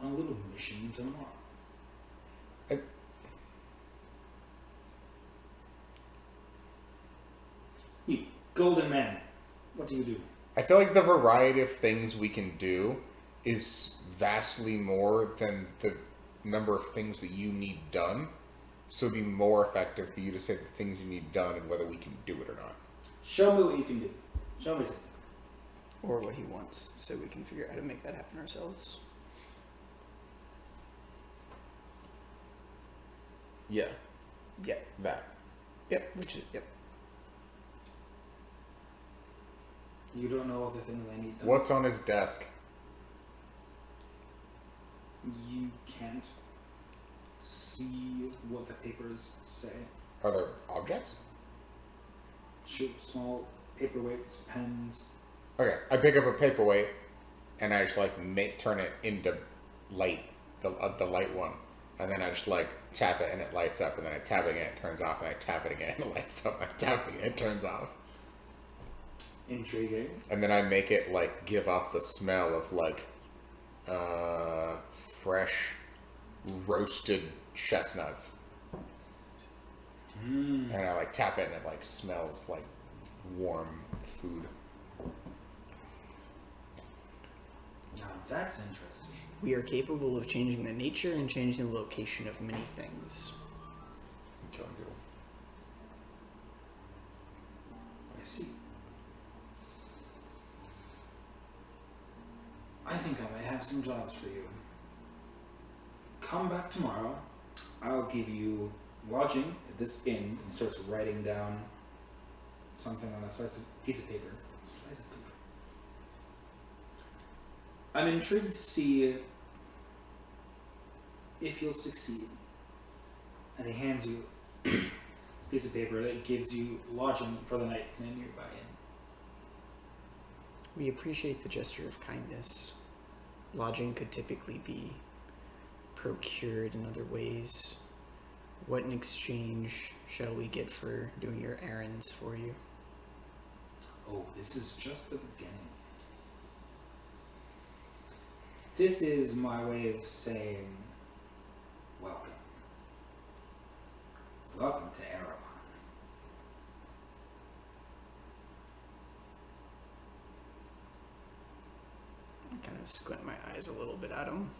on a little mission tomorrow. You, Golden Man, what do you do? I feel like the variety of things we can do is vastly more than the number of things that you need done. So it'd be more effective for you to say the things you need done and whether we can do it or not. Show me what you can do. Show me something. Or what he wants, so we can figure out how to make that happen ourselves. Yeah, Yep. that. Yep. Which is yep. You don't know all the things I need done. What's on his desk? You can't see what the papers say. Are there objects? Small paperweights, pens. Okay, I pick up a paperweight and I just like turn it into light, the light one, and then I just like tap it and it lights up, and then I tap it again, it turns off, and I tap it again and it lights up, and I tap it again, it turns off, Intriguing. and then I make it like give off the smell of like fresh roasted chestnuts, and I like tap it and it like smells like warm food. Now that's interesting. We are capable of changing the nature and changing the location of many things. I'm killing people. I see. I think I might have some jobs for you. Come back tomorrow. I'll give you lodging at this inn, and starts writing down something on a piece of paper. Slice of paper. I'm intrigued to see if you'll succeed. And he hands you a piece of paper that gives you lodging for the night in a nearby inn. We appreciate the gesture of kindness. Lodging could typically be procured in other ways. What in exchange shall we get for doing your errands for you? Oh, this is just the beginning. This is my way of saying welcome. Welcome to Erebon. I kind of squint my eyes a little bit at him.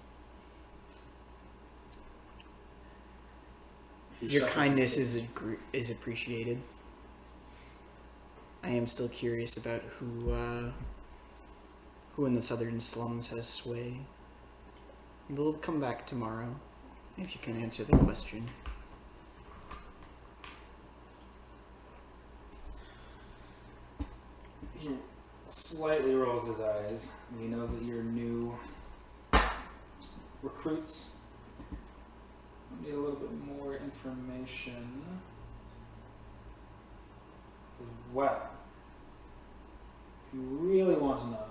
He Your shuffles kindness his- is appreciated. I am still curious about who in the southern slums has sway. We'll come back tomorrow if you can answer the question. He slightly rolls his eyes, and he knows that you're new recruits. We need a little bit more information as well. If you really want to know,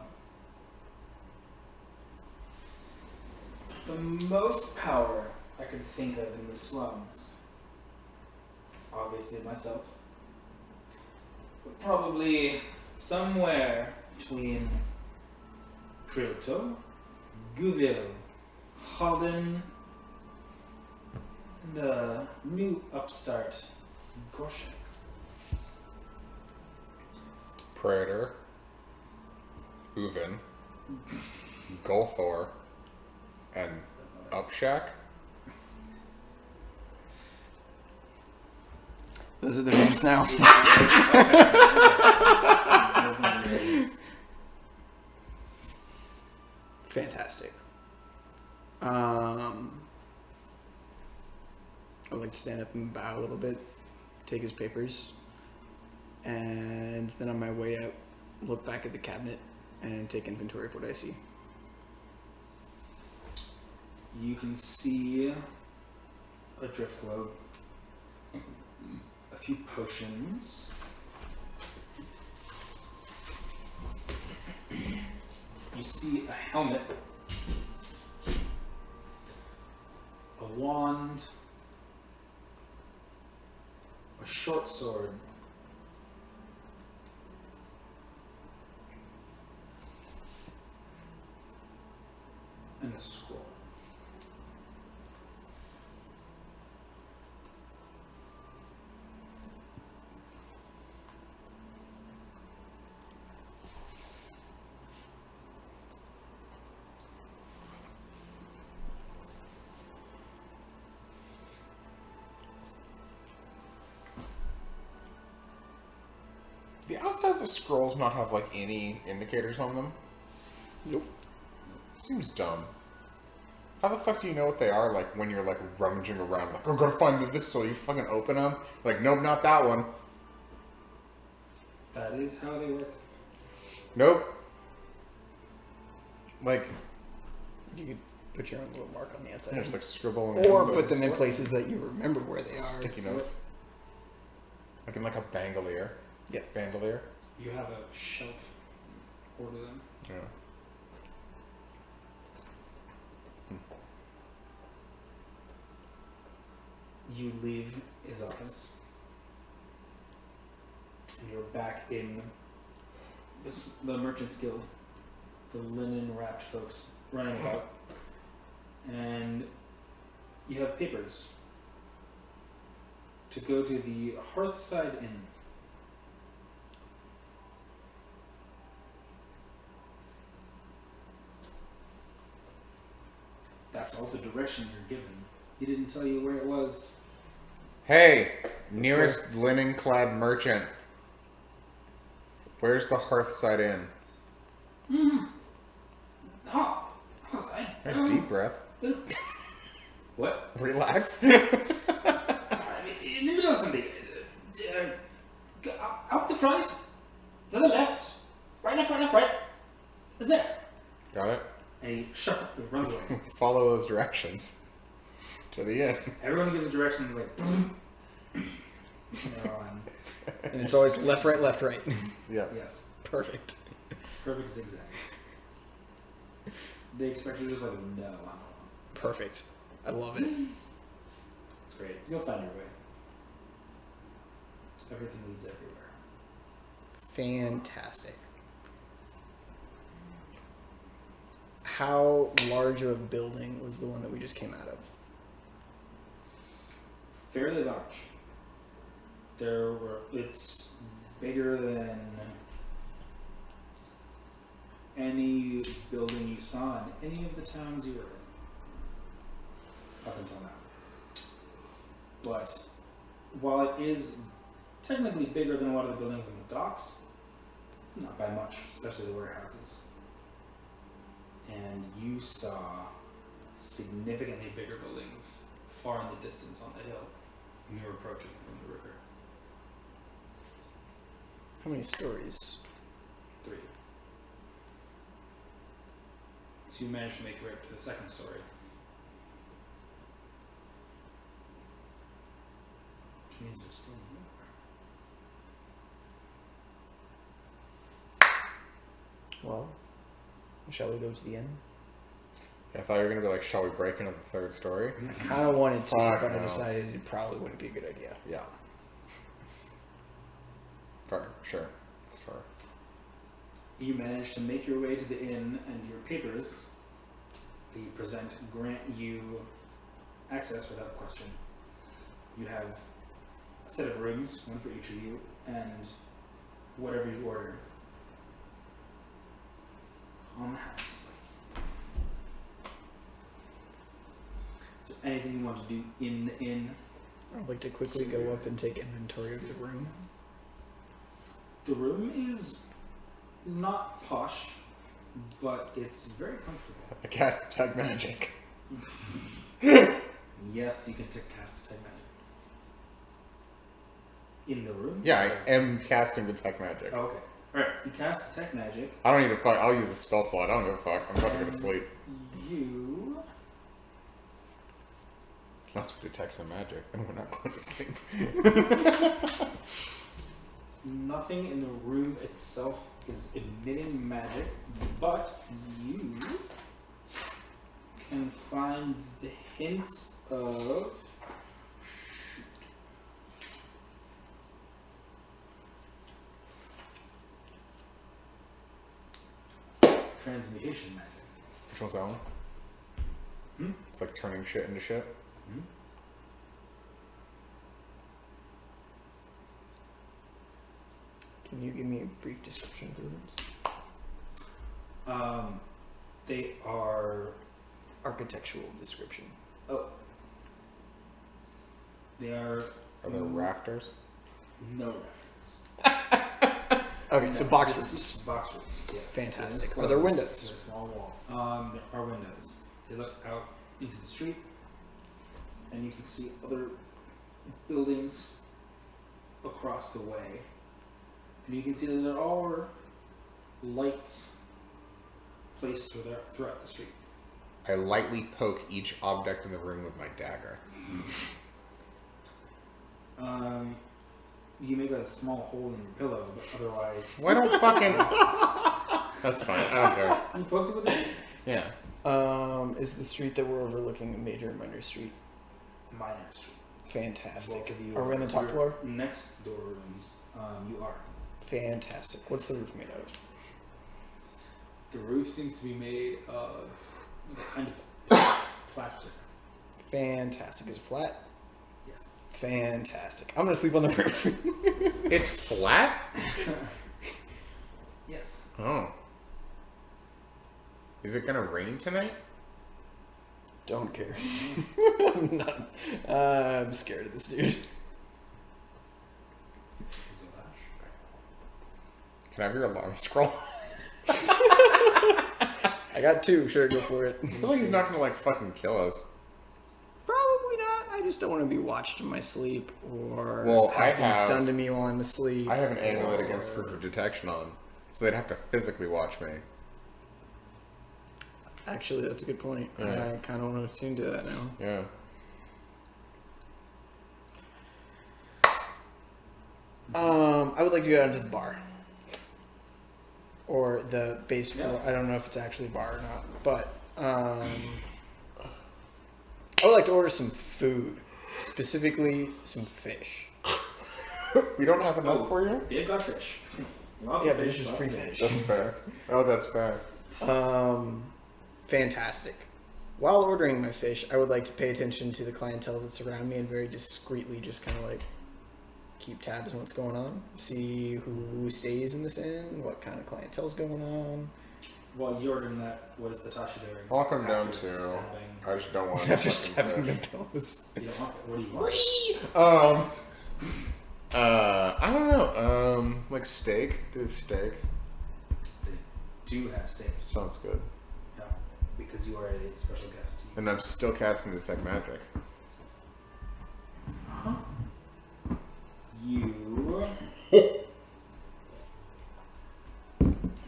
the most power I could think of in the slums, obviously myself, but probably somewhere between Prilto, Gouville, Holden, and a new upstart, Goshek. Praetor, Uvin, Golthor, and Upshack. Those are the names now. Fantastic. I'd like to stand up and bow a little bit, take his papers, and then on my way out, look back at the cabinet and take inventory of what I see. You can see a drift globe, a few potions. You see a helmet, a wand, a short sword, and a scroll. The outsides of scrolls not have like any indicators on them. Nope. Seems dumb. How the fuck do you know what they are? Like when you're like rummaging around, like I'm gonna find this, so you fucking open them. Like nope, not that one. That is how they work. Nope. Like You could put your own little mark on the outside. just like scribble or and put them in places that you remember where they are. sticky notes. Like in like a bandolier. Yeah. Bandolier. You have a shelf. Order them. Yeah. You leave his office, and you're back in the Merchants Guild, the linen-wrapped folks running about, and you have papers to go to the Hearthside Inn. That's all the direction you're given. He didn't tell you where it was. Hey, nearest linen-clad merchant. Where's the Hearthside Inn? A deep breath. What? Relax. In the middle of something. Go out the front, to the left, right left, right left, right. Is there? Got it. And he runs away. Follow those directions to the end. Everyone gives directions like. They're on. And it's always left, right. Yeah. Yes, Perfect. it's perfect zigzags. They expect you to just like no. I don't know. Perfect. I love it. It's great. You'll find your way. Everything leads everywhere. Fantastic. How large of a building was the one that we just came out of? Fairly large. It's bigger than any building you saw in any of the towns you were in up until now. But while it is technically bigger than a lot of the buildings in the docks, not by much, especially the warehouses. And you saw significantly bigger buildings far in the distance on the hill when you were approaching from the river. How many stories? 3. So you managed to make your way up to the second story. Which means there's still more. Well, shall we go to the inn? I thought you were gonna be like, shall we break into the third story? I kind of wanted to, Fuck but I no. decided it probably wouldn't be a good idea. Yeah. Fair, sure. Fair. You manage to make your way to the inn, and your papers that you present grant you access without question. You have a set of rooms, one for each of you, and whatever you order on the house. Is there anything you want to do in the inn? I'd like to quickly go up and take inventory of the room. The room is not posh, but it's very comfortable. I cast Detect Magic. Yes, you can cast Detect Magic. In the room? Yeah, I am casting Detect Magic. Oh, okay. Alright, you cast Detect Magic. I don't need to fuck. I'll use a spell slot. I don't give a fuck. I'm about to go to sleep. You... Unless we detect some magic, then we're not going to sleep. Nothing in the room itself is emitting magic, but you can find the hints of. Transmutation magic. Which one's that one? Hmm? It's like turning shit into shit. Hmm? Can you give me a brief description of the rooms? They are. Architectural description. Oh. They are. Are there rafters? No reference. Okay, so No, box this rooms. is Box rooms, yes. Fantastic. So Are there closed. windows? There's a small wall. There are windows. They look out into the street, and you can see other buildings across the way. And you can see that there are lights placed throughout the street. I lightly poke each object in the room with my dagger. You make a small hole in your pillow, but otherwise. Why don't fucking... That's fine, I don't care. You poked it with a Yeah. Is the street that we're overlooking a major or minor street? minor street. Fantastic. Both of you Are we on the top your floor? Next door rooms, you are. Fantastic. What's the roof made out of? The roof seems to be made of A kind of plaster. Fantastic. Is it flat? Yes. Fantastic. I'm gonna sleep on the roof. It's flat? Yes. Oh. Is it gonna rain tonight? Don't care. I'm scared of this dude. Can I have your alarm scroll? I got two. Sure, go for it. I feel like he's not gonna like fucking kill us. Probably not. I just don't want to be watched in my sleep or Well, have things I have- done to me while I'm asleep. I have an amulet against or- proof of detection on, so they'd have to physically watch me. Actually, that's a good point. Yeah. I kind of want to attune to that now. Yeah. I would like to go down to the bar. Or the base floor. I don't know if it's actually a bar or not. But I would like to order some food. Specifically, some fish. We don't have enough for you? They've got fish. Lots Yeah, of but fish. this is lots free of fish. That's fair. Oh, that's fair. Fantastic. While ordering my fish, I would like to pay attention to the clientele that's around me and very discreetly just kind of like keep tabs on what's going on. See who stays in this inn, what kind of clientele's going on. While you're ordering that, what is the Tasha doing? I'll come down After to. stabbing? I just don't want. After fucking stabbing the fish. nose. You don't want it. What do you want? I don't know. Like steak. Do steak. They do have steaks. Sounds good. Yeah, because you are a special guest. And I'm still casting detect magic.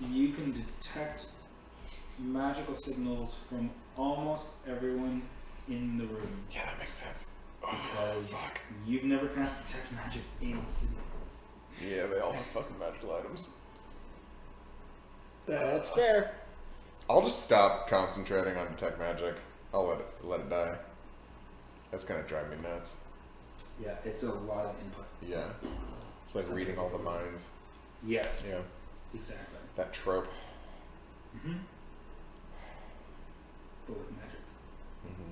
You can detect magical signals from almost everyone in the room Yeah, that makes sense. because you've never cast detect magic in the city. Yeah, they all have fucking magical items. That's fair. I'll just stop concentrating on detect magic. I'll let it die. That's gonna drive me nuts. Yeah, it's a lot of input. Yeah. It's like reading all the minds. Yes, Yeah. exactly. That trope. Mm-hmm. But with magic. Mm-hmm.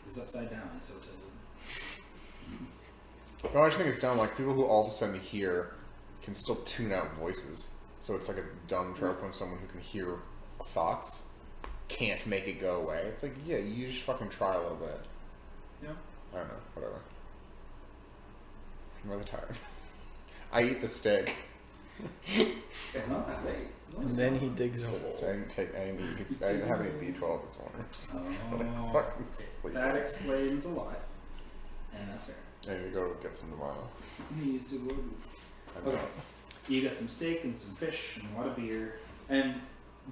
It's upside down and so tilted. No, I just think it's dumb. Like people who all of a sudden hear can still tune out voices. So it's like a dumb trope when someone who can hear thoughts can't make it go away. It's like, yeah, you just fucking try a little bit. Yeah. I don't know, whatever. I'm really tired. I eat the steak. It's not that late. It's only And then he 12. digs a I hole. didn't have any B12 this morning. Oh, Fucking sleep. that explains a lot. And that's fair. I need to go get some tomorrow. He needs to go. I Okay. know. You got some steak and some fish and a lot of beer. And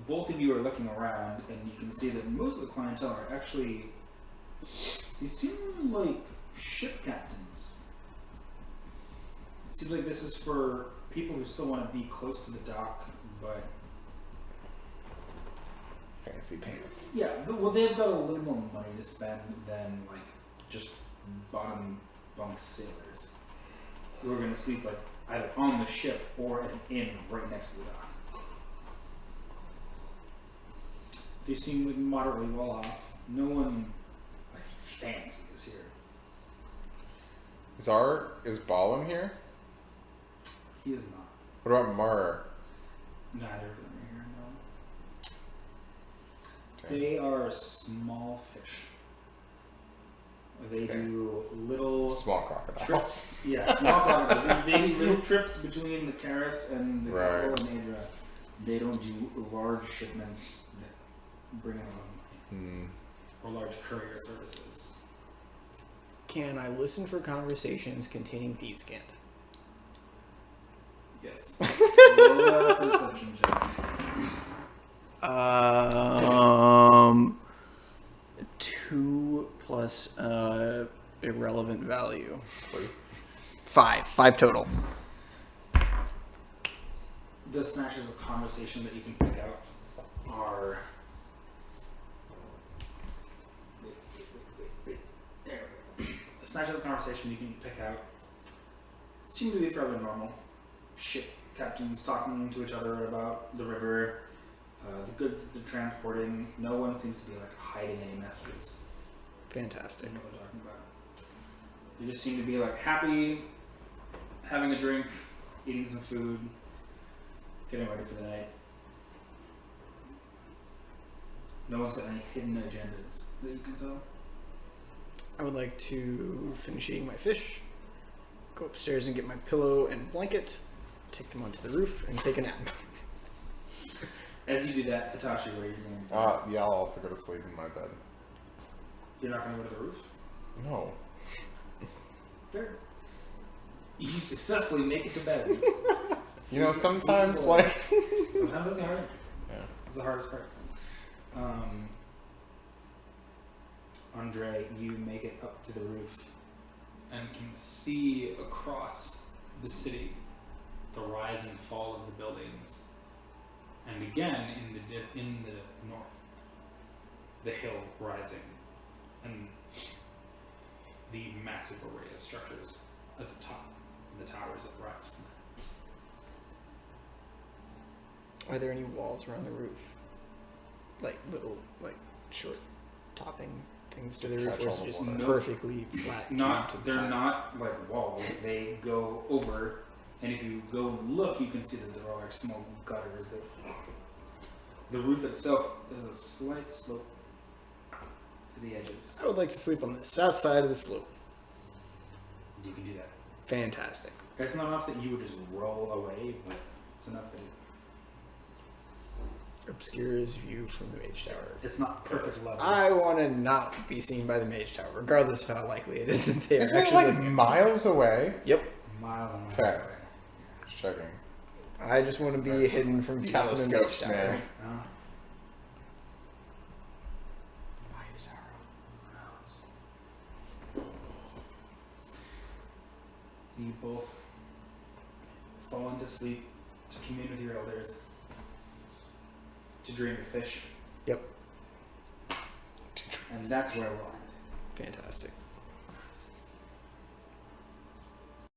both of you are looking around, and you can see that most of the clientele are actually. They seem like ship captains. It seems like this is for people who still want to be close to the dock, but Fancy pants. yeah, well, they've got a little more money to spend than like just bottom bunk sailors who are going to sleep like either on the ship or at an inn right next to the dock. They seem like moderately well off. No one like fancy is here. Is Ballin here? He is not. What about Murr? Neither of them are here. No. Okay. They are small fish. They Fair. do little Small crocodiles. trips. Yeah, small crocodiles. They do little trips between the Karis and the Right. capital and Adra. They don't do large shipments that bring in a lot of money or large courier services. Can I listen for conversations containing thieves' cant? Yes. Roll a perception check. 2 plus irrelevant value. Wait. 5 total. The snatches of conversation that you can pick out are. There we go. The snatches of conversation you can pick out seem to be fairly normal. Ship captains talking to each other about the river, the goods that they're transporting. No one seems to be like hiding any messages. Fantastic. They know what they're talking about. They just seem to be like happy, having a drink, eating some food, getting ready for the night. No one's got any hidden agendas that you can tell. I would like to finish eating my fish, go upstairs and get my pillow and blanket, take them onto the roof, and take a nap. As you do that, Hitachi, where are you going? Yeah, I'll also go to sleep in my bed. You're not going to go to the roof? No. Fair. You successfully make it to bed. You know, sometimes, Sleep like... Sometimes that's hard. Yeah. It's the hardest part. Andre, you make it up to the roof. And can see across the city the rise and fall of the buildings, and again in the north, the hill rising, and the massive array of structures at the top, and the towers that rise from that. Are there any walls around the roof? Like little, like short topping things to the roof, or is it just Catch all the water. perfectly flat? Not, cube to the they're top? not like walls. They go over, and if you go look, you can see that there are like small gutters. That the roof itself is a slight slope to the edges. I would like to sleep on the south side of the slope. You can do that. Fantastic. It's not enough that you would just roll away, but it's enough that Obscures view from the mage tower. it's not perfect level. I want to not be seen by the mage tower, regardless of how likely it is that they are Isn't it actually like looking at me? miles. miles away? Yep. Miles and miles Okay. away. Checking. I just want to be hidden from view from the mage Telescopes, tower. man. Why is Zara? You both fall into sleep to commune with your elders, to dream of fish, Yep. and that's where we'll end. Fantastic.